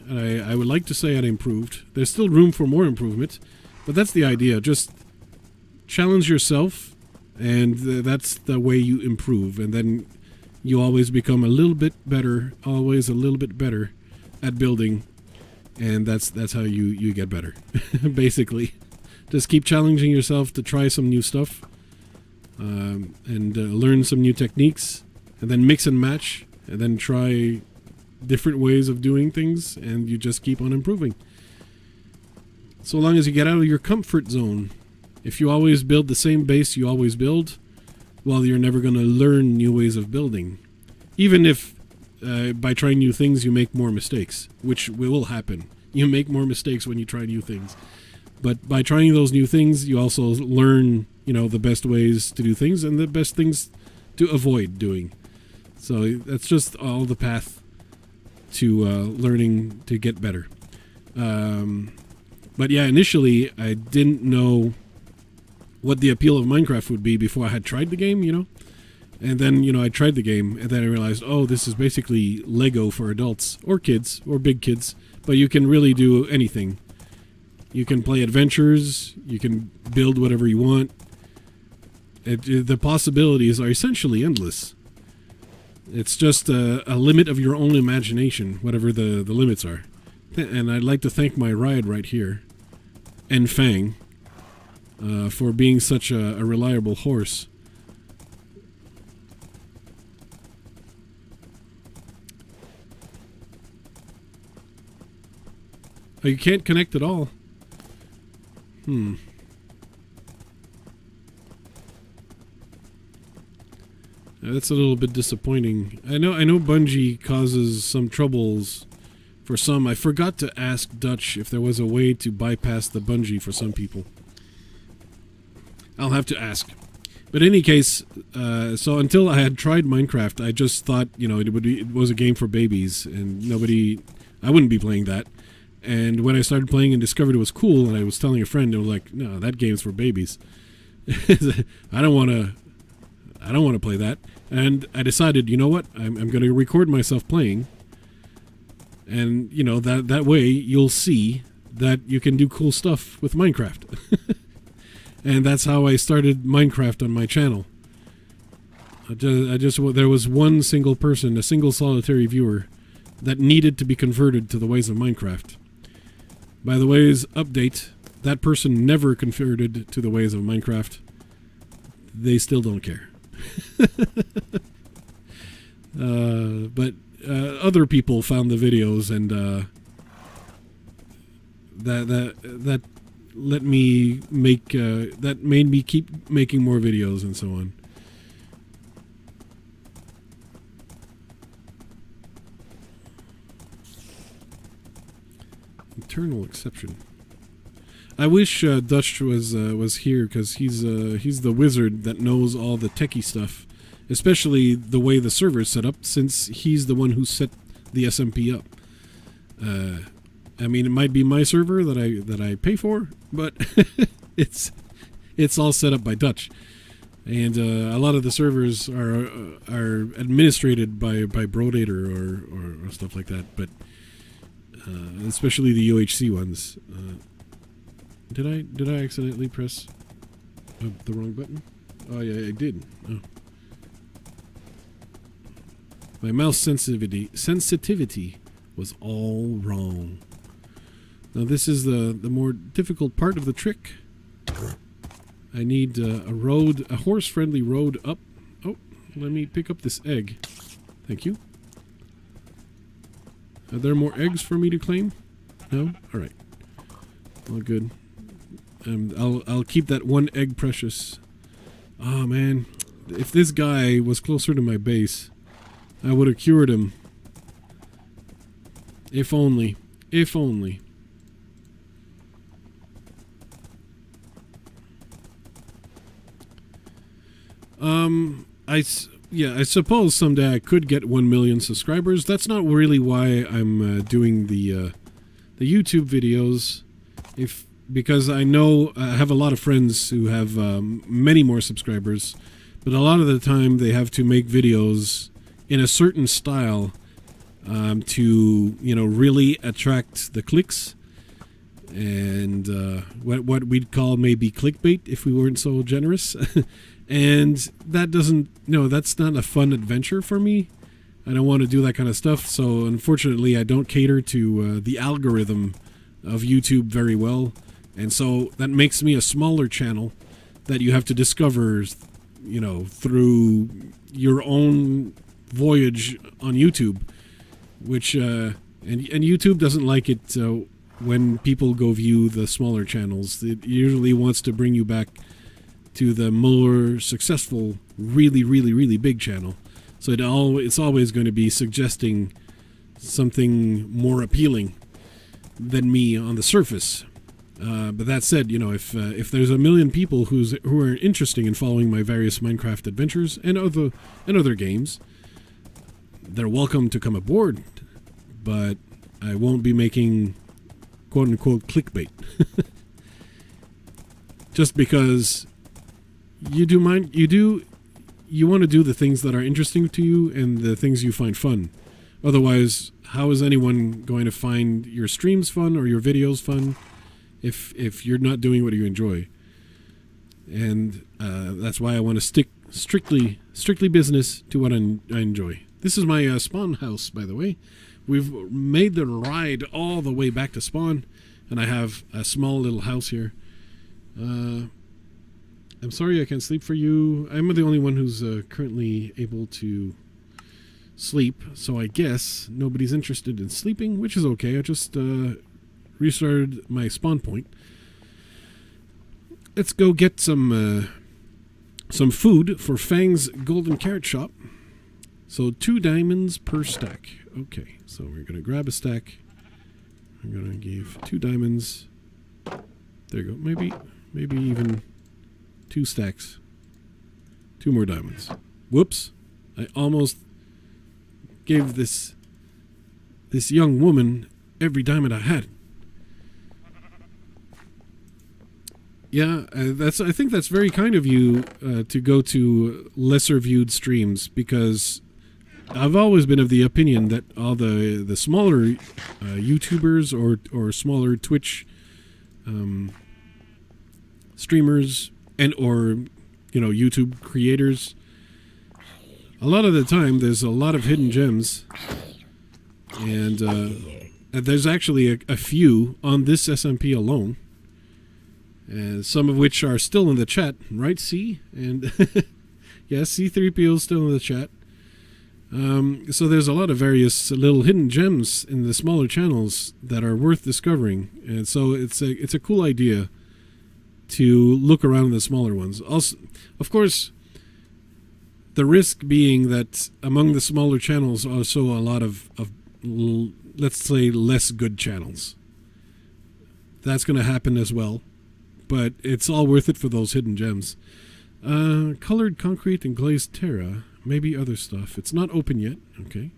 I would like to say I'd improved. There's still room for more improvement, but that's the idea. Just challenge yourself, and that's the way you improve, and then you always become a little bit better, at building. And that's how you get better, basically. Just keep challenging yourself to try some new stuff, and learn some new techniques, and then mix and match, and then try different ways of doing things, and you just keep on improving. So long as you get out of your comfort zone. If you always build the same base you always build, well, you're never going to learn new ways of building. Even if by trying new things, you make more mistakes, which will happen. You make more mistakes when you try new things. But by trying those new things, you also learn, you know, the best ways to do things and the best things to avoid doing. So that's just all the path to learning to get better. But yeah, initially, I didn't know what the appeal of Minecraft would be before I had tried the game, you know? And then, you know, I tried the game, and then I realized, oh, this is basically Lego for adults, or kids, or big kids, but you can really do anything. You can play adventures, you can build whatever you want. The possibilities are essentially endless. It's just a limit of your own imagination, whatever the limits are. And I'd like to thank my ride right here, and Fang, for being such a reliable horse. Oh, you can't connect at all. That's a little bit disappointing. I know Bungie causes some troubles for some. I forgot to ask Dutch if there was a way to bypass the Bungie for some people. I'll have to ask. But in any case, so until I had tried Minecraft, I just thought, you know, it was a game for babies, and I wouldn't be playing that. And when I started playing and discovered it was cool, and I was telling a friend, they were like, "No, that game's for babies. I don't want to play that." And I decided, you know what? I'm going to record myself playing, and you know that way you'll see that you can do cool stuff with Minecraft. And that's how I started Minecraft on my channel. There was one single person, a single solitary viewer, that needed to be converted to the ways of Minecraft. By the ways update, that person never converted to the ways of Minecraft. They still don't care. But other people found the videos, and that let me make that made me keep making more videos and so on. Internal exception. I wish Dutch was here, because he's the wizard that knows all the techie stuff, especially the way the server is set up, since he's the one who set the SMP up. I mean, it might be my server that I pay for, but it's all set up by Dutch, and a lot of the servers are administrated by Brodator or stuff like that. But especially the UHC ones. Did I accidentally press the wrong button? Oh yeah, I did. Oh. My mouse sensitivity was all wrong. Now this is the more difficult part of the trick. I need a horse-friendly road up. Oh, let me pick up this egg. Thank you. Are there more eggs for me to claim? No? Alright. All good. I'll keep that one egg precious. Oh man, if this guy was closer to my base, I would have cured him. If only. If only. I suppose someday I could get 1 million subscribers. That's not really why I'm doing the YouTube videos. Because I know I have a lot of friends who have many more subscribers, but a lot of the time they have to make videos in a certain style to really attract the clicks and what we'd call maybe clickbait if we weren't so generous. And that's not a fun adventure for me. I don't want to do that kind of stuff. So unfortunately, I don't cater to the algorithm of YouTube very well. And so that makes me a smaller channel that you have to discover, through your own voyage on YouTube, which, and YouTube doesn't like it when people go view the smaller channels. It usually wants to bring you back to the more successful, really, really, really big channel. So it's always going to be suggesting something more appealing than me on the surface. But that said, if there's 1 million people who are interested in following my various Minecraft adventures and other games, they're welcome to come aboard. But I won't be making quote unquote clickbait. Just because you want to do the things that are interesting to you and the things you find fun. Otherwise, how is anyone going to find your streams fun or your videos fun if you're not doing what you enjoy? And that's why I want to stick strictly business to what I enjoy. This is my spawn house, by the way. We've made the ride all the way back to spawn, and I have a small little house here. I'm sorry I can't sleep for you. I'm the only one who's currently able to sleep, so I guess nobody's interested in sleeping, which is okay. I just restarted my spawn point. Let's go get some food for Fang's Golden Carrot Shop. So 2 diamonds per stack. Okay, so we're going to grab a stack. I'm going to give 2 diamonds. There you go. Maybe even 2 stacks. 2 more diamonds. Whoops. I almost gave this young woman every diamond I had. Yeah, I think that's very kind of you to go to lesser viewed streams, because I've always been of the opinion that all the smaller YouTubers or smaller Twitch streamers and or YouTube creators, a lot of the time there's a lot of hidden gems, and there's actually a few on this SMP alone, and some of which are still in the chat, right? C and yes, C3PO is still in the chat. So there's a lot of various little hidden gems in the smaller channels that are worth discovering, and so it's a cool idea to look around in the smaller ones. Also, of course, the risk being that among the smaller channels are also a lot of let's say less good channels. That's going to happen as well, but it's all worth it for those hidden gems. Colored concrete and glazed terra. Maybe other stuff. It's not open yet. Okay.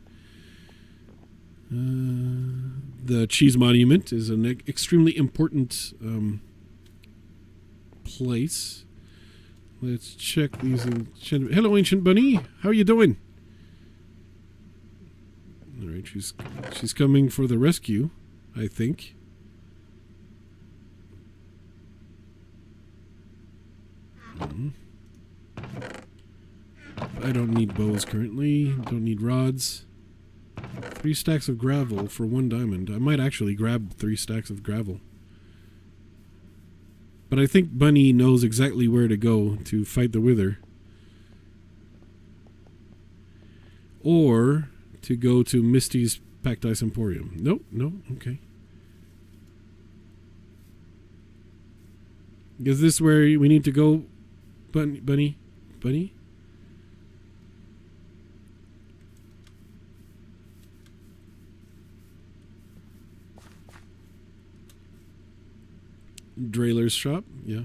The cheese monument is an extremely important place. Let's check these. Hello, Ancient Bunny. How are you doing? All right, she's coming for the rescue, I think. I don't need bows currently. Don't need rods. 3 stacks of gravel for 1 diamond. I might actually grab 3 stacks of gravel. But I think Bunny knows exactly where to go to fight the Wither. Or to go to Misty's Packed Ice Emporium. Nope, no, okay. Is this where we need to go, Bunny? Drailer's shop, yeah.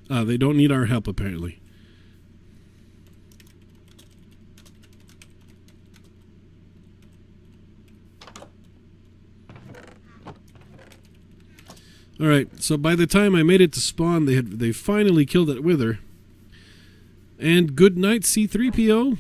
They don't need our help, apparently. Alright, so by the time I made it to spawn, they finally killed that Wither. And good night, C3PO.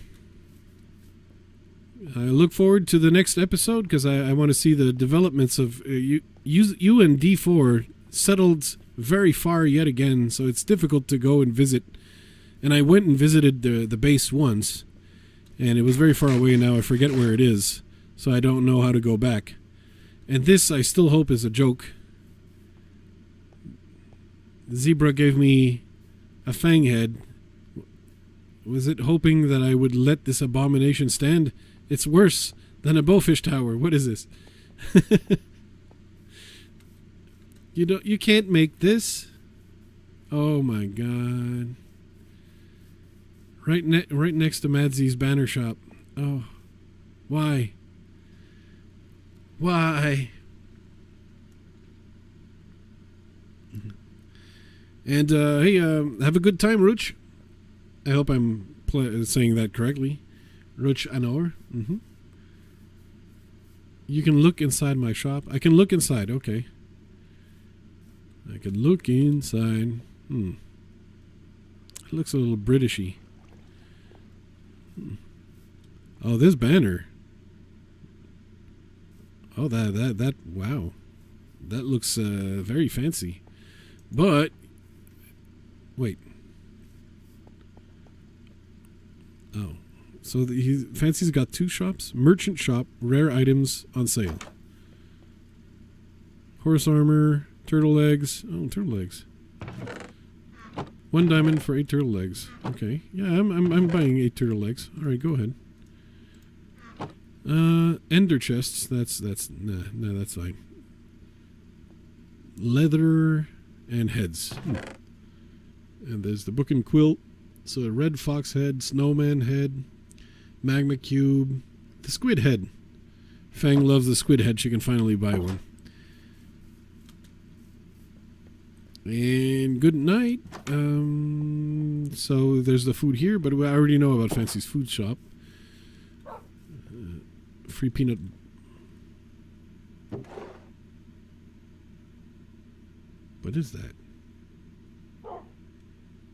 I look forward to the next episode because I want to see the developments of you and D4 settled very far yet again, so it's difficult to go and visit. And I went and visited the base once, and it was very far away now. I forget where it is, so I don't know how to go back. And this I still hope is a joke. The zebra gave me a fang head. Was it hoping that I would let this abomination stand? It's worse than a bowfish tower. What is this? You can't make this. Oh my god. Right next to Madsy's banner shop. Oh. Why? Why? And hey, have a good time, Rooch. I hope I'm saying that correctly. Rooch Anor. You can look inside my shop. I can look inside. Okay. I can look inside. It looks a little Britishy. Oh, this banner. Oh, that. Wow. That looks very fancy. But wait. Oh. So Fancy's got 2 shops. Merchant shop, rare items on sale. Horse armor, turtle eggs. Oh, turtle eggs. 1 diamond for 8 turtle eggs. Okay. Yeah, I'm buying 8 turtle eggs. All right, go ahead. Ender chests. That's fine. Leather and heads. And there's the book and quilt. So a red fox head, snowman head, magma cube, the squid head. Fang loves the squid head. She can finally buy one. And good night. So there's the food here, but I already know about Fancy's food shop. Free peanut. What is that?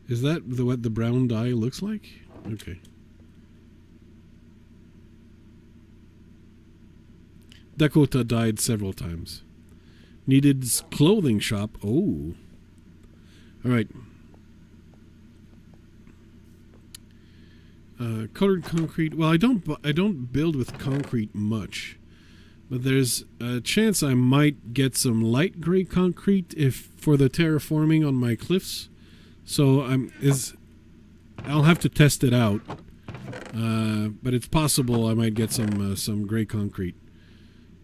Is that what the brown dye looks like? Okay. Dakota died several times. Needed clothing shop. Oh. All right. Colored concrete. Well, I don't build with concrete much, but there's a chance I might get some light gray concrete if for the terraforming on my cliffs. So I'll have to test it out, but it's possible I might get some gray concrete.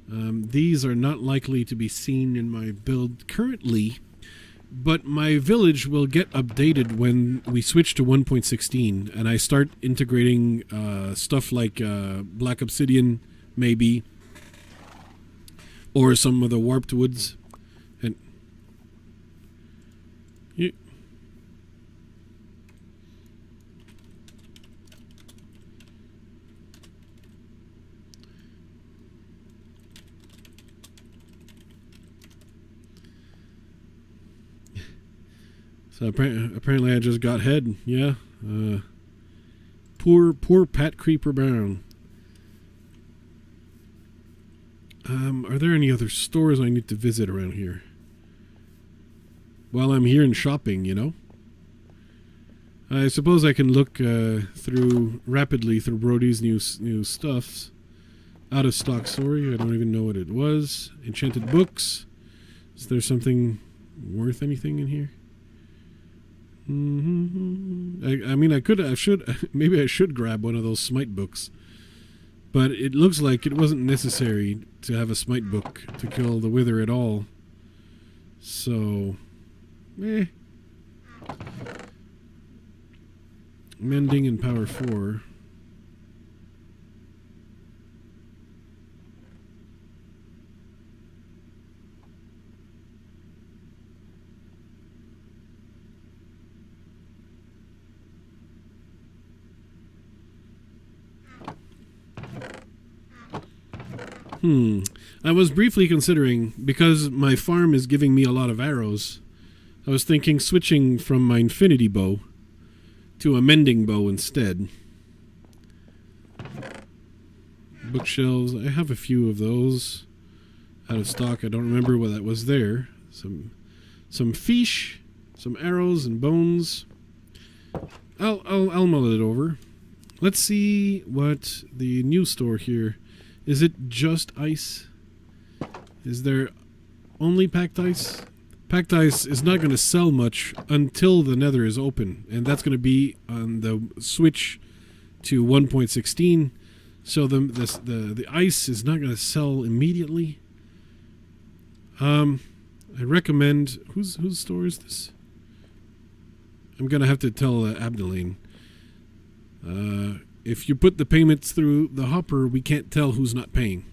These are not likely to be seen in my build currently, but my village will get updated when we switch to 1.16 and I start integrating stuff like black obsidian, maybe, or some of the warped woods. And So apparently I just got head. Yeah. Poor Pat Creeper Brown. Are there any other stores I need to visit around here? While I'm here and shopping, you know? I suppose I can look rapidly through Brody's new stuffs. Out of stock, sorry. I don't even know what it was. Enchanted books. Is there something worth anything in here? I mean, maybe I should grab one of those smite books. But it looks like it wasn't necessary to have a smite book to kill the wither at all. So, Mending in power 4. I was briefly considering, because my farm is giving me a lot of arrows, I was thinking switching from my infinity bow to a mending bow instead. Bookshelves, I have a few of those out of stock. I don't remember what that was there. Some fish, some arrows and bones. I'll mull it over. Let's see what the new store here. Is it just ice? Is there only packed ice? Packed ice is not going to sell much until the nether is open, and that's going to be on the switch to 1.16. So the ice is not going to sell immediately. I recommend whose store is this? I'm going to have to tell Abdeline. If you put the payments through the hopper, we can't tell who's not paying.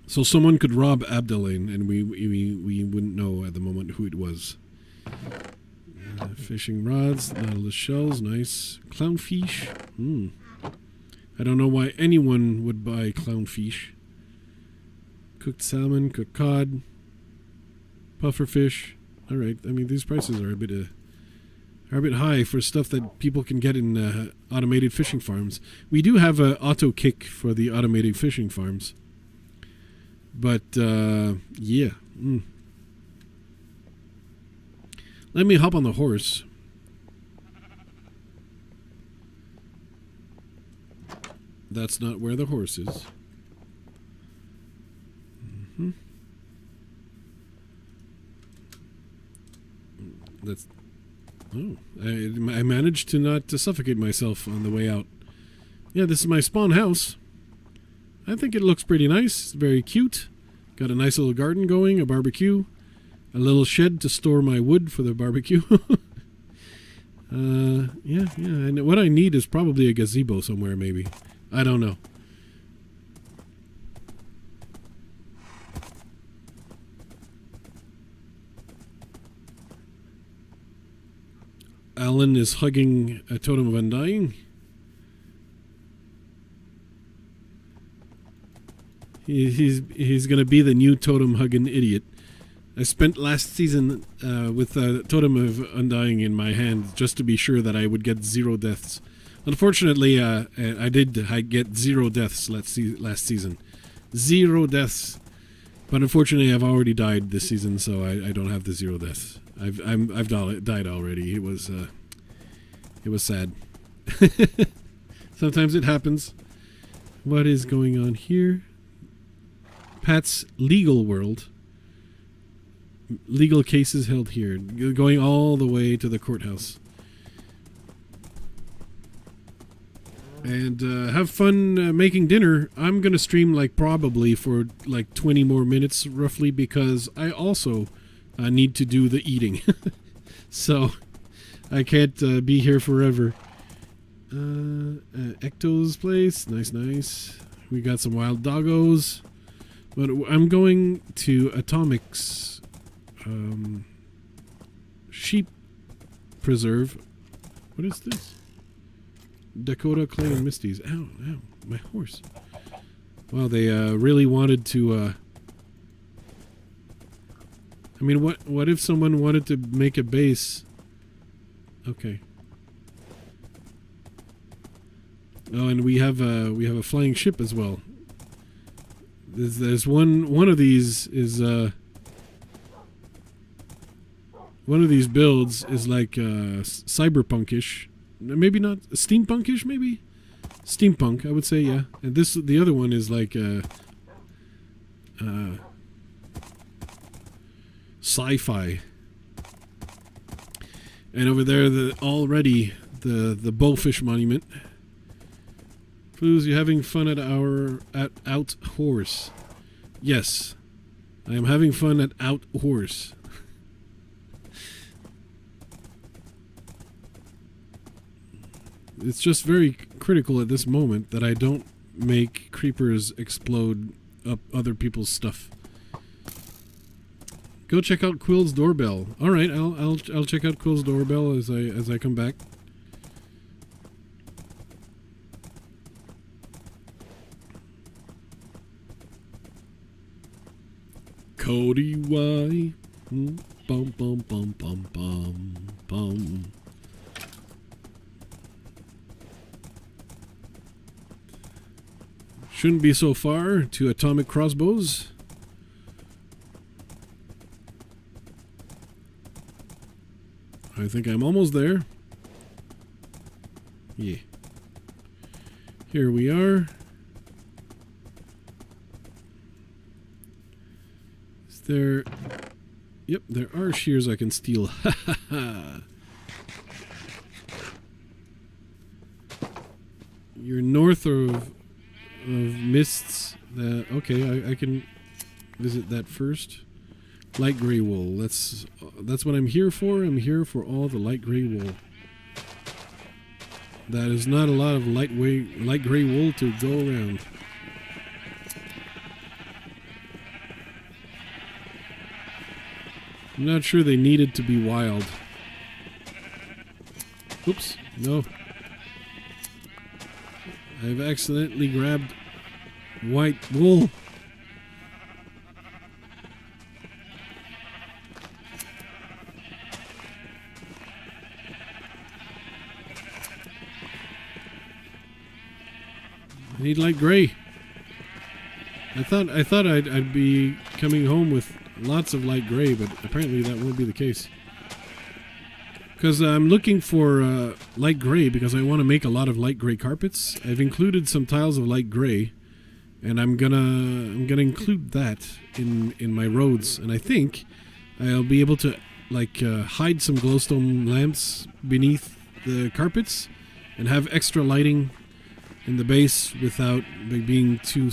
So someone could rob Abdeline, and we wouldn't know at the moment who it was. Fishing rods, nautilus shells, nice. Clownfish. I don't know why anyone would buy clownfish. Cooked salmon, cooked cod, pufferfish. All right. I mean, these prices are a bit high for stuff that people can get in automated fishing farms. We do have an auto kick for the automated fishing farms. But, yeah. Let me hop on the horse. That's not where the horse is. That's... Oh, I managed to not suffocate myself on the way out. Yeah, this is my spawn house. I think it looks pretty nice. It's very cute. Got a nice little garden going, a barbecue, a little shed to store my wood for the barbecue. Yeah. And what I need is probably a gazebo somewhere, maybe. I don't know. Alan is hugging a totem of undying. He's gonna be the new totem hugging idiot. I spent last season with a totem of undying in my hand just to be sure that I would get 0 deaths. Unfortunately, I get 0 deaths last season. 0 deaths. But unfortunately, I've already died this season, so I don't have the 0 deaths. I've died already. It was sad. Sometimes it happens. What is going on here? Pat's legal world. Legal cases held here, going all the way to the courthouse. And have fun making dinner. I'm gonna stream probably for 20 more minutes roughly, because I also need to do the eating. So I can't be here forever. Ecto's place, nice. We got some wild doggos. But I'm going to Atomic's sheep preserve. What is this? Dakota, Clay, and Misty's. Ow, my horse. Well, they really wanted to I mean, what if someone wanted to make a base? Okay. Oh, and we have a flying ship as well. There's one of these is one of these builds is like cyberpunkish, maybe not steampunkish, maybe steampunk. I would say, yeah. And the other one is like sci-fi. And over there, the Bullfish Monument. Fools, you having fun at Out Horse? Yes, I am having fun at Out Horse. It's just very critical at this moment that I don't make creepers explode up other people's stuff. Go check out Quill's doorbell. All right, I'll check out Quill's doorbell as I come back. Cody Y. Bum bum bum bum bum bum. Shouldn't be so far to atomic crossbows. I think I'm almost there. Yeah. Here we are. Is there... Yep, there are shears I can steal. Ha ha ha. You're north of mists. Okay, I can visit that first. Light gray wool. That's what I'm here for. I'm here for all the light gray wool. That is not a lot of light gray wool to go around. I'm not sure they needed to be wild. Oops, no. I've accidentally grabbed white wool. I need light gray. I thought I'd be coming home with lots of light gray, but apparently that won't be the case. Because I'm looking for light gray because I want to make a lot of light gray carpets. I've included some tiles of light gray, and I'm gonna include that in my roads. And I think I'll be able to like hide some glowstone lamps beneath the carpets and have extra lighting in the base without being too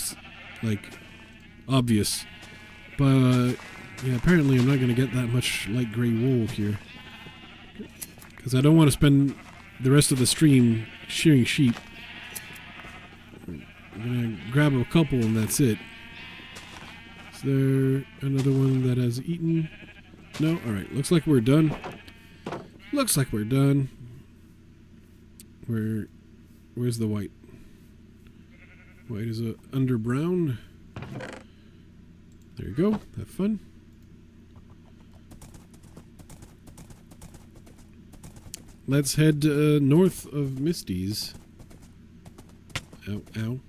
like obvious. But yeah, apparently I'm not going to get that much light gray wool here because I don't want to spend the rest of the stream shearing sheep. I'm going to grab a couple and that's it. Is there another one that has eaten? No? Alright, looks like we're done. Looks like we're done. Where's the white? White is under brown. There you go. Have fun. Let's head north of Misty's. Ow, ow.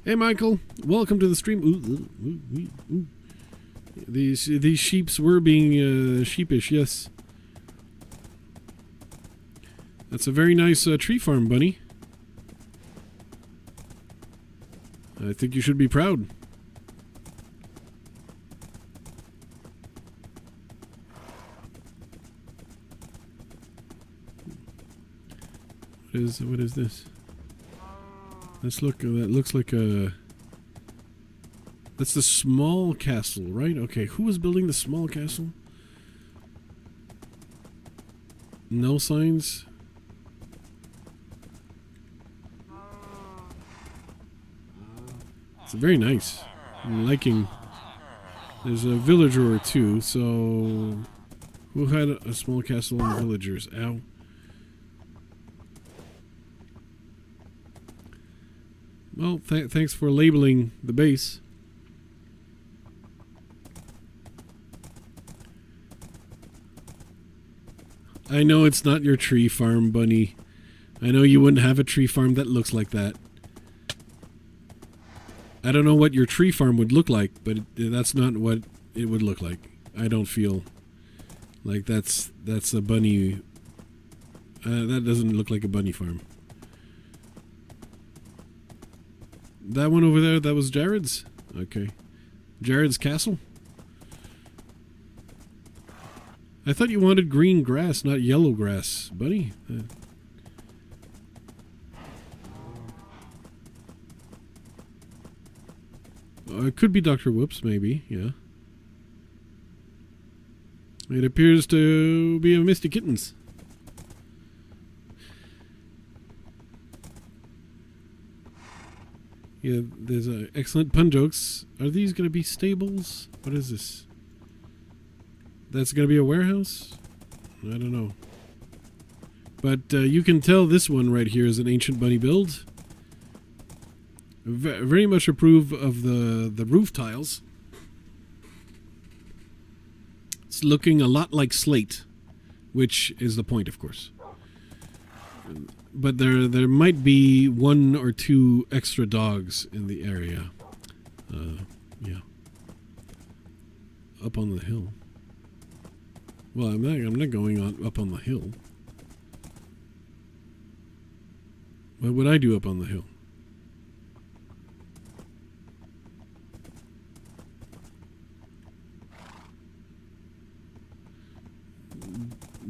Hey, Michael. Welcome to the stream. Ooh. These sheeps were being sheepish, yes. That's a very nice tree farm, Bunny. I think you should be proud. What is this? Let's look. That looks like a... That's the small castle, right? Okay, who was building the small castle? No signs. It's very nice. I'm liking. There's a villager or two, so... Who had a small castle and villagers? Ow. Well, thanks for labeling the base. I know it's not your tree farm, Bunny. I know you wouldn't have a tree farm that looks like that. I don't know what your tree farm would look like, but that's not what it would look like. I don't feel like that's a bunny. That doesn't look like a bunny farm. That one over there, that was Jared's? Okay. Jared's castle? I thought you wanted green grass, not yellow grass, buddy. It could be Dr. Whoops, maybe, yeah. It appears to be a Misty Kittens. Yeah, there's excellent pun jokes. Are these going to be stables? What is this? That's going to be a warehouse? I don't know. But you can tell this one right here is an ancient bunny build. Very much approve of the roof tiles. It's looking a lot like slate, which is the point, of course. But there might be 1 or 2 extra dogs in the area. Yeah. Up on the hill. Well, I'm not going up on the hill. What would I do up on the hill?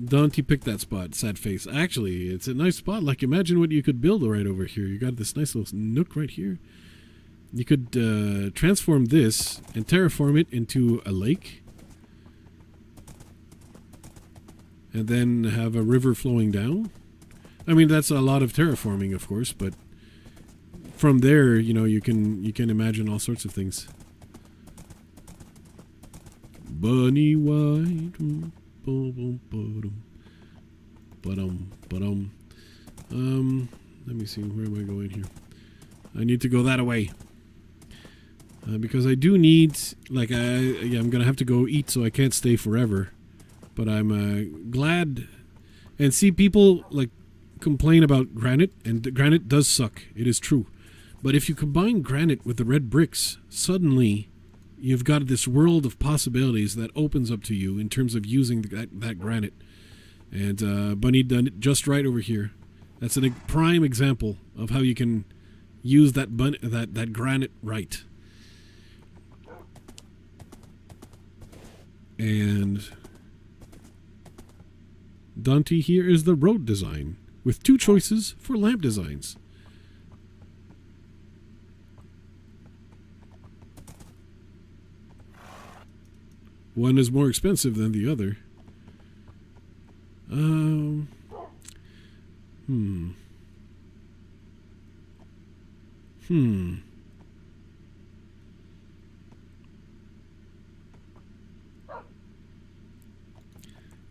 Don't you pick that spot, sad face. Actually, it's a nice spot. Like, imagine what you could build right over here. You got this nice little nook right here. You could transform this and terraform it into a lake. And then have a river flowing down. I mean, that's a lot of terraforming, of course, but from there, you know, you can imagine all sorts of things. Bunny white. Let me see, where am I going here? I need to go that way. Because I do need, like, I'm gonna have to go eat, so I can't stay forever. But I'm glad, and see, people like complain about granite, and granite does suck. It is true. But if you combine granite with the red bricks, suddenly you've got this world of possibilities that opens up to you in terms of using that granite. And Bunny done it just right over here. That's a prime example of how you can use that granite right. And Dante here is the road design, with 2 choices for lamp designs. One is more expensive than the other.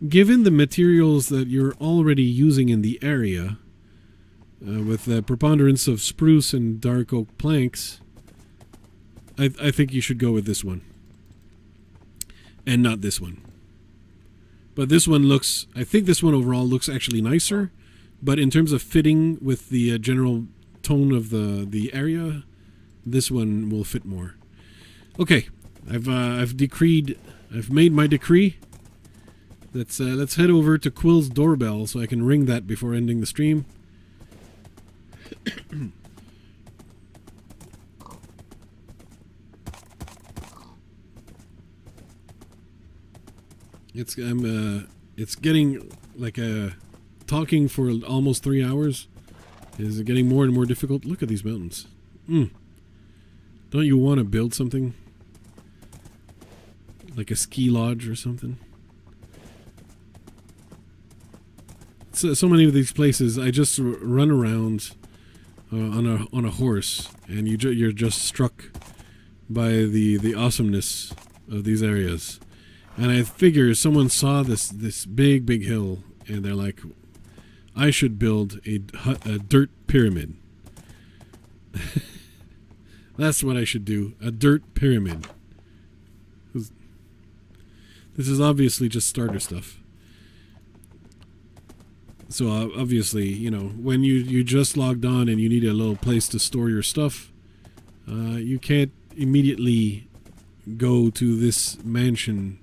Given the materials that you're already using in the area, with the preponderance of spruce and dark oak planks, I think you should go with this one. And not this one. But this one looks, I think this one overall looks actually nicer, but in terms of fitting with the general tone of the area, this one will fit more. Okay, I've made my decree. Let's head over to Quill's doorbell so I can ring that before ending the stream. It's getting like talking for almost 3 hours is getting more and more difficult. Look at these mountains. Don't you want to build something like a ski lodge or something? So many of these places, I just run around on a horse, and you're just struck by the awesomeness of these areas. And I figure someone saw this big hill, and they're like, I should build a dirt pyramid. That's what I should do. A dirt pyramid. This is obviously just starter stuff. So obviously, you know, when you just logged on and you need a little place to store your stuff, you can't immediately go to this mansion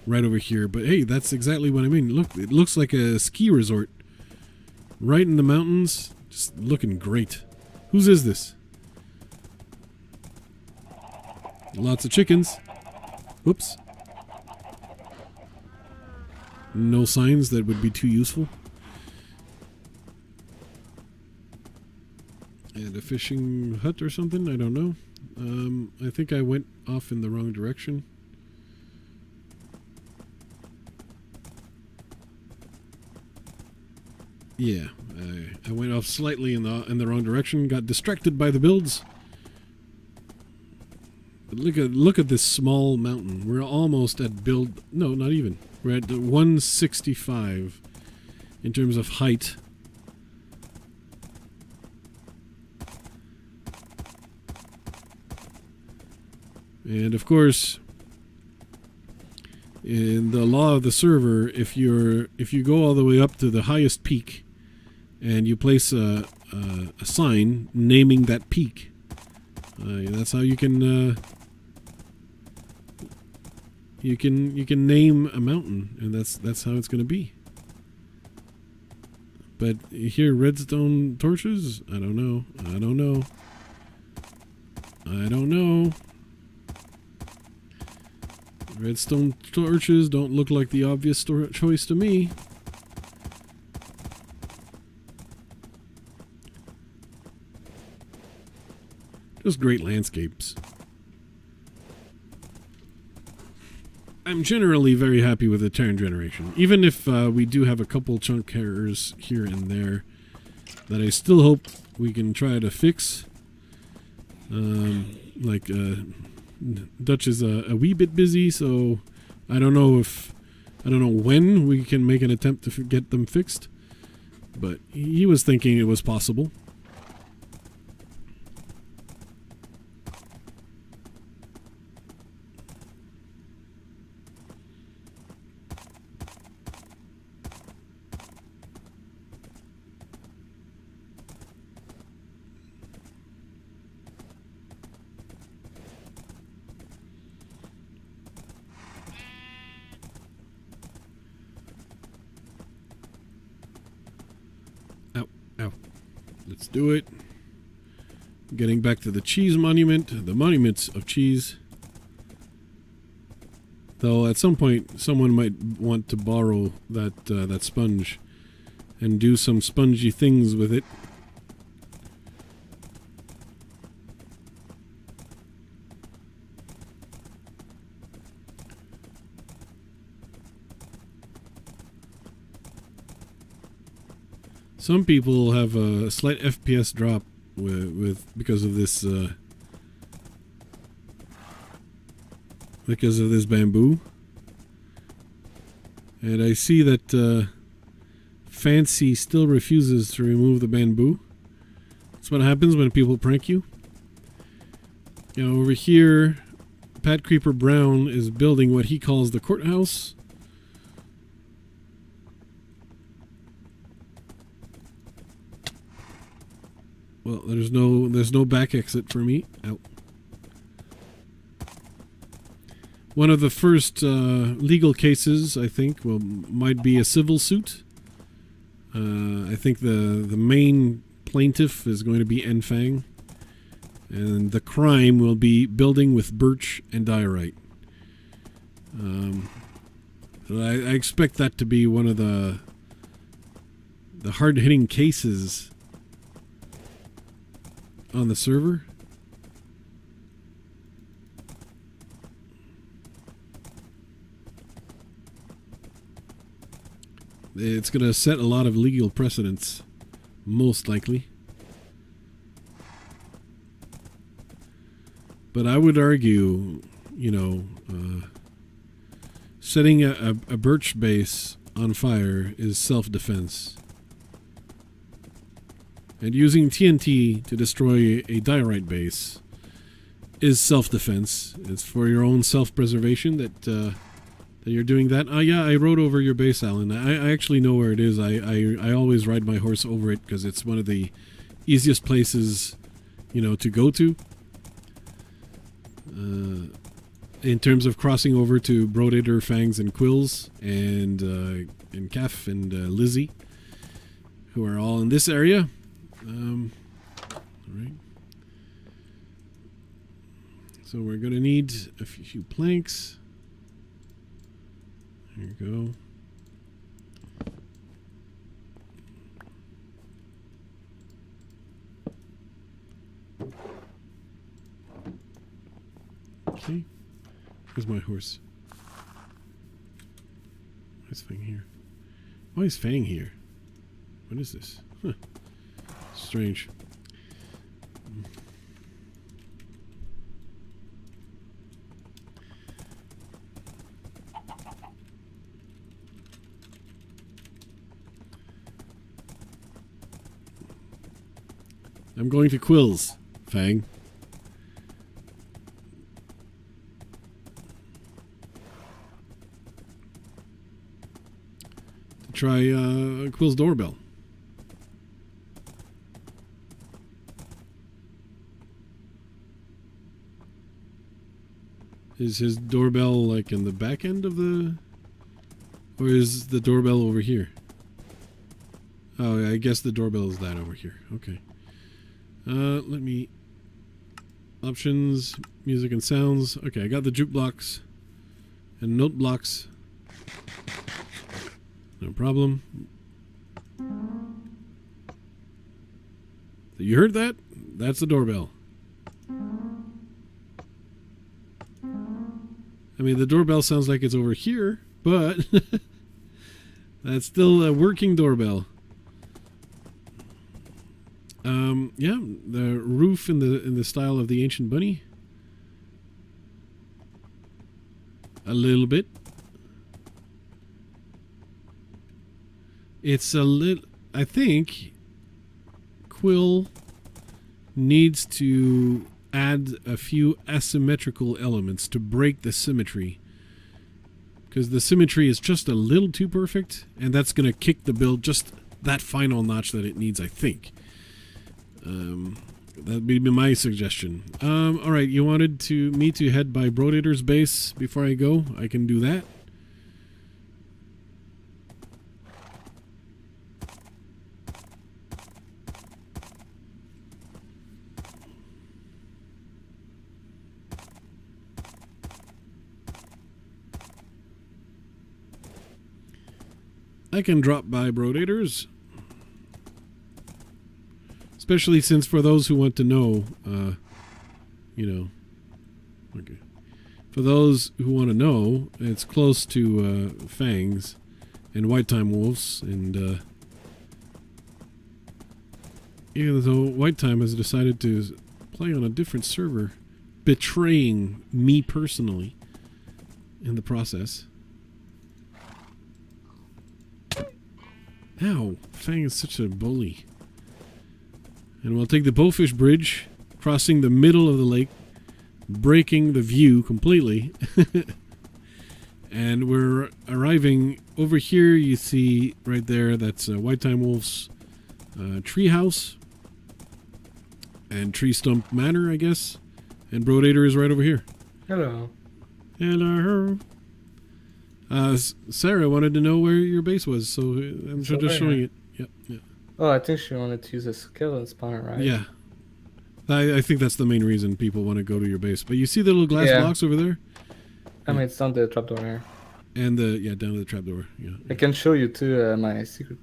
right over here. But hey, that's exactly what I mean. Look, it looks like a ski resort. Right in the mountains. Just looking great. Whose is this? Lots of chickens. Whoops. No signs that would be too useful. And a fishing hut or something? I don't know. I think I went off in the wrong direction. Yeah, I went off slightly in the wrong direction. Got distracted by the builds. But look at this small mountain. We're almost at build. No, not even. We're at 165 in terms of height. And of course, in the law of the server, if you go all the way up to the highest peak, and you place a sign naming that peak, that's how you can name a mountain, and that's how it's going to be. But here, redstone torches? I don't know. I don't know. I don't know. Redstone torches don't look like the obvious choice to me. Just great landscapes. I'm generally very happy with the Terran generation, even if we do have a couple chunk errors here and there that I still hope we can try to fix. Dutch is a wee bit busy, so I don't know when we can make an attempt to get them fixed, but he was thinking it was possible. Let's do it. Getting back to the cheese monument, the monuments of cheese. Though at some point someone might want to borrow that sponge and do some spongy things with it. Some people have a slight FPS drop because of this bamboo, and I see that Fancy still refuses to remove the bamboo. That's what happens when people prank you. You know, over here, Pat Creeper Brown is building what he calls the courthouse. Well, there's no back exit for me. Ow. One of the first legal cases, I think, might be a civil suit. I think the main plaintiff is going to be Enfang, and the crime will be building with birch and diorite. I expect that to be one of the hard-hitting cases on the server. It's going to set a lot of legal precedents, most likely. But I would argue, you know, setting a birch base on fire is self-defense. And using TNT to destroy a diorite base is self-defense. It's for your own self-preservation that you're doing that. Yeah, I rode over your base, Alan. I actually know where it is. I always ride my horse over it because it's one of the easiest places, to go to. In terms of crossing over to Brodator, Fangs, and Quills, and Kef and Lizzie, who are all in this area. All right. So we're going to need a few planks. There you go. Okay. Where's my horse? Why's Fang here? Why is Fang here? What is this? Huh. Strange. I'm going to Quills, Fang. To try Quill's doorbell. Is his doorbell like in the back end of the... Or is the doorbell over here? Oh, I guess the doorbell is that over here. Okay. Let me... Options, music and sounds. Okay, I got the jukebox and note blocks. No problem. You heard that? That's the doorbell. I mean, the doorbell sounds like it's over here, but that's still a working doorbell. Yeah, the roof in the style of the Ancient Bunny. A little bit. It's a little... I think Quill needs to add a few asymmetrical elements to break the symmetry. Because the symmetry is just a little too perfect, and that's going to kick the build just that final notch that it needs, I think. That'd be my suggestion. Alright, you wanted me to head by Brodator's base before I go? I can do that. I can drop by Brodator's. Especially since for those who want to know, okay. For those who want to know, it's close to Fangs and White Time Wolves, and even though White Time has decided to play on a different server, betraying me personally in the process. Ow, Fang is such a bully. And we'll take the Bowfish Bridge, crossing the middle of the lake, breaking the view completely. And we're arriving over here. You see right there, that's White Time Wolf's treehouse. And Tree Stump Manor, I guess. And Brodator is right over here. Hello. Hello. Sarah wanted to know where your base was, so I'm just showing it. Yep, yeah. Oh, I think she wanted to use a skeleton spawner, right? Yeah. I think that's the main reason people want to go to your base. But you see the little glass blocks over there? I mean, it's down the trapdoor there. And down to the trapdoor. Yeah. I can show you too my secret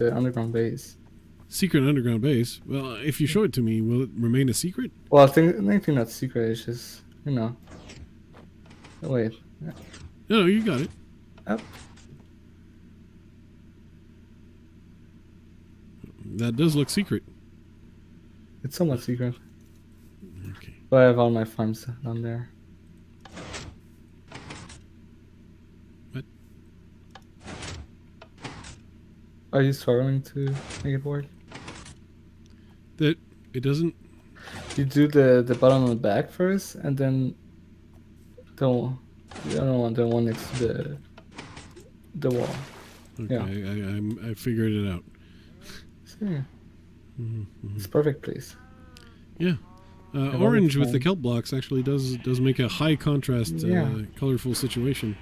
underground base. Secret underground base? Well, if you show it to me, will it remain a secret? Well, I think that's secret. It's just, Oh, wait. No, you got it. Yep. That does look secret. It's somewhat secret. Okay. But I have all my farms down there. What? Are you struggling to make it work? That it doesn't. you do the bottom and back first, and then the other one, the one next to the wall. Okay, Yeah. I figured it out. So, yeah, Mm-hmm. it's perfect place. Yeah. I've Orange with the always kelp blocks actually does make a high contrast, Yeah. colorful situation.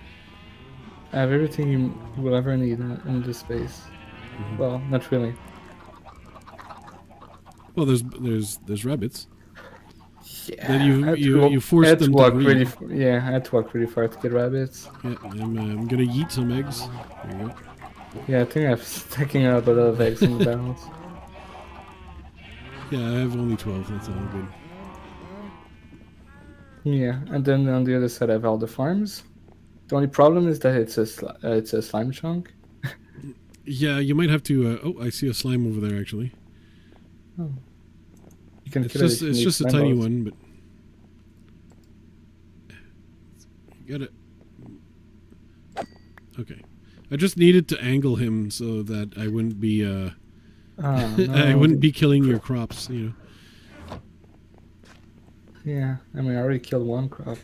I have everything you will ever need in this space. Mhm. Well, not really. Well, there's rabbits that Yeah, I had to you I forced had to them to walk breed. yeah, I had to walk really far to get rabbits. Yeah, I'm gonna eat some eggs. There you go. Yeah, I think I'm stacking up a lot of eggs in the barrels. Yeah, I have only 12. That's all good. Yeah, and then on the other side I have all the farms. The only problem is that it's a slime chunk. Yeah, you might have to. Oh, I see a slime over there. Actually, Oh. You can kill it if you it's need just a slime tiny balls. one, but you gotta. Okay, I just needed to angle him so that I wouldn't be. Oh, I no. wouldn't be killing your crops. You know. Yeah, I mean I already killed one crop.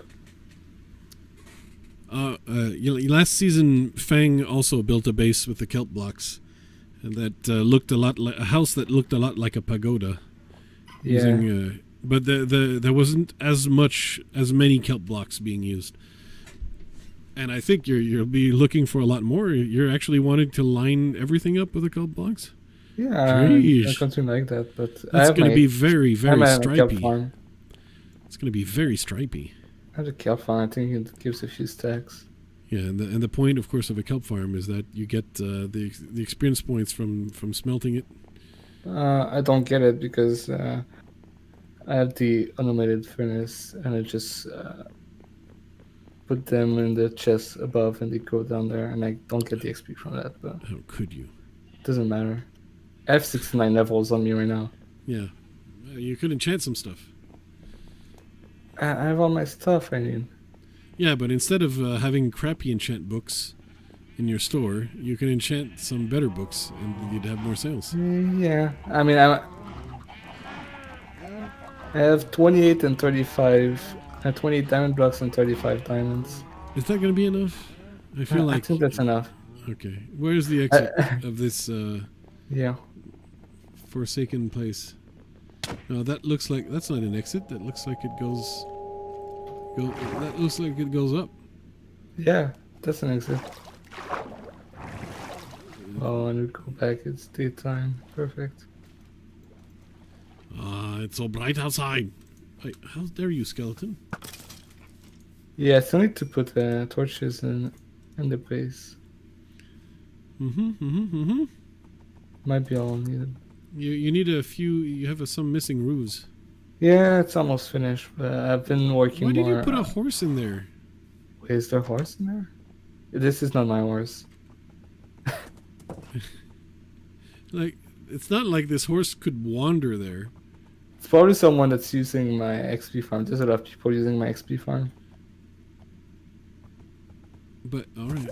Last season, Fang also built a base with the kelp blocks, and that looked a lot like a house that looked a lot like a pagoda. Yeah. Using, but there wasn't as many kelp blocks being used, and I think you'll be looking for a lot more. You're actually wanting to line everything up with the kelp blocks. Yeah, I Jeez, continue like that, but I that's have going to my be very I very have my kelp stripy. farm. It's going to be very stripy. I have a kelp farm. I think it gives a few stacks. Yeah, and the point, of course, of a kelp farm is that you get the experience points from smelting it. I don't get it because I have the automated furnace, and I just put them in the chest above, and they go down there, and I don't get the XP from that. But How could you? it doesn't matter. I have 69 levels on me right now. Yeah, you could enchant some stuff. I have all my stuff I need. Yeah, but instead of having crappy enchant books in your store, you can enchant some better books, and you'd have more sales. Yeah, I mean I have 28 and 35. I have 28 diamond blocks and 35 diamonds. Is that going to be enough? I feel I like. think that's enough. Okay, where's the exit of this Yeah. forsaken place? No, that looks like that's not an exit. That looks like it goes. That looks like it goes up. Yeah, that's an exit. Oh, and we go back. It's daytime. Perfect. It's so bright outside. Wait, how dare you, skeleton? Yeah, I still need to put torches in the base. Might be all needed. You need a few. You have some missing roofs. Yeah, it's almost finished. But I've been working Why more. did you put a horse in there? Wait, is there a horse in there? This is not my horse. Like, it's not like this horse could wander there. It's probably someone that's using my XP farm. There's a lot of people using my XP farm. But all right.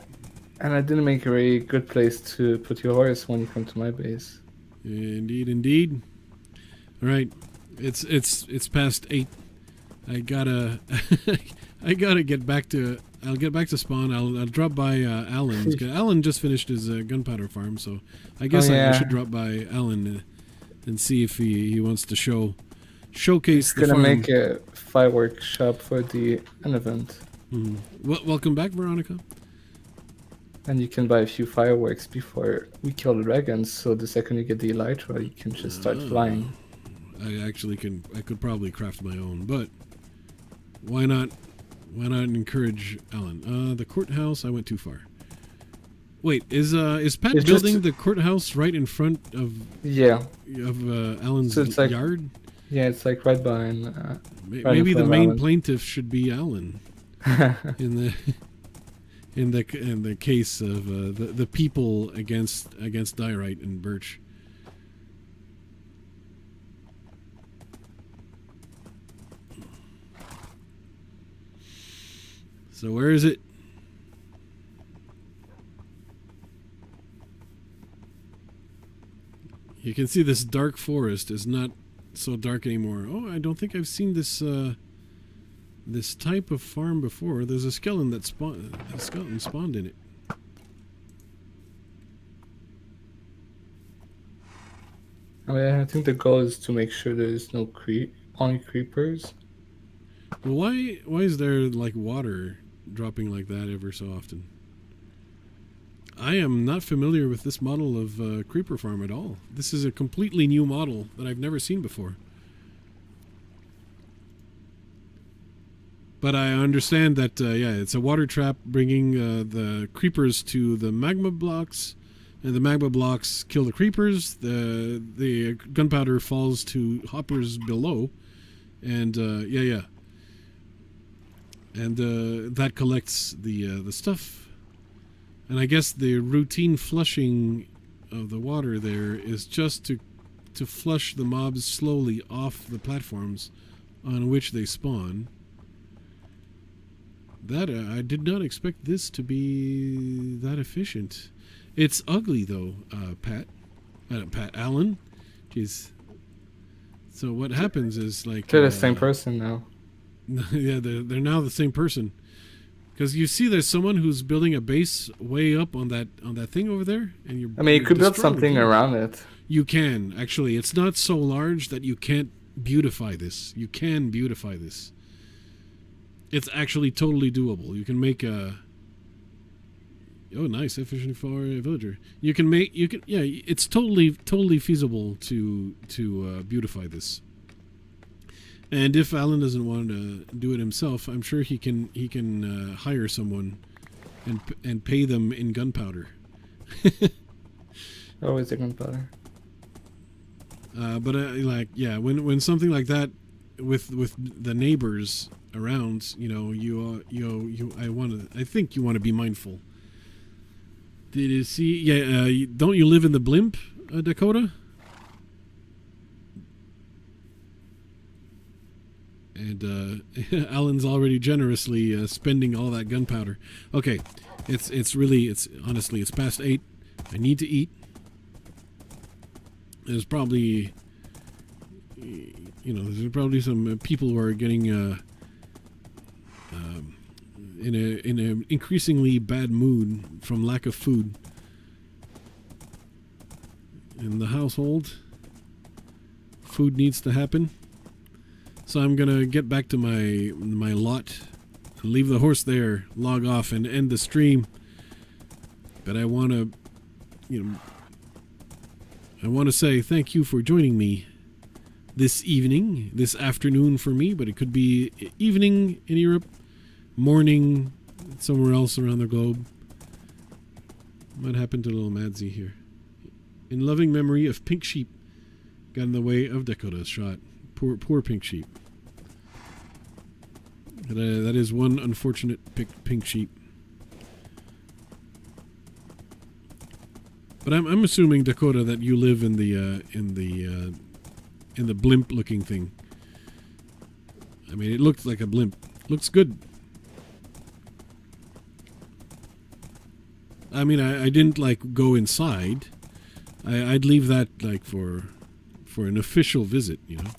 And I didn't make a very good place to put your horse when you come to my base. Indeed, indeed. All right, it's past 8. I gotta I gotta get back to. I'll get back to spawn. I'll drop by Alan's. Alan just finished his gunpowder farm, so I guess I should drop by Alan and see if he wants to showcase the Gonna farm. make a fireworks shop for an event. Welcome back, Veronica. And you can buy a few fireworks before we kill the dragons, so the second you get the elytra, you can just start flying. I could probably craft my own, but why not? Why not encourage Alan? The courthouse. I went too far. Wait, is Pat It's building the courthouse right in front of Alan's So it's like- yard? Yeah, it's like right behind. Maybe the front of main Alan. plaintiff should be Alan in the case of the people against Diorite and Birch. So where is it? You can see this dark forest is not so dark anymore. Oh, I don't think I've seen this this type of farm before. There's a skeleton that spawned in it. I mean, I think the goal is to make sure there's no only creepers. Well, why is there like water dropping like that ever so often? I am not familiar with this model of creeper farm at all. This is a completely new model that I've never seen before. But I understand that, yeah, it's a water trap bringing the creepers to the magma blocks, and the magma blocks kill the creepers. The gunpowder falls to hoppers below, and yeah. And that collects the stuff. And I guess the routine flushing of the water there is just to flush the mobs slowly off the platforms on which they spawn. That I did not expect this to be that efficient. It's ugly though, Pat Allen. Jeez. So what happens is like They're the same person now. Yeah, they're now the same person. Because you see, there's someone who's building a base way up on that thing over there, and you're. I mean, you could build destroying something the around it. You can actually. It's not so large that you can't beautify this. You can beautify this. It's actually totally doable. You can make a. Oh, nice, efficient for a villager. You can make. You can. Yeah, it's totally feasible to beautify this. And if Alan doesn't want to do it himself, I'm sure he can hire someone and pay them in gunpowder. Always the gunpowder. But like, yeah, when something like that with the neighbors around, you know, I think you want to be mindful. Did you see? Yeah, don't you live in the blimp, Dakota? And Alan's already generously spending all that gunpowder. Okay, it's honestly it's past 8. I need to eat. There's probably there's probably some people who are getting in an increasingly bad mood from lack of food in the household. Food needs to happen. So I'm gonna get back to my lot, leave the horse there, log off, and end the stream. But I want to say thank you for joining me this evening, this afternoon for me, but it could be evening in Europe, morning somewhere else around the globe. What happened to little Madsy here? In loving memory of Pink Sheep, got in the way of Dakota's shot. Poor Pink Sheep. That is one unfortunate pink sheep. But I'm assuming, Dakota, that you live in the blimp-looking thing. I mean, it looked like a blimp. Looks good. I mean, I didn't like go inside. I'd leave that like for an official visit, you know.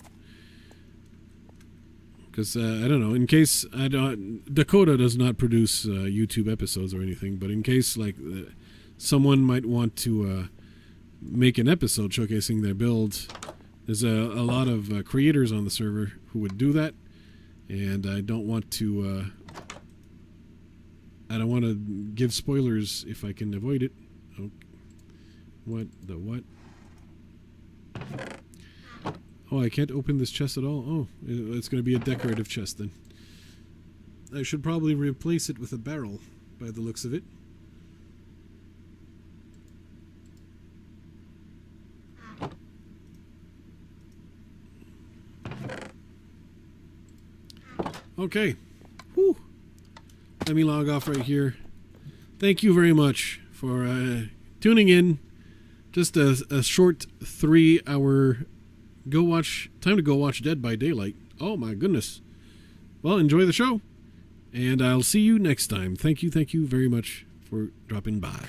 Because, I don't know, in case Dakota does not produce YouTube episodes or anything, but in case, like, someone might want to make an episode showcasing their build, there's a lot of creators on the server who would do that, and I don't want to give spoilers if I can avoid it. Oh, what? Oh, I can't open this chest at all. Oh, it's going to be a decorative chest then. I should probably replace it with a barrel, by the looks of it. Okay. Whew. Let me log off right here. Thank you very much for tuning in. Just a short 3-hour time to go watch Dead by Daylight. Oh my goodness. Well, enjoy the show, and I'll see you next time. Thank you very much for dropping by.